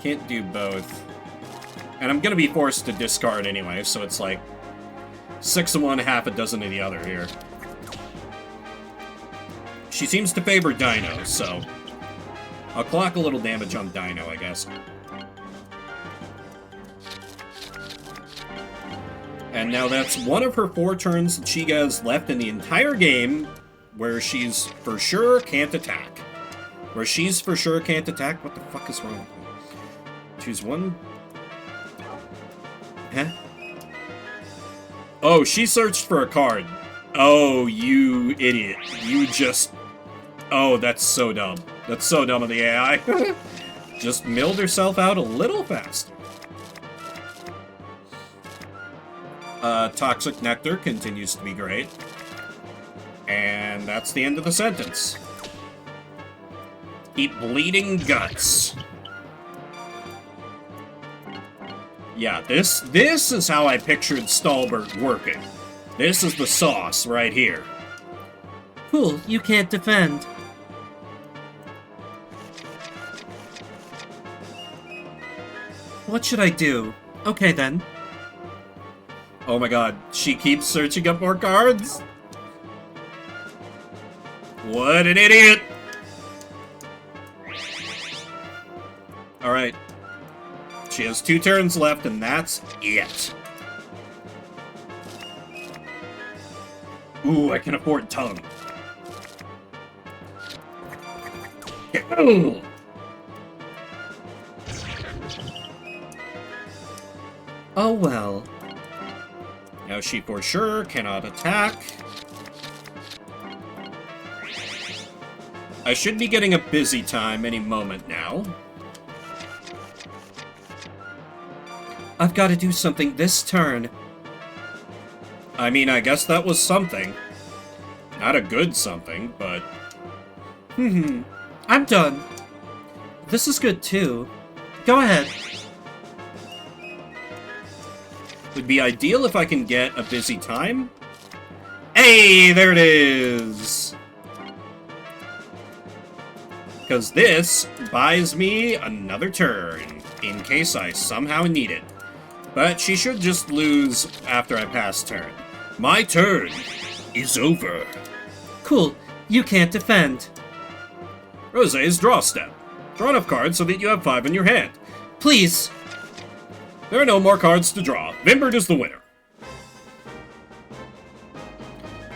Can't do both. And I'm gonna be forced to discard anyway, so it's like 6 of one, half a dozen of the other here. She seems to favor Dino, so I'll clock a little damage on Dino, I guess. And now that's one of her 4 turns that she has left in the entire game where she's for sure can't attack. Where she's for sure can't attack? What the fuck is wrong with me? Choose one... Huh? Oh, she searched for a card. Oh, you idiot. You just... Oh, that's so dumb. That's so dumb of the AI. Just milled herself out a little fast. Toxic Nectar continues to be great. And that's the end of the sentence. Keep bleeding guts. Yeah, this is how I pictured Stalbert working. This is the sauce right here. Cool, you can't defend. What should I do? Okay then. Oh my god, she keeps searching up more cards? What an idiot! Alright. She has 2 turns left, and that's it. Ooh, I can afford tongue. Ooh. Oh well. Now she for sure cannot attack. I should be getting a busy time any moment now. I've got to do something this turn. I mean, I guess that was something. Not a good something, but... I'm done. This is good too. Go ahead. Would be ideal if I can get a busy time. Hey, there it is! Because this buys me another turn, in case I somehow need it. But she should just lose after I pass turn. My turn is over. Cool, you can't defend. Rosé's draw step. Draw enough cards so that you have 5 in your hand. Please. There are no more cards to draw. Vimbert is the winner.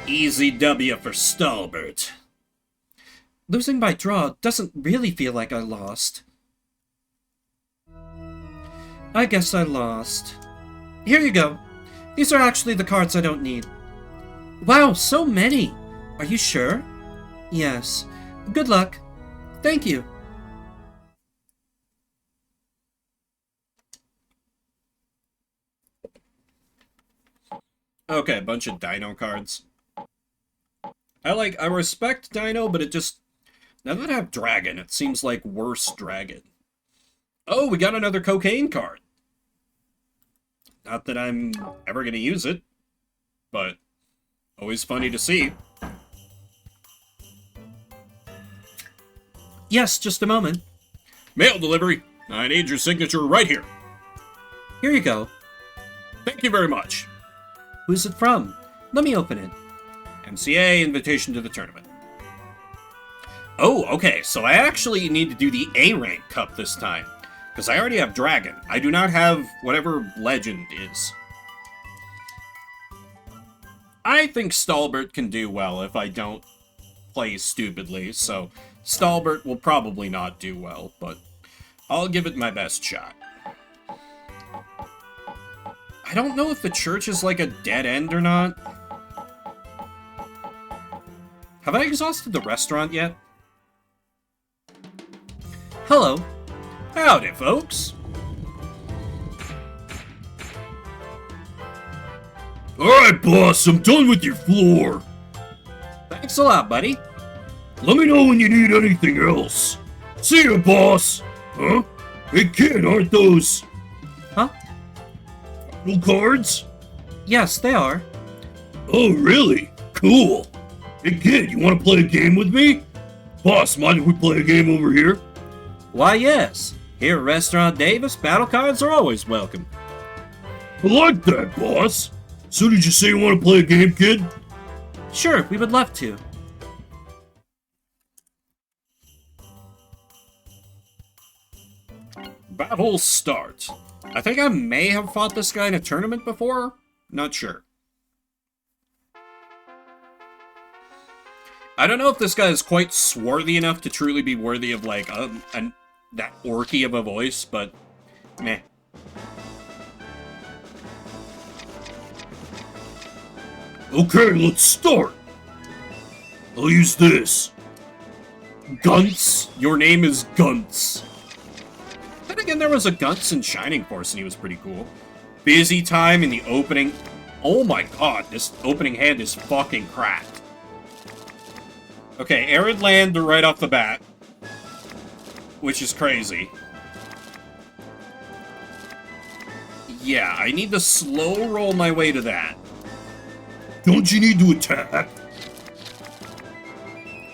Easy W for Stalbert. Losing by draw doesn't really feel like I lost. I guess I lost. Here you go. These are actually the cards I don't need. Wow, so many! Are you sure? Yes. Good luck. Thank you. Okay, a bunch of Dino cards. I respect Dino, but it just... Now that I have Dragon, it seems like worse Dragon. Oh, we got another Cocaine card. Not that I'm ever gonna use it, but always funny to see. Yes, just a moment. Mail delivery. I need your signature right here. Here you go. Thank you very much. Who's it from? Let me open it. MCA, invitation to the tournament. Oh, okay, so I actually need to do the A-Rank Cup this time. Because I already have Dragon. I do not have whatever Legend is. I think Stalbert can do well if I don't play stupidly, so Stalbert will probably not do well, but I'll give it my best shot. I don't know if the church is like a dead end or not. Have I exhausted the restaurant yet? Hello. Howdy, folks. Alright, boss, I'm done with your floor. Thanks a lot, buddy. Let me know when you need anything else. See ya, boss. Huh? Hey, kid, aren't those Huh? little cards? Yes, they are. Oh, really? Cool. Hey, kid, you want to play a game with me? Boss, mind if we play a game over here? Why, yes. Here at Restaurant Davis, battle cards are always welcome. I like that, boss. So did you say you want to play a game, kid? Sure, we would love to. Battle start. I think I may have fought this guy in a tournament before. Not sure. I don't know if this guy is quite swarthy enough to truly be worthy of, like, that orky of a voice, but meh. Okay, let's start. I'll use this. Gunts? Your name is Gunts. Then again, there was a Gunts in Shining Force, and he was pretty cool. Busy time in the opening. Oh my god, this opening hand is fucking cracked. Okay, Arid Land right off the bat. Which is crazy. Yeah, I need to slow roll my way to that. Don't you need to attack?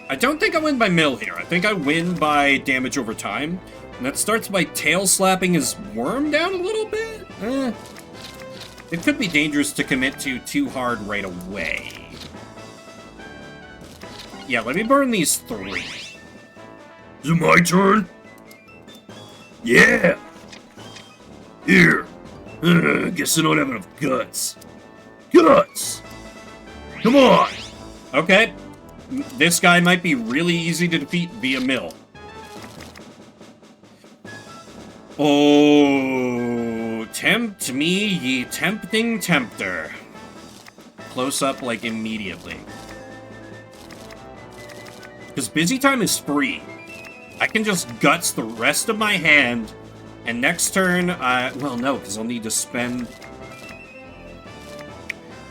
I don't think I win by mill here. I think I win by damage over time. And that starts by tail slapping his worm down a little bit? It could be dangerous to commit to too hard right away. Yeah, let me burn these 3. Is it my turn? Yeah! Here! Guess I don't have enough guts. Guts! Come on! Okay. This guy might be really easy to defeat via mill. Oh, tempt me, ye tempting tempter. Close up, like, immediately. Because busy time is free. I can just guts the rest of my hand, and next turn, well, no, because I'll need to spend...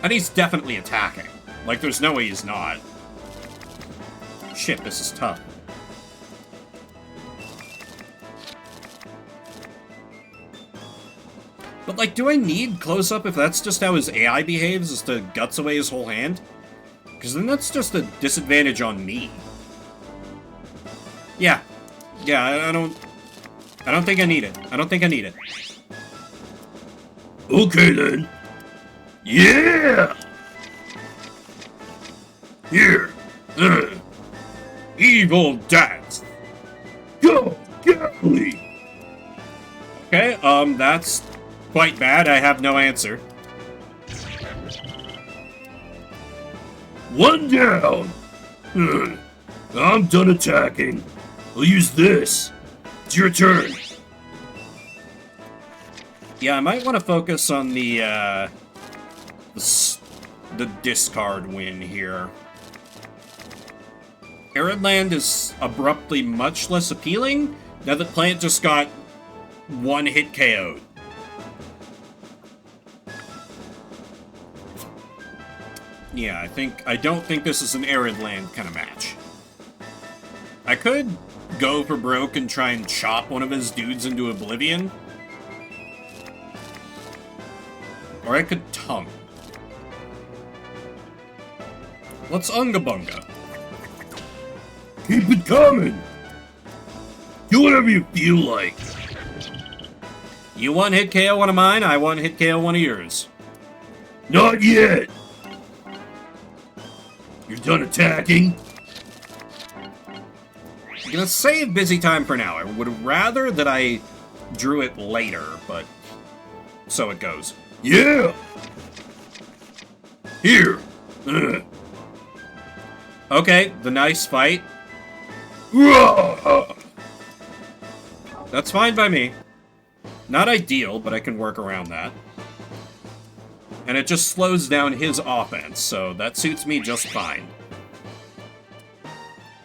And he's definitely attacking. Like, there's no way he's not. Shit, this is tough. But, like, do I need close-up if that's just how his AI behaves, is to guts away his whole hand? Because then that's just a disadvantage on me. Yeah. Yeah, I don't think I need it. I don't think I need it. Okay, then. Yeah! Here. Evil dance. Go! Golly! Okay, that's quite bad. I have no answer. One down! I'm done attacking. I'll use this. It's your turn. Yeah, I might want to focus on the discard win here. Aridland is abruptly much less appealing now that Plant just got 1 hit KO'd. Yeah, I don't think this is an Aridland kind of match. I could go for broke and try and chop one of his dudes into oblivion. Or I could tongue. Let's Unga Bunga. Keep it coming. Do whatever you feel like. You 1-hit KO one of mine, I 1-hit KO one of yours. Not yet. You're done attacking? I'm gonna save busy time for now. I would rather that I drew it later, but so it goes. Yeah. Here. Okay, the nice fight. Rah! That's fine by me. Not ideal, but I can work around that. And it just slows down his offense, so that suits me just fine.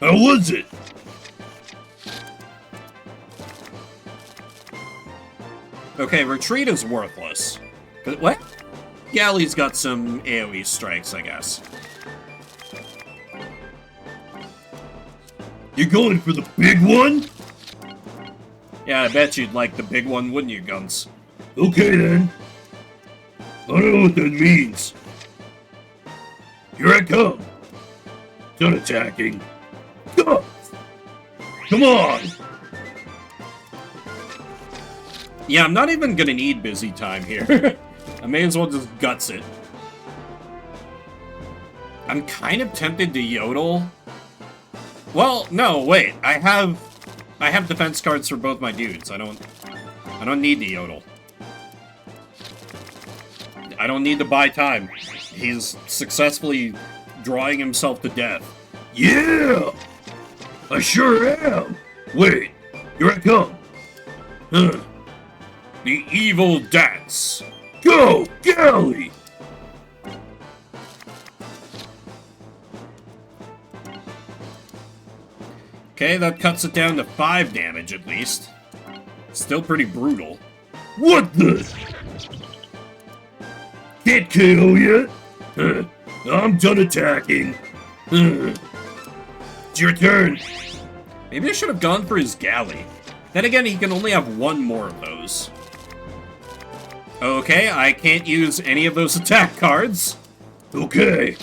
How was it? Okay, retreat is worthless. What? Galley's got some AoE strikes, I guess. You going for the big one? Yeah, I bet you'd like the big one, wouldn't you, Guns? Okay then. I don't know what that means. Here I come. Done attacking. Go! Come on! Yeah, I'm not even gonna need busy time here. I may as well just guts it. I'm kind of tempted to yodel. Well, no, wait. I have defense cards for both my dudes. I don't need to yodel. I don't need to buy time. He's successfully drawing himself to death. Yeah! I sure am! Wait, here I come. Huh. The evil dance. Go, Galley! Okay, that cuts it down to 5 damage at least. Still pretty brutal. What the? Can't KO yet? Huh. I'm done attacking. Huh. It's your turn. Maybe I should have gone for his galley. Then again, he can only have 1 more of those. Okay, I can't use any of those attack cards. Okay.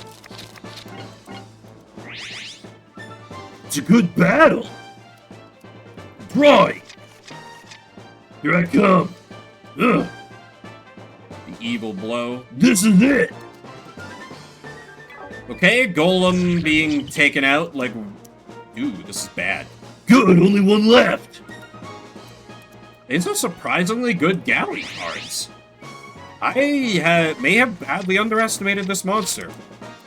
It's a good battle. Drawing. Here I come. Ugh, The evil blow. this is it. Okay, Golem being taken out, like... Ooh, this is bad. Good, only one left. These are surprisingly good galley cards. I may have badly underestimated this monster,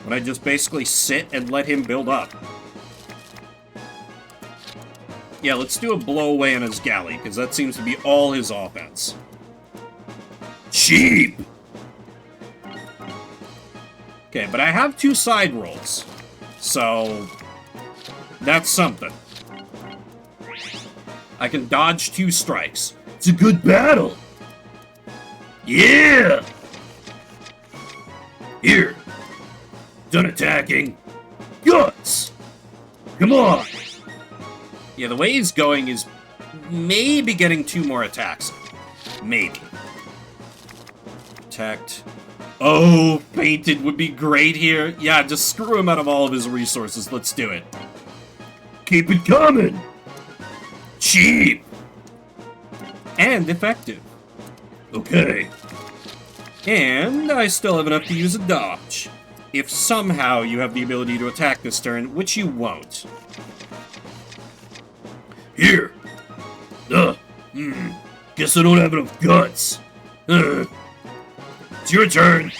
when I just basically sit and let him build up. Yeah, let's do a blow away on his galley, because that seems to be all his offense. Cheap. Okay, but I have 2 side rolls, so that's something. I can dodge 2 strikes. It's a good battle. Yeah. Here. Done attacking. Guts. Come on. Yeah, the way he's going is maybe getting 2 more attacks. Maybe. Protect. Oh, Painted would be great here. Yeah, just screw him out of all of his resources. Let's do it. Keep it coming. Cheap. And effective. Okay. And I still have enough to use a dodge. If somehow you have the ability to attack this turn, which you won't. Here. Guess I don't have enough guts. It's your turn.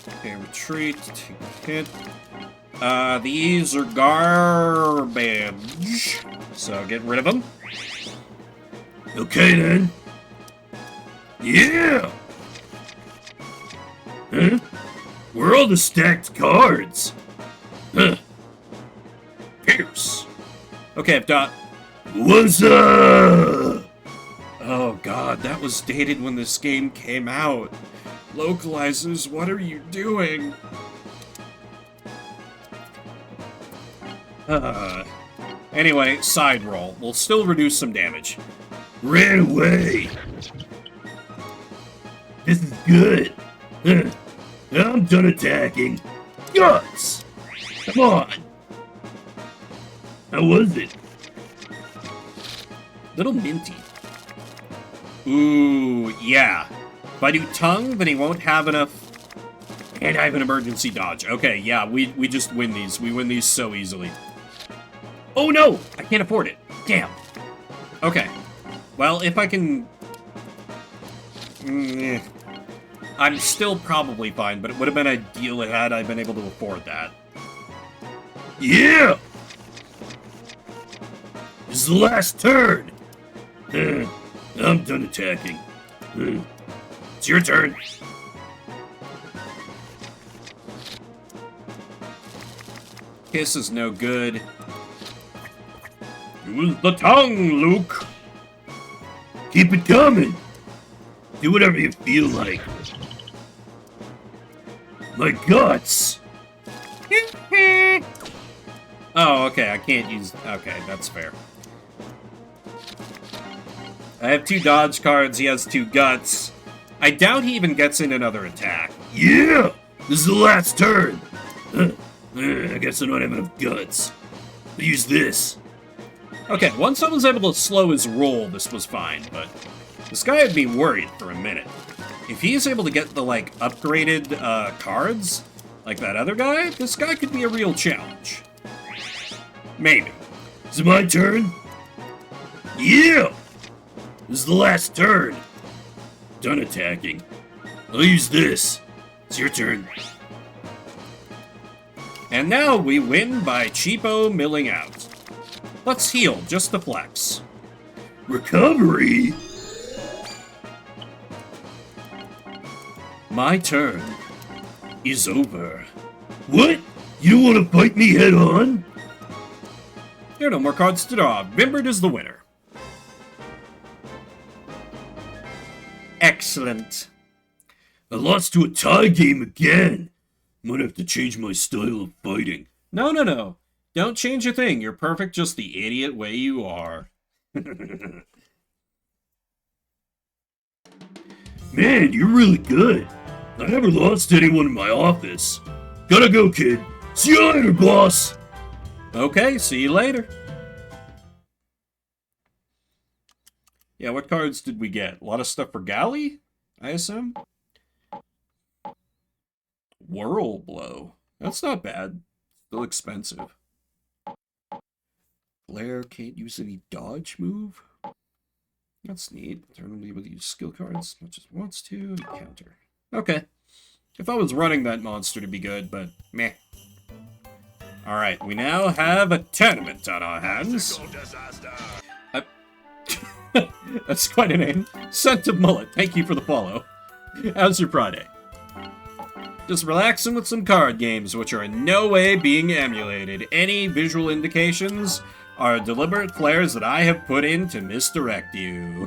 Okay, retreat, take a hit. These are garbage. So get rid of them. Okay then. Yeah. Huh? Where are all the stacked cards? Huh. Pierce. Okay, I've got... What's up? Oh god, that was dated when this game came out. Localizers, what are you doing? Anyway, side roll. We'll still reduce some damage. Ran away. This is good. Huh. I'm done attacking. Guts. Come on. How was it? Little minty. Ooh, yeah. If I do tongue, then he won't have enough... And I have an emergency dodge. Okay, yeah, we just win these. We win these so easily. Oh no! I can't afford it. Damn. Okay. Well, if I can... I'm still probably fine, but it would have been ideal had I been able to afford that. Yeah! This is the last turn! I'm done attacking. It's your turn. Kiss is no good. Use the tongue, Luke! Keep it coming. Do whatever you feel like. My guts! Oh, okay, I can't use... Okay, that's fair. I have 2 dodge cards, he has 2 guts. I doubt he even gets in another attack. Yeah! This is the last turn! I guess I don't have enough guts. I'll use this. Okay, once I was able to slow his roll, this was fine, but this guy had me worried for a minute. If he's able to get the, like, upgraded cards, like that other guy, this guy could be a real challenge. Maybe. Is it my turn? Yeah! This is the last turn. Done attacking. I'll use this. It's your turn. And now we win by cheapo milling out. Let's heal, just the flex. Recovery? My turn is over. What? You don't want to fight me head on? There are no more cards to draw. Vimbert is the winner. Excellent. I lost to a tie game again. Might have to change my style of fighting. No. Don't change a thing. You're perfect just the idiot way you are. Man, you're really good. I never lost anyone in my office. Gotta go, kid. See you later, boss. Okay, see you later. Yeah, what cards did we get? A lot of stuff for Galley, I assume? Whirl Blow. That's not bad. Still expensive. Glare can't use any dodge move. That's neat. Turn him able to use skill cards as much as wants to. Counter. Okay. If I was running that monster to be good, but meh. Alright, we now have a tournament on our hands. That's quite a name. Scent of Mullet, thank you for the follow. How's your Friday? Just relaxing with some card games, which are in no way being emulated. Any visual indications are deliberate flares that I have put in to misdirect you.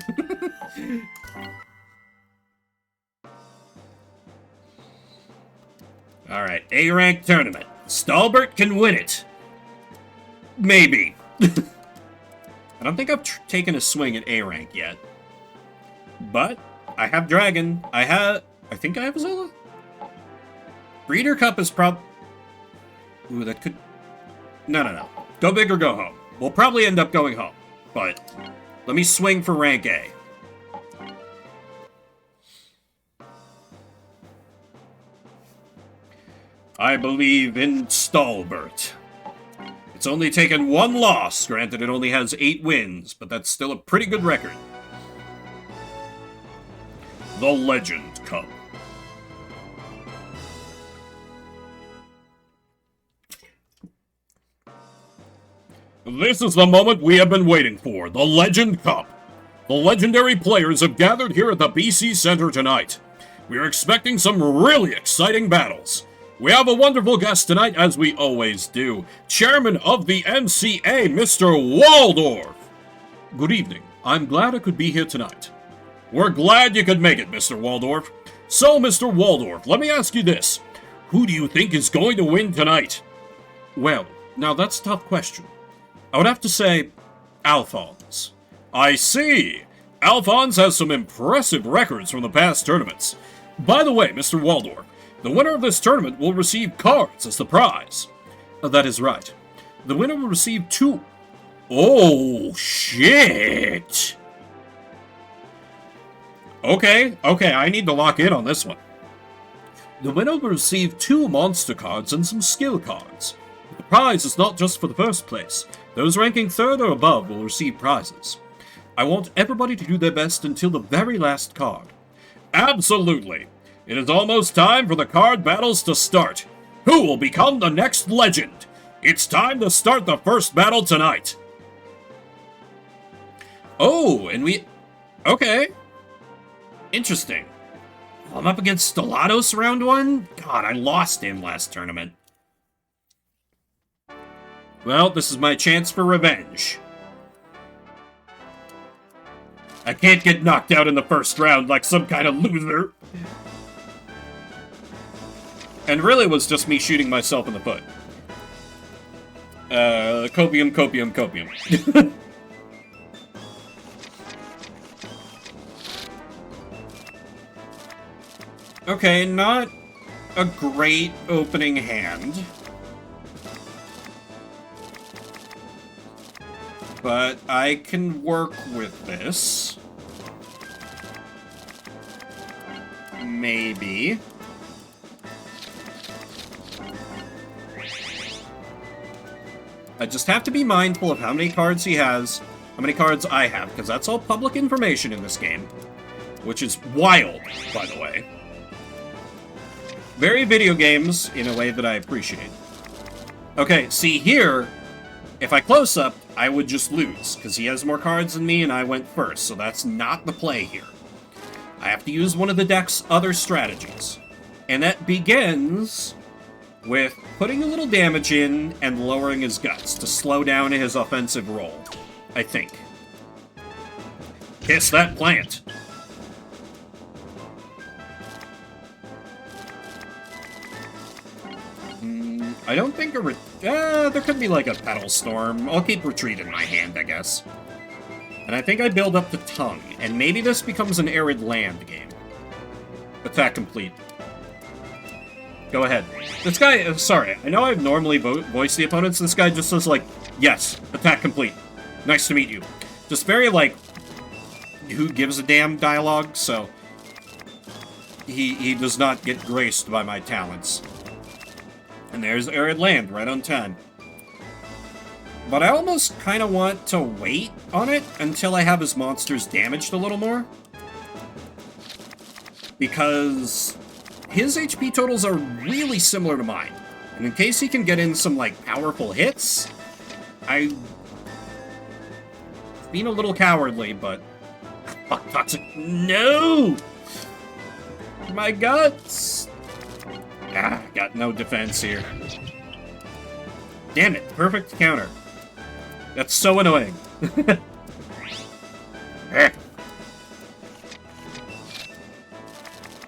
Alright, A-rank tournament. Stalbert can win it. Maybe. I don't think I've taken a swing at A-rank yet. But I have Dragon. I think I have Zola. Breeder Cup is Ooh, that could... No. Go big or go home. We'll probably end up going home. But let me swing for rank A. I believe in Stalbert. It's only taken one loss. Granted, it only has 8 wins, but that's still a pretty good record. The Legend Cup. This is the moment we have been waiting for, the Legend Cup. The legendary players have gathered here at the BC Center tonight. We are expecting some really exciting battles. We have a wonderful guest tonight, as we always do. Chairman of the NCA, Mr. Waldorf. Good evening. I'm glad I could be here tonight. We're glad you could make it, Mr. Waldorf. So, Mr. Waldorf, let me ask you this. Who do you think is going to win tonight? Well, now that's a tough question. I would have to say Alphonse. I see. Alphonse has some impressive records from the past tournaments. By the way, Mr. Waldorf, the winner of this tournament will receive cards as the prize. That is right. The winner will receive 2... Oh, shit! Okay, I need to lock in on this one. The winner will receive 2 monster cards and some skill cards. The prize is not just for the first place. Those ranking 3rd or above will receive prizes. I want everybody to do their best until the very last card. Absolutely! It is almost time for the card battles to start. Who will become the next legend? It's time to start the first battle tonight. Oh, and we... Okay. Interesting. I'm up against Stellatos round 1? God, I lost him last tournament. Well, this is my chance for revenge. I can't get knocked out in the first round like some kind of loser. And really was just me shooting myself in the foot. Copium. Okay, not a great opening hand. But I can work with this. Maybe. I just have to be mindful of how many cards he has, how many cards I have, because that's all public information in this game. Which is wild, by the way. Very video games in a way that I appreciate. Okay, see here, if I close up, I would just lose, because he has more cards than me and I went first, so that's not the play here. I have to use one of the deck's other strategies. And that begins with putting a little damage in and lowering his guts to slow down his offensive roll, I think. Kiss that plant! I don't think there could be like a Petal Storm. I'll keep Retreat in my hand, I guess. And I think I build up the tongue, and maybe this becomes an arid land game. Attack complete. Go ahead. This guy, sorry, I know I normally voice the opponents, this guy just says like, yes, attack complete. Nice to meet you. Just very like, who gives a damn dialogue, so he does not get graced by my talents. And there's arid land, right on time. But I almost kind of want to wait on it until I have his monsters damaged a little more. Because his HP totals are really similar to mine. And in case he can get in some, like, powerful hits, I'm being a little cowardly, but... Fuck, Toxic. No! My guts! Ah, got no defense here. Damn it, perfect counter. That's so annoying.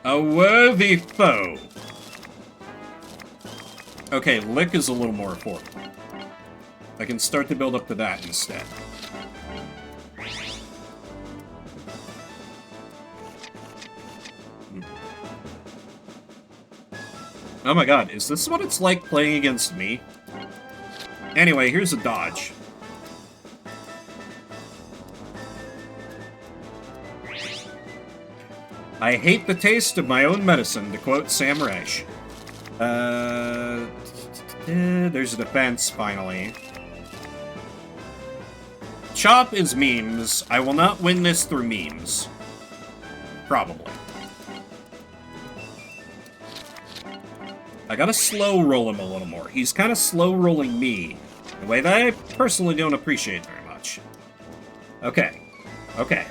A worthy foe. Okay, Lick is a little more affordable. I can start to build up to that instead. Oh my god, is this what it's like playing against me? Anyway, here's a dodge. I hate the taste of my own medicine, to quote Sam Reich. There's a defense, finally. Chop is memes. I will not win this through memes. Probably. I gotta slow roll him a little more. He's kind of slow rolling me in a way that I personally don't appreciate very much. Okay. Okay.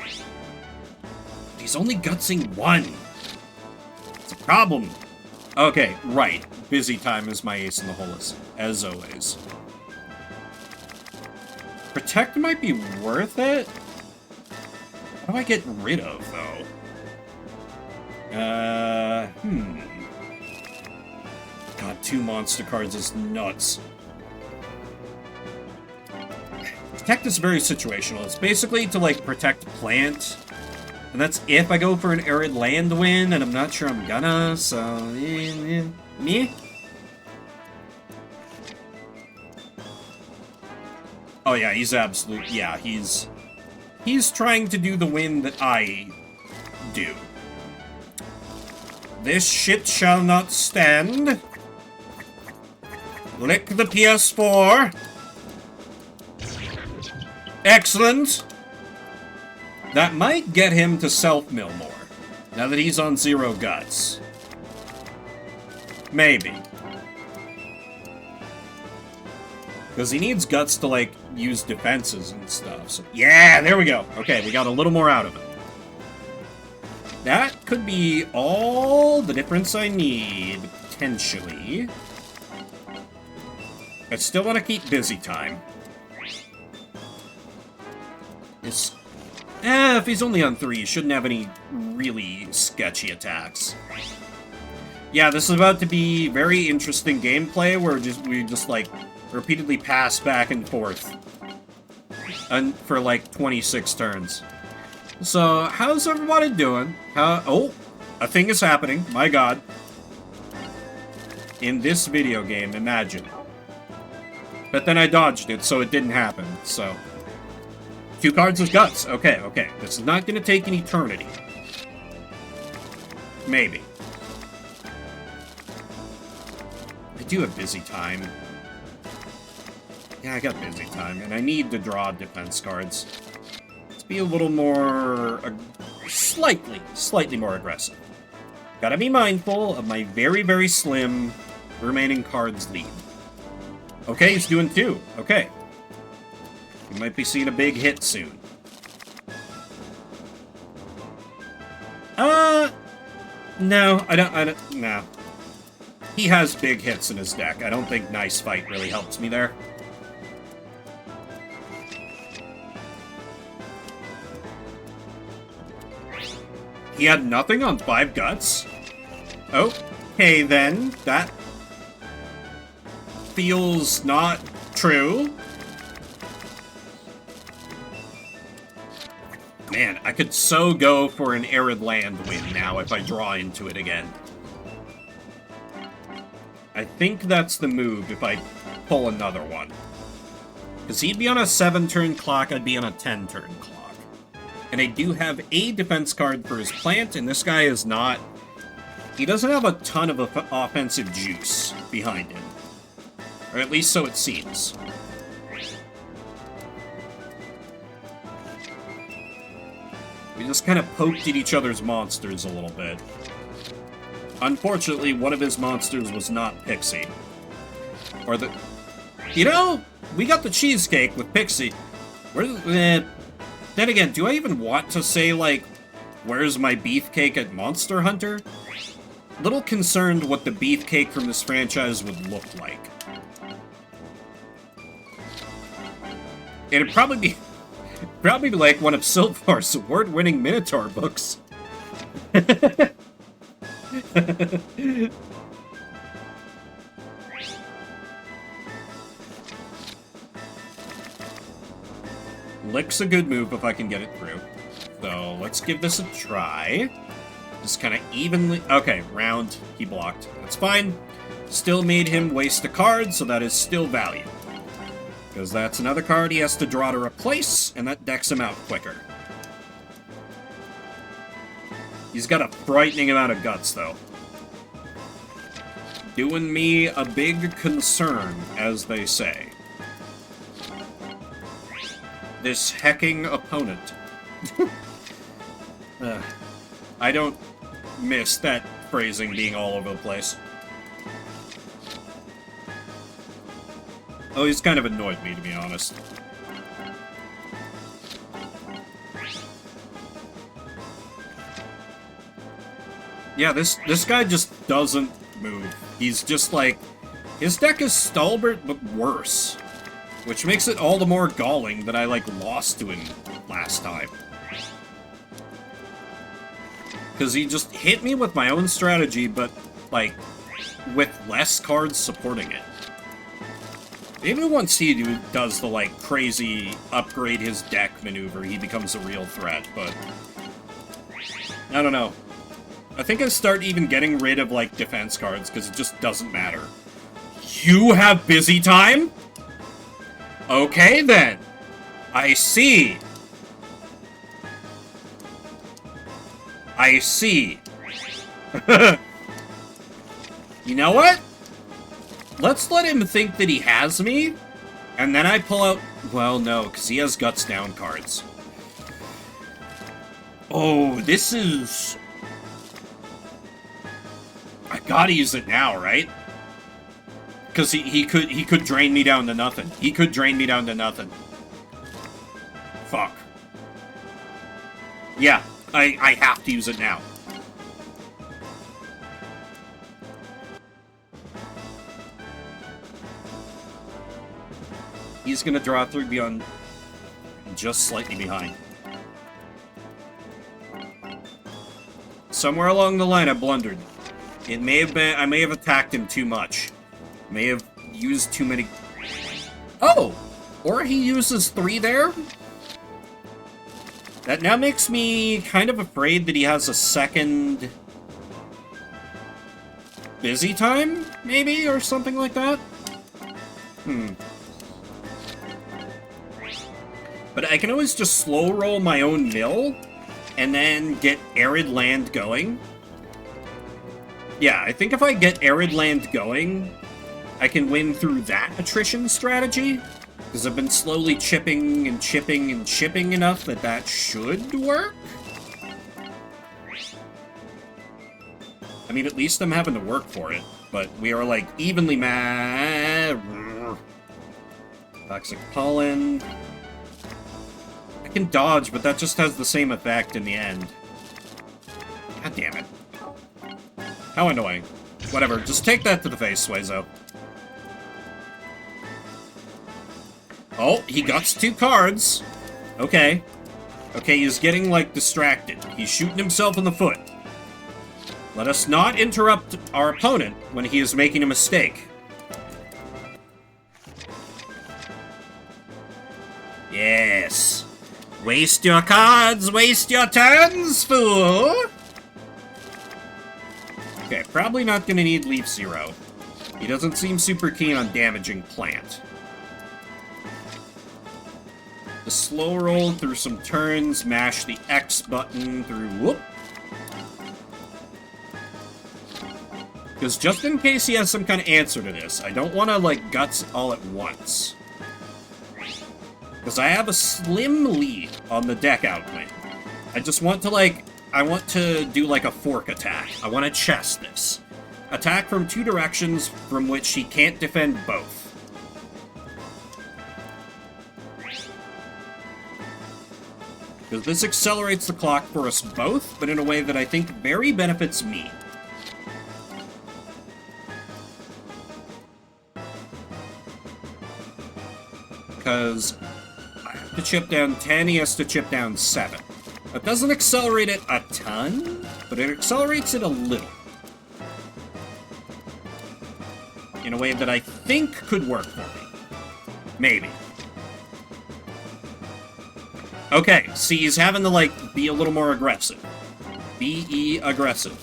He's only gutsing one. It's a problem. Okay, right. Busy time is my ace in the hole, as always. Protect might be worth it. What do I get rid of, though? God, 2 monster cards is nuts. Protect is very situational. It's basically to, like, protect plant. And that's if I go for an arid land win, and I'm not sure I'm gonna, so... Me? Oh yeah, he's absolute... Yeah, he's trying to do the win that I do. This shit shall not stand. Lick the PS4. Excellent. That might get him to self-mill more, now that he's on 0 guts. Maybe. Because he needs guts to, like, use defenses and stuff. So, yeah, there we go. Okay, we got a little more out of it. That could be all the difference I need, potentially. I still want to keep busy time. If he's only on 3, he shouldn't have any really sketchy attacks. Yeah, this is about to be very interesting gameplay where we just like repeatedly pass back and forth and for like 26 turns. So, how's everybody doing? Oh, a thing is happening. My god. In this video game, imagine. But then I dodged it, so it didn't happen, so... 2 cards of guts. Okay, okay. This is not going to take an eternity. Maybe. I do have busy time. Yeah, I got busy time, and I need to draw defense cards. Let's be a little more... slightly more aggressive. Gotta be mindful of my very, very slim remaining cards lead. Okay, he's doing 2. Okay. We might be seeing a big hit soon. No, I don't, no. He has big hits in his deck. I don't think Nice Fight really helps me there. He had nothing on 5 guts? Okay, then. That feels not true. Man, I could so go for an Arid Land win now if I draw into it again. I think that's the move if I pull another one. Because he'd be on a 7-turn clock, I'd be on a 10-turn clock. And I do have a defense card for his plant, and this guy is not... He doesn't have a ton of offensive juice behind him. Or at least so it seems. We just kind of poked at each other's monsters a little bit. Unfortunately, one of his monsters was not Pixie. Or the... You know, we got the cheesecake with Pixie. Then again, do I even want to say, like, where's my beefcake at Monster Hunter? Little concerned what the beefcake from this franchise would look like. It'd probably be like one of Sylvar's award-winning Minotaur books. Lick's a good move if I can get it through. So let's give this a try. Just kind of evenly... Okay, round. He blocked. That's fine. Still made him waste a card, so that is still value. Because that's another card he has to draw to replace, and that decks him out quicker. He's got a frightening amount of guts, though. Doing me a big concern, as they say. This hecking opponent. I don't miss that phrasing being all over the place. Oh, he's kind of annoyed me, to be honest. Yeah, this guy just doesn't move. He's just like... His deck is Stalbert, but worse. Which makes it all the more galling that I, like, lost to him last time. Because he just hit me with my own strategy, but, like, with less cards supporting it. Even once he does the, like, crazy upgrade his deck maneuver, he becomes a real threat, but... I don't know. I think I start even getting rid of, like, defense cards, because it just doesn't matter. You have busy time? Okay, then. I see. I see. You know what? Let's let him think that he has me, and then I pull out... Well, no, because he has Guts Down cards. Oh, this is... I gotta use it now, right? Because he could drain me down to nothing. He could drain me down to nothing. Fuck. Yeah, I have to use it now. He's gonna draw 3 beyond... just slightly behind. Somewhere along the line I blundered. It may have been... I may have attacked him too much. May have used too many... Oh! Or he uses 3 there? That now makes me kind of afraid that he has a second... busy time, maybe? Or something like that? But I can always just slow roll my own mill, and then get Arid Land going. Yeah, I think if I get Arid Land going, I can win through that attrition strategy. Because I've been slowly chipping and chipping and chipping enough that that should work. I mean, at least I'm having to work for it. But we are, like, evenly mad. Toxic Pollen. I can dodge, but that just has the same effect in the end. God damn it. How annoying. Whatever, just take that to the face, Suezo. Oh, he guts 2 cards. Okay. Okay, he's getting, like, distracted. He's shooting himself in the foot. Let us not interrupt our opponent when he is making a mistake. Yes. Waste your cards, waste your turns, fool! Okay, probably not gonna need Leaf Zero. He doesn't seem super keen on damaging plant. The slow roll through some turns, mash the X button through whoop. Because just in case he has some kind of answer to this, I don't want to, like, guts all at once. Because I have a slim lead on the deck outwin. I just want to, like, I want to do, like, a fork attack. I want to chest this. Attack from 2 directions from which he can't defend both. Because this accelerates the clock for us both, but in a way that I think very benefits me. Because I have to chip down 10, he has to chip down 7. That doesn't accelerate it a ton, but it accelerates it a little. In a way that I think could work for me. Maybe. Okay, see, he's having to, like, be a little more aggressive. Be aggressive.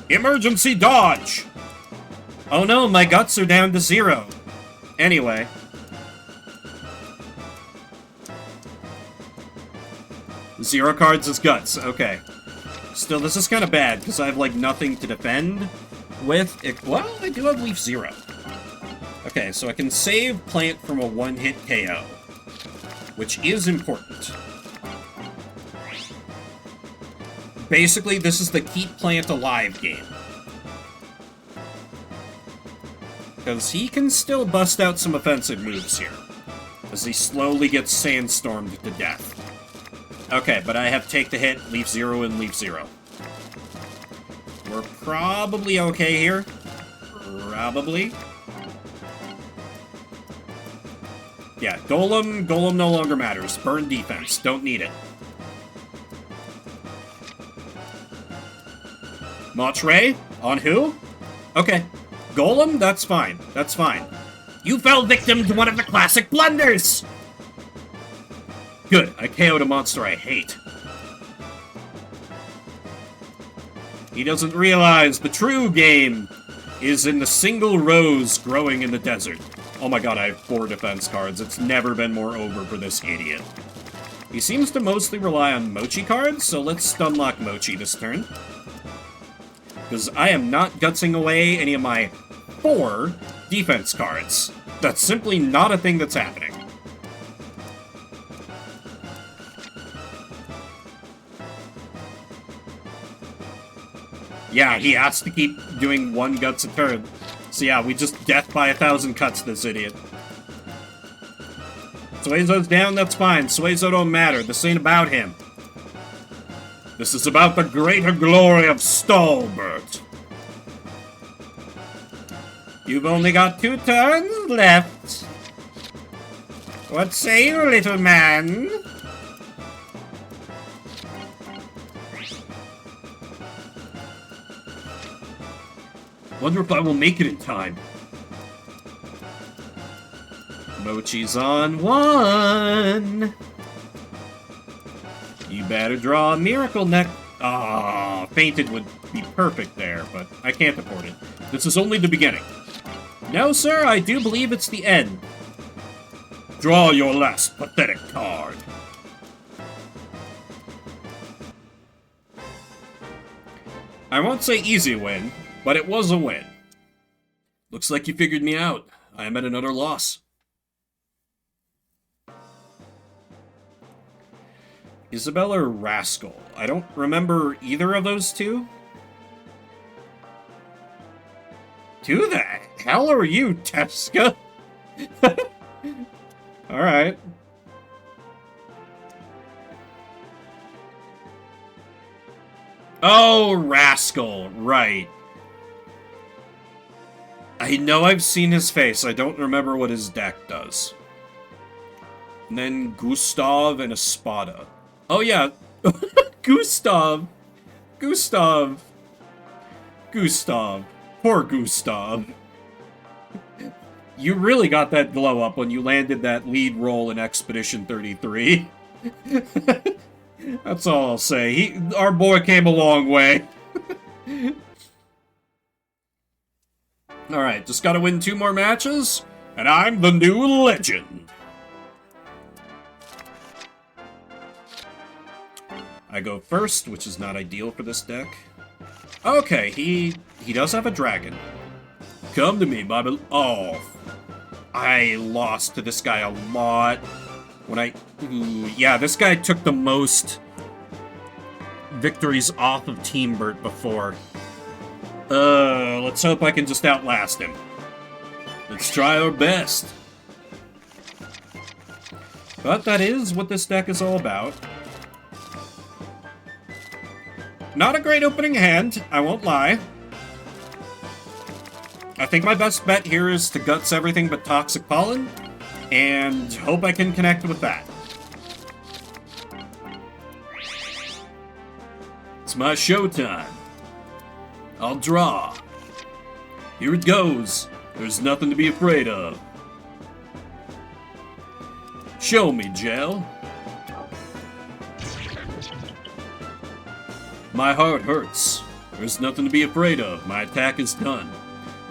Emergency dodge! Oh no, my guts are down to 0. Anyway. Zero cards is guts, okay. Still, this is kind of bad, because I have, like, nothing to defend with. Well, I do have Leaf Zero. Okay, so I can save Plant from a one-hit KO. Which is important. Basically, this is the keep Plant alive game. Because he can still bust out some offensive moves here. As he slowly gets sandstormed to death. Okay, but I have Take the Hit, Leaf Zero, and Leaf Zero. We're probably okay here. Probably. Yeah, Golem no longer matters. Burn defense, don't need it. Machray? On who? Okay. Golem? That's fine. That's fine. You fell victim to one of the classic blunders! Good, I KO'd a monster I hate. He doesn't realize the true game is in the single rose growing in the desert. Oh my god, I have 4 defense cards. It's never been more over for this idiot. He seems to mostly rely on Mochi cards, so let's stunlock Mochi this turn. Because I am not gutsing away any of my 4 defense cards. That's simply not a thing that's happening. Yeah, he has to keep doing 1 guts a turn. So yeah, we just death by 1,000 cuts this idiot. Suezo's down, that's fine. Suezo don't matter. This ain't about him. This is about the greater glory of Stalbert. You've only got 2 turns left. What say you, little man? Wonder if I will make it in time. Mochi's on 1. You better draw a Miracle Neck. Ah, Fainted would be perfect there, but I can't afford it. This is only the beginning. No, sir, I do believe it's the end. Draw your last pathetic card. I won't say easy win, but it was a win. Looks like you figured me out. I am at another loss. Isabella or Rascal? I don't remember either of those two. Who the hell are you, Teska? Alright. Oh, Rascal, right. I know I've seen his face, I don't remember what his deck does. And then Gustav and Espada. Oh yeah, Gustav. Poor Gustav. You really got that glow up when you landed that lead roll in Expedition 33. That's all I'll say. Our boy came a long way. Alright, just gotta win 2 more matches, and I'm the new legend. I go first, which is not ideal for this deck. Okay, he does have a dragon. Come to me, Bible. Oh, I lost to this guy a lot. Yeah, this guy took the most victories off of Team Bert before. Let's hope I can just outlast him. Let's try our best. But that is what this deck is all about. Not a great opening hand, I won't lie. I think my best bet here is to guts everything but Toxic Pollen, and hope I can connect with that. It's my showtime. I'll draw. Here it goes. There's nothing to be afraid of. Show me, Gel. My heart hurts. There's nothing to be afraid of. My attack is done.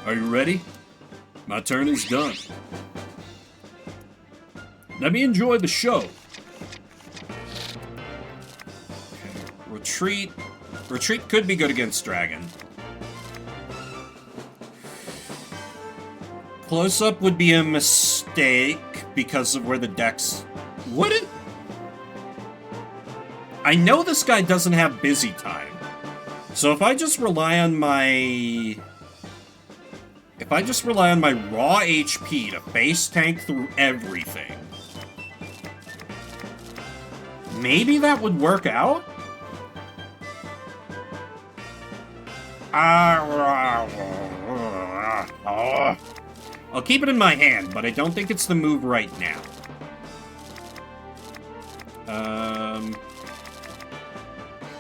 Are you ready? My turn is done. Let me enjoy the show. Okay. Retreat. Retreat could be good against Dragon. Close-up would be a mistake because of where the deck's... Would it? I know this guy doesn't have busy time. So if I just rely on my... If I just rely on my raw HP to face tank through everything... Maybe that would work out? I'll keep it in my hand, but I don't think it's the move right now.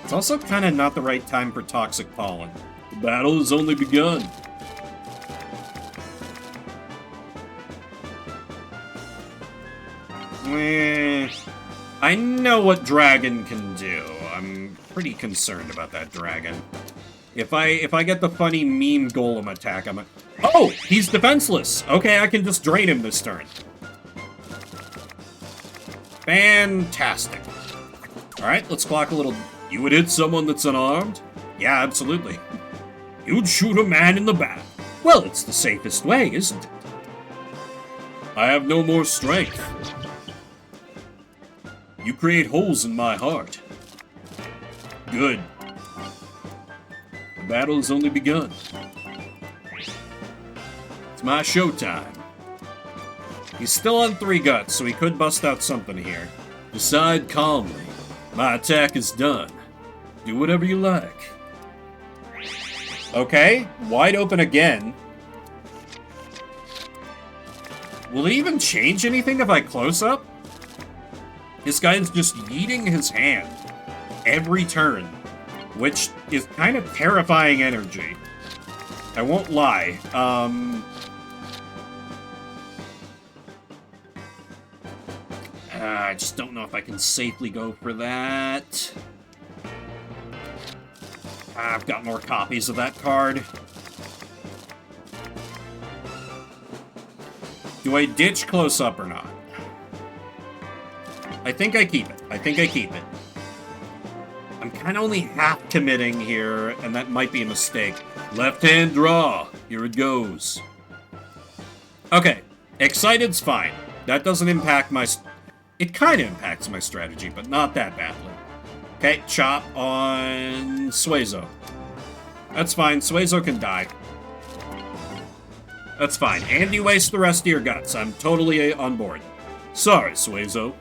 It's also kind of not the right time for Toxic Pollen. The battle has only begun. I know what Dragon can do. I'm pretty concerned about that Dragon. If I get the funny meme Golem attack, I'm... Oh! He's defenseless! Okay, I can just drain him this turn. Fantastic. Alright, let's clock a little... You would hit someone that's unarmed? Yeah, absolutely. You'd shoot a man in the back. Well, it's the safest way, isn't it? I have no more strength. You create holes in my heart. Good. The battle has only begun. It's my showtime. He's still on 3 guts, so he could bust out something here. Decide calmly. My attack is done. Do whatever you like. Okay, wide open again. Will it even change anything if I close up? This guy's just yeeting his hand every turn, which is kind of terrifying energy. I won't lie. I just don't know if I can safely go for that. I've got more copies of that card. Do I ditch close up or not? I think I keep it. I think I keep it. I'm kind of only half committing here, and that might be a mistake. Left hand draw. Here it goes. Okay. Excited's fine. That doesn't impact my... It kind of impacts my strategy, but not that badly. Okay, chop on Suezo. That's fine. Suezo can die. That's fine. And you waste the rest of your guts. I'm totally on board. Sorry, Suezo.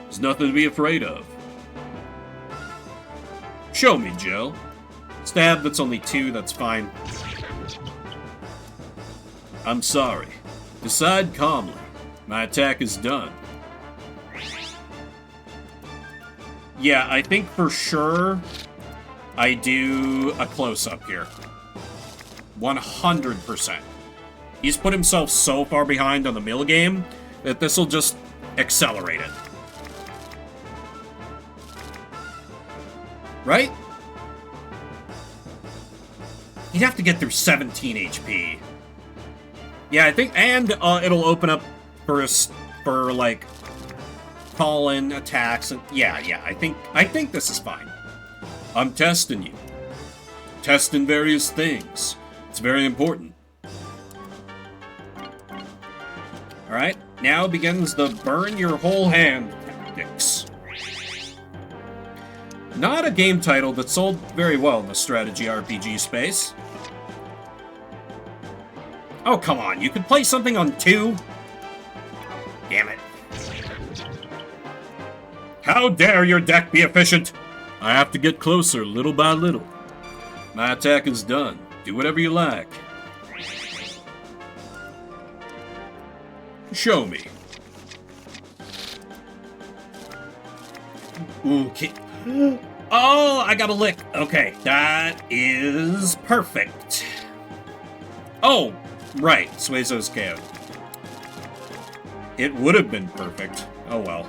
There's nothing to be afraid of. Show me, Gel. Stab, that's only 2, that's fine. I'm sorry. Decide calmly. My attack is done. Yeah, I think for sure I do a close-up here. 100%. He's put himself so far behind on the mill game that this will just accelerate it. Right? He'd have to get through 17 HP. Yeah, I think, and it'll open up for like call-in attacks. And yeah, I think this is fine. I'm testing you. Testing various things. It's very important. Alright, now begins the burn your whole hand tactics. Not a game title that sold very well in the strategy RPG space. Oh, come on, you could play something on 2? Damn it. How dare your deck be efficient? I have to get closer little by little. My attack is done. Do whatever you like. Show me. Okay. Oh, I got a lick. Okay, that is perfect. Oh, right, Suezo's KO. It would have been perfect. Oh well.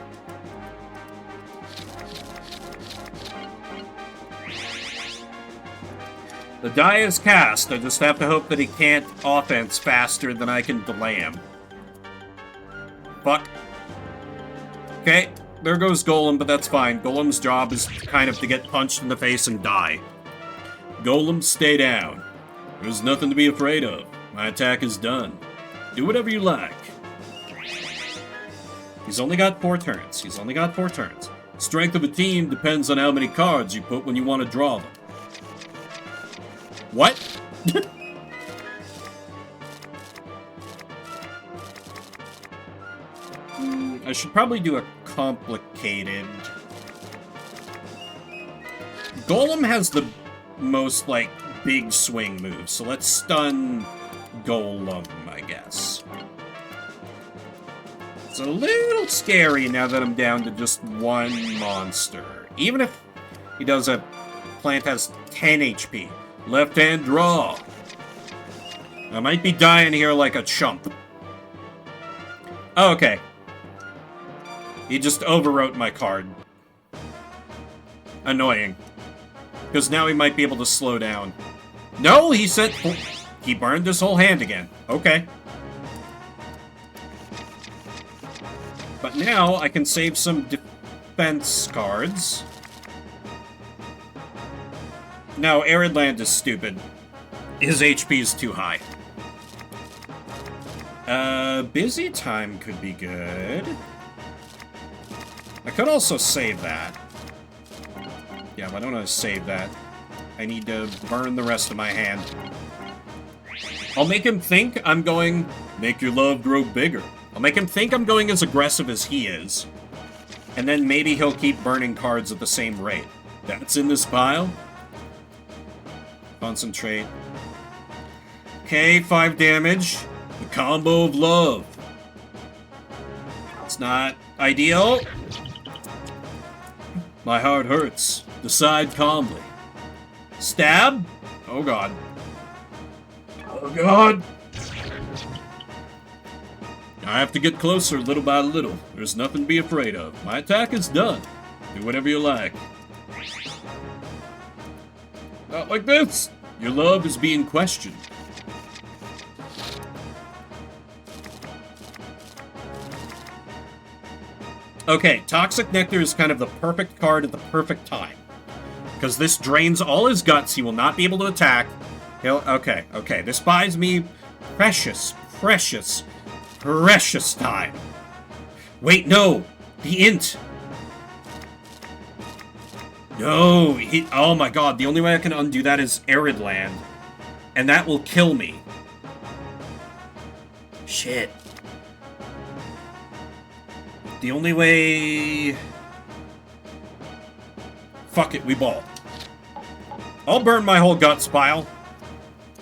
The die is cast. I just have to hope that he can't offense faster than I can delay him. Fuck. Okay, there goes Golem, but that's fine. Golem's job is kind of to get punched in the face and die. Golem, stay down. There's nothing to be afraid of. My attack is done. Do whatever you like. He's only got 4 turns. He's only got 4 turns. Strength of a team depends on how many cards you put when you want to draw them. What? I should probably do a complicated... Golem has the most, like, big swing moves, so let's stun Golem, I guess. It's a little scary now that I'm down to just 1 monster. Even if he does a... Plant has 10 HP. Left hand draw. I might be dying here like a chump. Oh, okay. He just overwrote my card. Annoying. Because now he might be able to slow down. No, he said... He burned his whole hand again. Okay. But now I can save some defense cards. No, Arid Land is stupid. His HP is too high. Busy Time could be good. I could also save that. Yeah, why don't I save that? I need to burn the rest of my hand. I'll make him think I'm going... Make your love grow bigger. I'll make him think I'm going as aggressive as he is. And then maybe he'll keep burning cards at the same rate. That's in this pile? Concentrate. Okay, 5 damage. The combo of love. It's not ideal. My heart hurts. Decide calmly. Stab? Oh god. Oh god. I have to get closer little by little. There's nothing to be afraid of. My attack is done. Do whatever you like. Not like this! Your love is being questioned. Okay, Toxic Nectar is kind of the perfect card at the perfect time. Because this drains all his guts, he will not be able to attack. Okay, this buys me precious time. Wait, no! The int! No, oh my god, the only way I can undo that is Arid Land. And that will kill me. Shit. The only way... Fuck it, we ball. I'll burn my whole guts pile.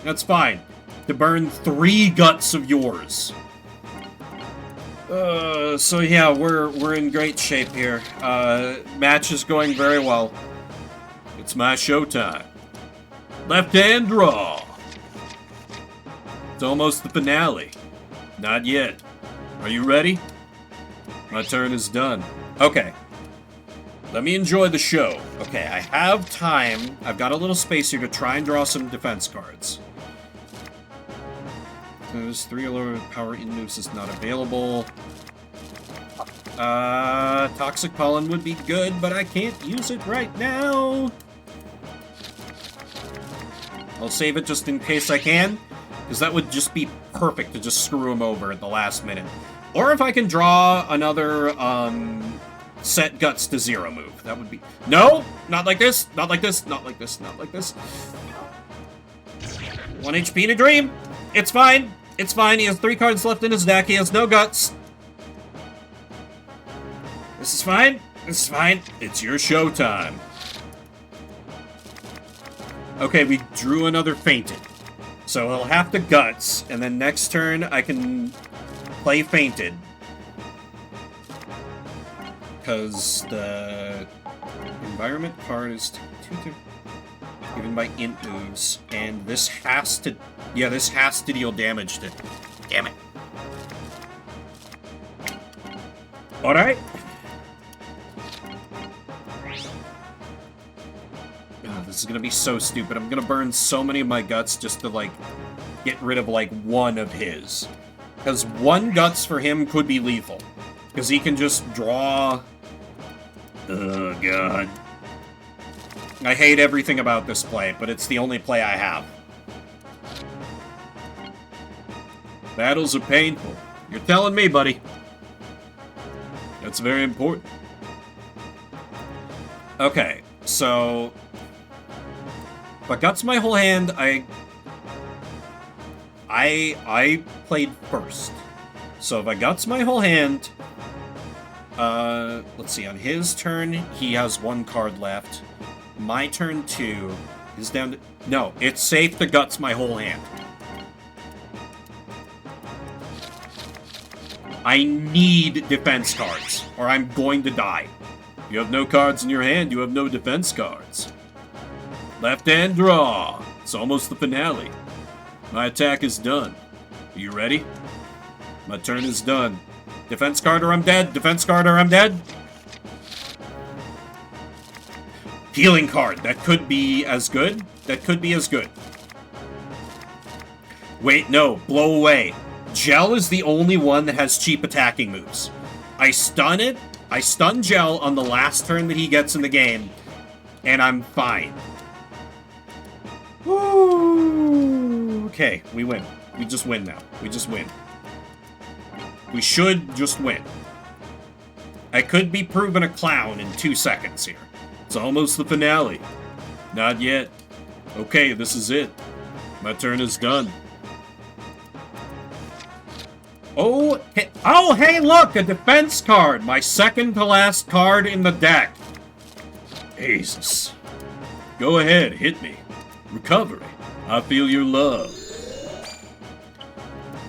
That's fine. To burn 3 guts of yours. So yeah, we're in great shape here. Match is going very well. It's my showtime. Left hand draw. It's almost the finale. Not yet. Are you ready? My turn is done. Okay. Let me enjoy the show. Okay, I have time. I've got a little space here to try and draw some defense cards. There's 3 or lower power in moves is not available. Toxic Pollen would be good, but I can't use it right now. I'll save it just in case I can, because that would just be perfect to just screw him over at the last minute. Or if I can draw another, set Guts to 0 move. That would be... No! Not like this! Not like this! Not like this! Not like this! 1 HP in a dream! It's fine! It's fine, he has 3 cards left in his deck, he has no Guts. This is fine. This is fine. It's your showtime. Okay, we drew another Fainted. So he'll have to Guts, and then next turn I can play Fainted. Because the environment card is 2 given by int moves, and this has to... Yeah, this has to deal damage to... Damn it. Alright. Oh, this is gonna be so stupid. I'm gonna burn so many of my Guts just to, like, get rid of, like, 1 of his. Because 1 Guts for him could be lethal. Because he can just draw... Oh, God. I hate everything about this play, but it's the only play I have. Battles are painful. You're telling me, buddy. That's very important. Okay, so... If I Guts my whole hand, I played first. So if I Guts my whole hand... let's see, on his turn, he has 1 card left. My turn 2 is down to... No, it's safe to Guts my whole hand. I need defense cards, or I'm going to die. You have no cards in your hand, you have no defense cards. Left hand draw. It's almost the finale. My attack is done. Are you ready? My turn is done. Defense card or I'm dead. Defense card or I'm dead. Healing card. That could be as good. That could be as good. Wait, no. Blow away. Gel is the only one that has cheap attacking moves. I stun it. I stun Gel on the last turn that he gets in the game. And I'm fine. Woo! Okay, we win. We just win now. We just win. We should just win. I could be proven a clown in 2 seconds here. It's almost the finale. Not yet. Okay, this is it. My turn is done. Oh, hey, look! A defense card! My second to last card in the deck. Jesus. Go ahead, hit me. Recovery. I feel your love.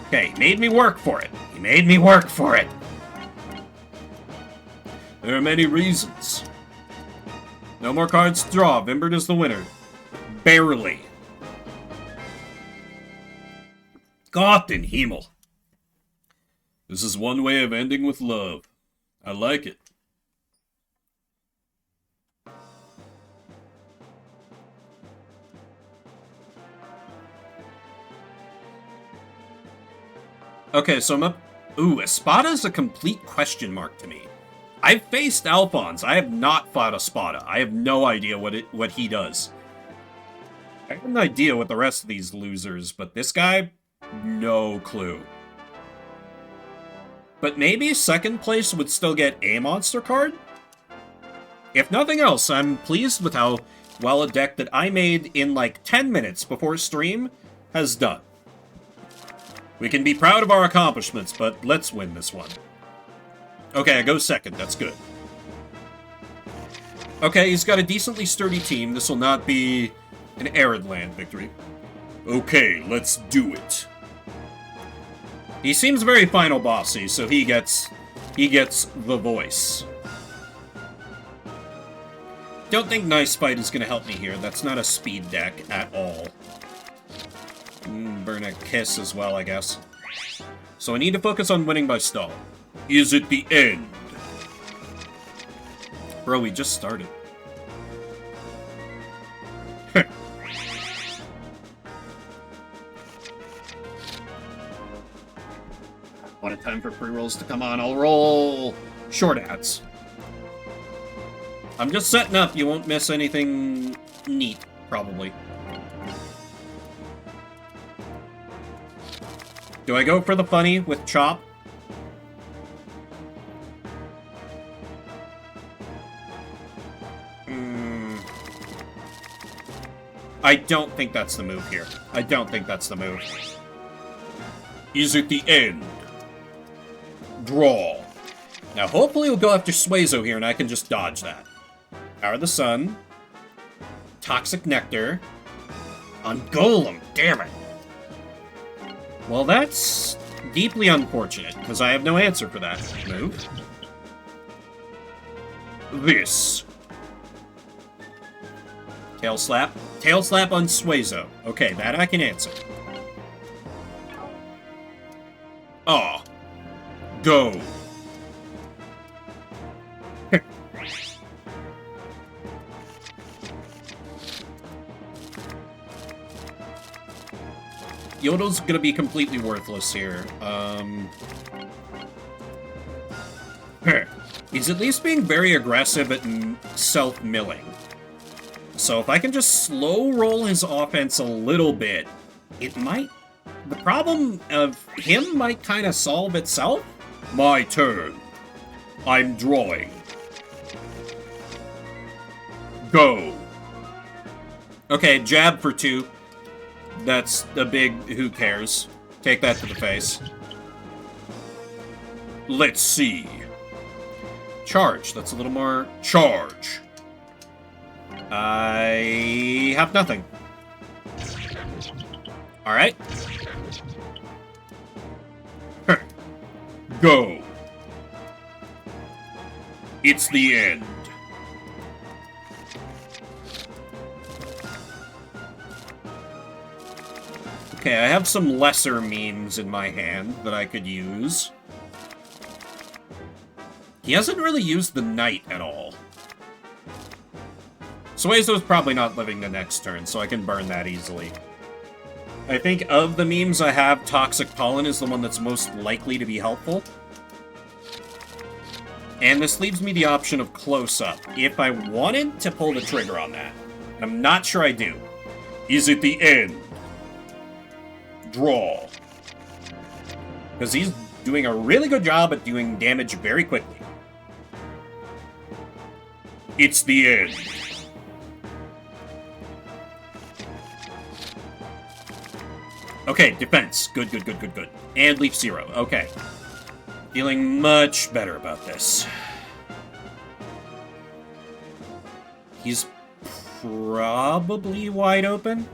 Okay, he made me work for it. He made me work for it. There are many reasons. No more cards to draw. Vimbert is the winner. Barely. Gott in Himmel. This is one way of ending with love. I like it. Okay, so I'm up... Ooh, Espada's a complete question mark to me. I've faced Alphonse. I have not fought Espada. I have no idea what he does. I have an idea what the rest of these losers, but this guy, no clue. But maybe second place would still get a monster card? If nothing else, I'm pleased with how well a deck that I made in like 10 minutes before stream has done. We can be proud of our accomplishments, but let's win this one. Okay, I go second. That's good. Okay, he's got a decently sturdy team. This will not be an arid land victory. Okay, let's do it. He seems very final bossy, so he gets the voice. Don't think Nice Fight is going to help me here. That's not a speed deck at all. Burn a Kiss as well, I guess. So I need to focus on winning by stall. Is it the end? Bro, we just started. What a time for pre-rolls to come on. I'll roll short ads. I'm just setting up. You won't miss anything neat, probably. Do I go for the funny with Chop? I don't think that's the move here. I don't think that's the move. Is it the end? Draw. Now, hopefully we'll go after Suezo here, and I can just dodge that. Power of the Sun. Toxic Nectar. On Golem, damn it. Well, that's deeply unfortunate, because I have no answer for that move. This. Tail Slap. Tail Slap on Suezo. Okay, that I can answer. Ah. Go. Yodel's gonna be completely worthless here. He's at least being very aggressive at self-milling. So if I can just slow roll his offense a little bit, it might... The problem of him might kind of solve itself. My turn. I'm drawing. Go. Okay, jab for 2. That's a big who cares. Take that to the face. Let's see. Charge. That's a little more... Charge. I have nothing. Alright. Go. It's the end. Okay, I have some lesser memes in my hand that I could use. He hasn't really used the Knight at all. Suezo's probably not living the next turn, so I can burn that easily. I think of the memes I have, Toxic Pollen is the one that's most likely to be helpful. And this leaves me the option of Close Up, if I wanted to pull the trigger on that. I'm not sure I do. Is it the end? Draw. Because he's doing a really good job at doing damage very quickly. It's the end. Okay, defense. Good, good, good, good, good. And Leaf 0. Okay. Feeling much better about this. He's probably wide open.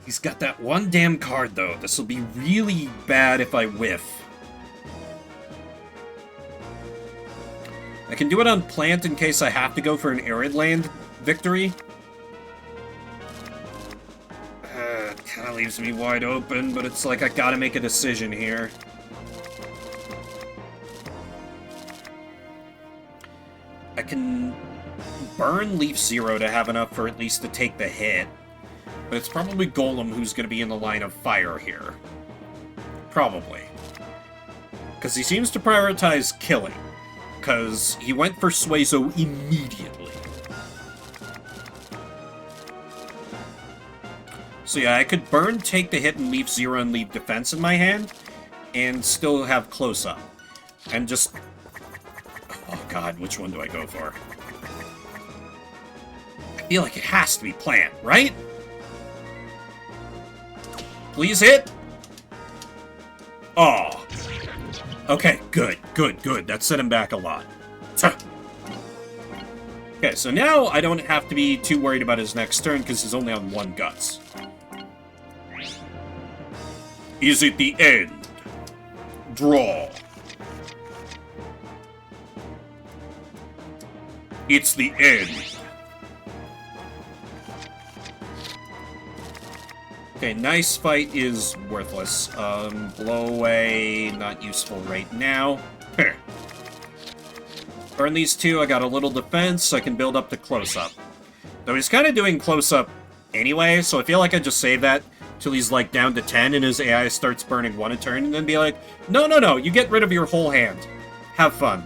He's got that one damn card, though. This will be really bad if I whiff. I can do it on Plant in case I have to go for an Arid Land victory. Kind of leaves me wide open, but it's like I gotta make a decision here. I can burn Leaf 0 to have enough for at least to take the hit. But it's probably Golem who's going to be in the line of fire here. Probably. Because he seems to prioritize killing. Because he went for Suezo immediately. So yeah, I could burn, take the hit, and leave 0 and leave defense in my hand. And still have close up. And just... Oh god, which one do I go for? I feel like it has to be Plant, right? Please hit! Oh. Okay, good, good, good. That set him back a lot. Okay, so now I don't have to be too worried about his next turn because he's only on 1 Guts. Is it the end? Draw. It's the end. Okay, Nice Fight is worthless. Blow Away, not useful right now. Burn these two, I got a little defense, so I can build up to close-up. Though he's kind of doing close-up anyway, so I feel like I just save that till he's, like, down to 10 and his AI starts burning one a turn, and then be like, no, no, no, you get rid of your whole hand. Have fun.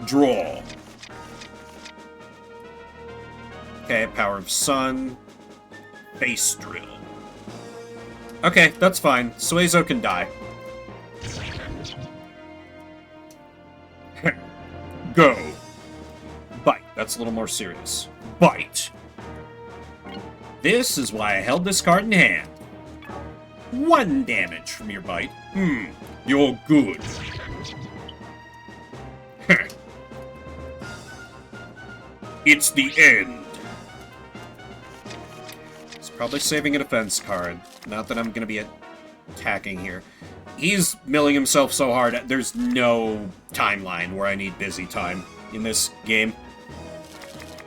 Draw. Okay, Power of Sun. Base Drill. Okay, that's fine. Suezo can die. Go. Bite. That's a little more serious. Bite. This is why I held this card in hand. 1 damage from your bite. You're good. It's the end. He's probably saving a defense card. Not that I'm going to be attacking here. He's milling himself so hard, there's no timeline where I need busy time in this game.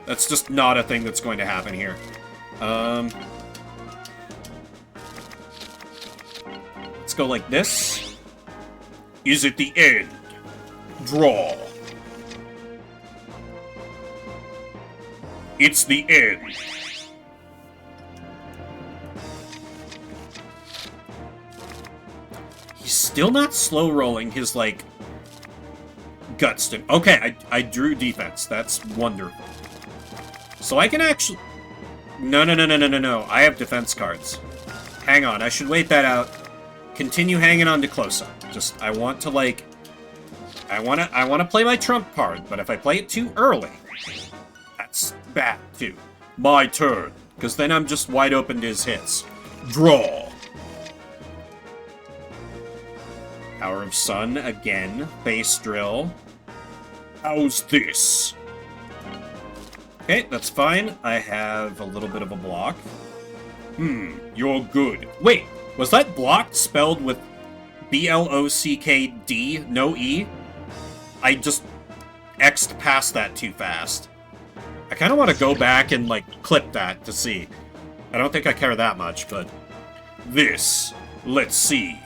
That's just not a thing that's going to happen here. Let's go like this. Is it the end? Draw. It's the end. He's still not slow rolling his, like, guts to... Okay, I drew defense. That's wonderful. So I can actually... No. I have defense cards. Hang on, I should wait that out. Continue hanging on to close-up. Just, I want to, like... I want to play my trump card, but if I play it too early, that's bad, too. My turn, because then I'm just wide open to his hits. Draw. Power of Sun, again. Base Drill. How's this? Okay, that's fine. I have a little bit of a block. You're good. Wait, was that blocked spelled with B-L-O-C-K-D, no E? I just X'd past that too fast. I kind of want to go back and, like, clip that to see. I don't think I care that much, but... This. Let's see.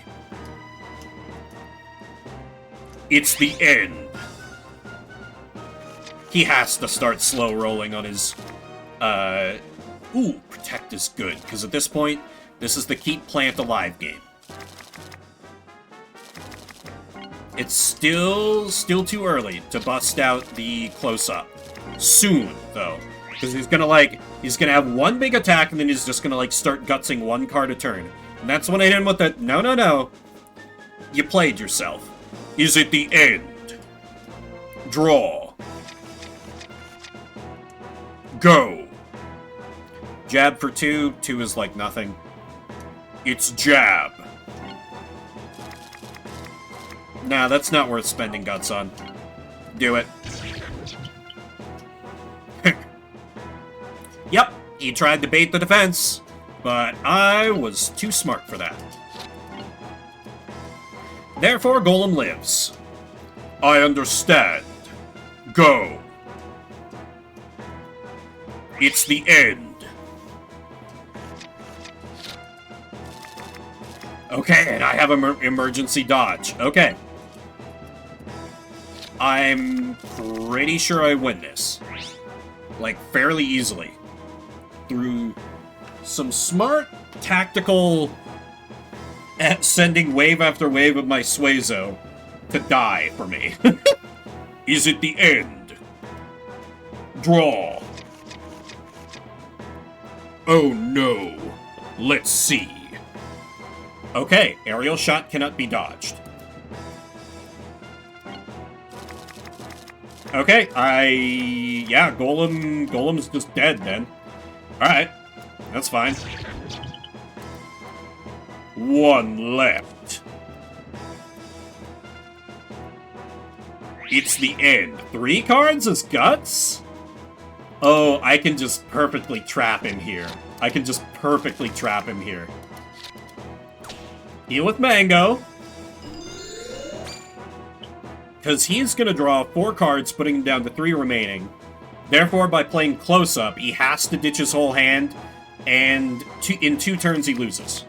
It's the end. He has to start slow rolling on his, Ooh, Protect is good, because at this point, this is the keep plant alive game. It's still too early to bust out the close-up. Soon, though. Because he's gonna have one big attack, and then he's just gonna, like, start gutsing one card a turn. And that's when I hit him with the, no. You played yourself. Is it the end? Draw. Go. Jab for 2. 2 is like nothing. It's jab. Nah, that's not worth spending guts on. Do it. Yep, he tried to bait the defense, but I was too smart for that. Therefore, Golem lives. I understand. Go. It's the end. Okay, and I have emergency dodge. Okay. I'm pretty sure I win this. Like, fairly easily. Through some smart, tactical... sending wave after wave of my Suezo to die for me. Is it the end? Draw. Oh no. Let's see. Okay, aerial shot cannot be dodged. Okay, yeah, Golem's just dead then. Alright, that's fine. 1 left. It's the end. 3 cards as guts? Oh, I can just perfectly trap him here. Heal with Mango. Because he's going to draw 4 cards, putting him down to 3 remaining. Therefore, by playing close-up, he has to ditch his whole hand, and in 2 turns he loses.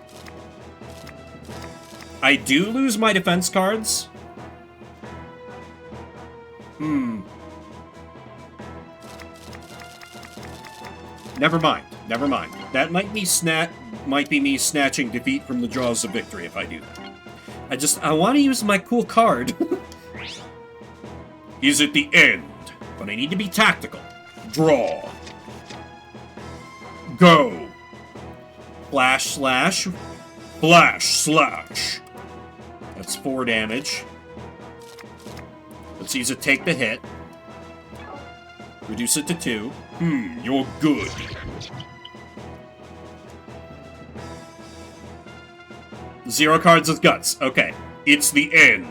I do lose my defense cards. Never mind. Never mind. That might be me snatching defeat from the jaws of victory if I do that. I want to use my cool card. Is it the end? But I need to be tactical. Draw. Go. Flash slash. Flash slash. That's 4 damage. Let's use it take the hit. Reduce it to 2. You're good. Zero cards with guts. Okay. It's the end.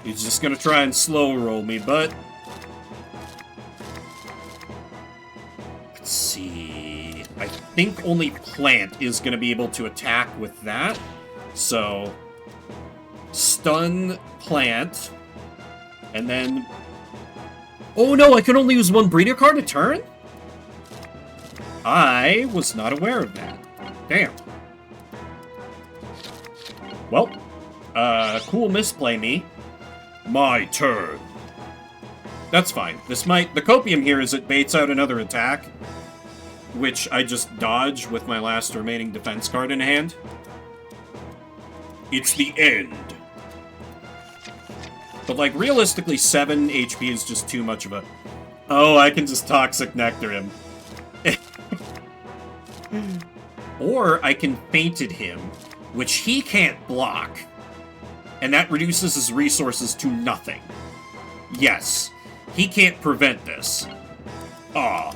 He's just gonna try and slow roll me, but... Let's see... I think only Plant is gonna be able to attack with that. So... Stun Plant. And then... Oh no, I can only use 1 breeder card a turn? I was not aware of that. Damn. Well, cool misplay me. My turn. That's fine. The copium here is it baits out another attack, which I just dodge with my last remaining defense card in hand. It's the end. But, like, realistically, 7 HP is just too much of a... Oh, I can just Toxic Nectar him. Or I can Fainted him, which he can't block. And that reduces his resources to nothing. Yes, he can't prevent this. Ah.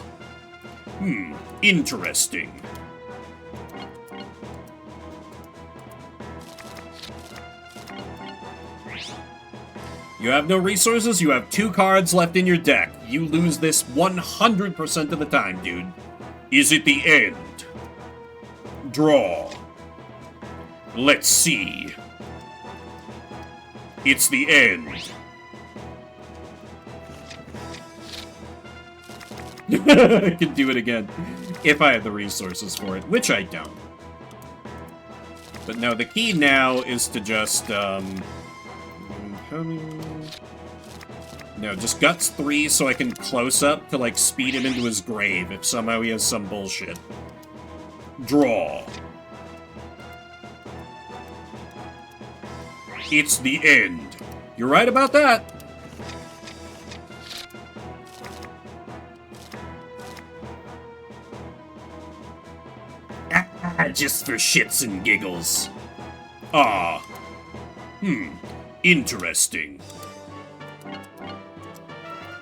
Interesting. You have no resources, you have 2 cards left in your deck. You lose this 100% of the time, dude. Is it the end? Draw. Let's see. It's the end. I could do it again. If I had the resources for it, which I don't. But no, the key now is to just, No, just Guts 3 so I can close up to, like, speed him into his grave if somehow he has some bullshit. Draw. It's the end. You're right about that. Just for shits and giggles. Ah. Interesting.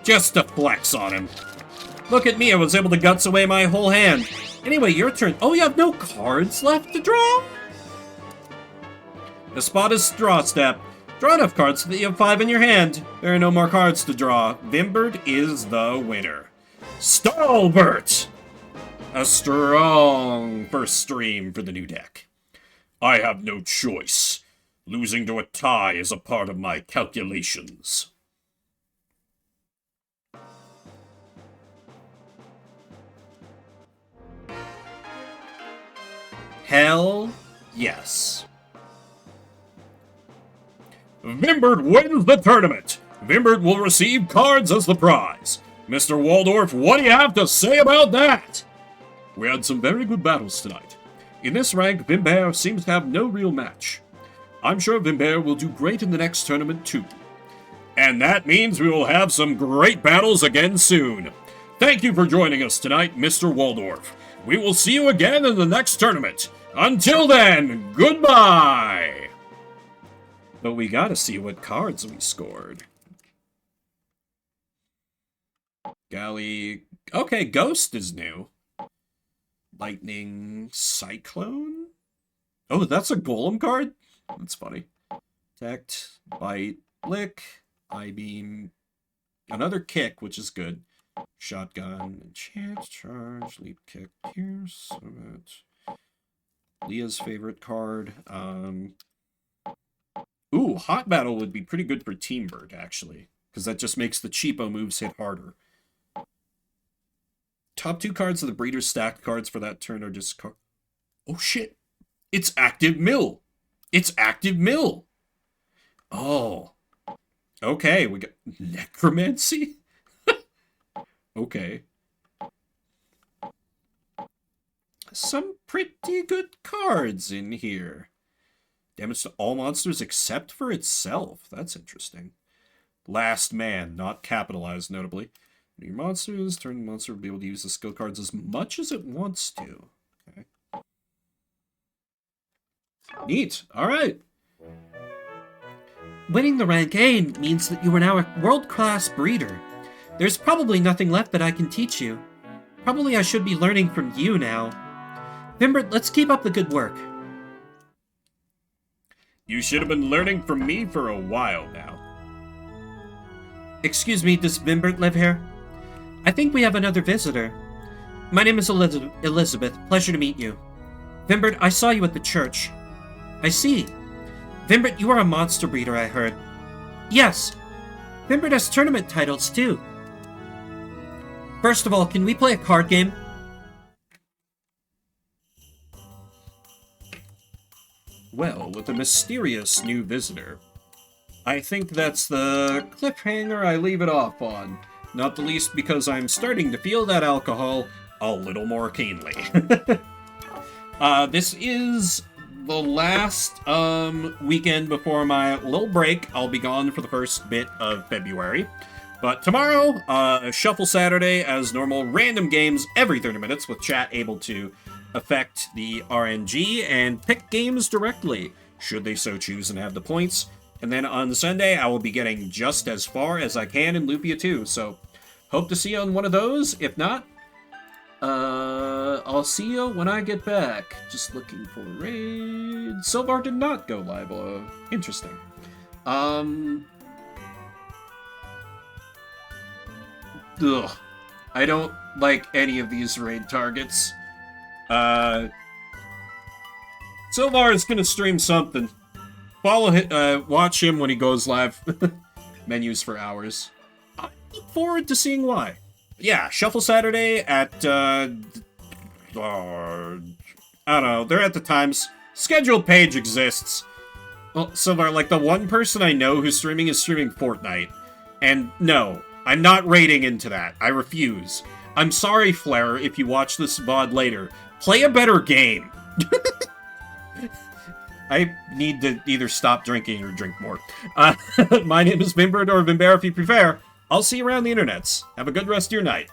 Just to flex on him. Look at me, I was able to guts away my whole hand. Anyway, your turn. Oh, you have no cards left to draw? The spot is draw step. Draw enough cards so that you have 5 in your hand. There are no more cards to draw. Vimbert is the winner. Stalbert! A strong first stream for the new deck. I have no choice. Losing to a tie is a part of my calculations. Hell yes. Vimbert wins the tournament. Vimbert will receive cards as the prize. Mr. Waldorf, what do you have to say about that? We had some very good battles tonight. In this rank, Vimbert seems to have no real match. I'm sure Vimbert will do great in the next tournament too. And that means we will have some great battles again soon. Thank you for joining us tonight, Mr. Waldorf. We will see you again in the next tournament. Until then, goodbye! But we gotta see what cards we scored. Galley... Okay, Ghost is new. Lightning Cyclone? Oh, that's a Golem card? That's funny. Protect, Bite, Lick, I-Beam, another Kick, which is good. Shotgun, Enchant, Charge, Leap, Kick, Pierce, Leah's favorite card. Ooh, Hot Battle would be pretty good for Team Bird, actually. Because that just makes the cheapo moves hit harder. Top 2 cards of the Breeder's stacked cards for that turn are discard. Oh shit! It's Active Mill! It's Active Mill! Oh. Okay, we got Necromancy? Okay. some pretty good cards in here. Damage to all monsters except for itself. That's interesting. Last Man, not capitalized, notably. Your monsters, turn the monster will be able to use the skill cards as much as it wants to. Okay. Neat. All right. Winning the rank A means that you are now a world-class breeder. There's probably nothing left that I can teach you. Probably I should be learning from you now. Vimbert, let's keep up the good work. You should have been learning from me for a while now. Excuse me, does Vimbert live here? I think we have another visitor. My name is Elizabeth. Pleasure to meet you. Vimbert, I saw you at the church. I see. Vimbert, you are a monster breeder, I heard. Yes. Vimbert has tournament titles, too. First of all, can we play a card game? Well, with a mysterious new visitor. I think that's the cliffhanger I leave it off on. Not the least because I'm starting to feel that alcohol a little more keenly. This is the last weekend before my little break. I'll be gone for the first bit of February. But tomorrow, Shuffle Saturday as normal, random games every 30 minutes with chat able to affect the RNG and pick games directly, should they so choose and have the points. And then on Sunday, I will be getting just as far as I can in Lupia 2, so hope to see you on one of those. If not, I'll see you when I get back. Just looking for raid. Silvar did not go live. Interesting. Ugh. I don't like any of these raid targets. Silvar is gonna stream something. Watch him when he goes live. Menus for hours. I look forward to seeing why. Yeah, Shuffle Saturday at, I don't know, they're at the times. Scheduled page exists. Well, Silvar, like, the one person I know who's streaming is streaming Fortnite. And no, I'm not raiding into that. I refuse. I'm sorry, Flair, if you watch this VOD later. Play a better game. I need to either stop drinking or drink more. My name is Vimbert, or Vimbert if you prefer. I'll see you around the internets. Have a good rest of your night.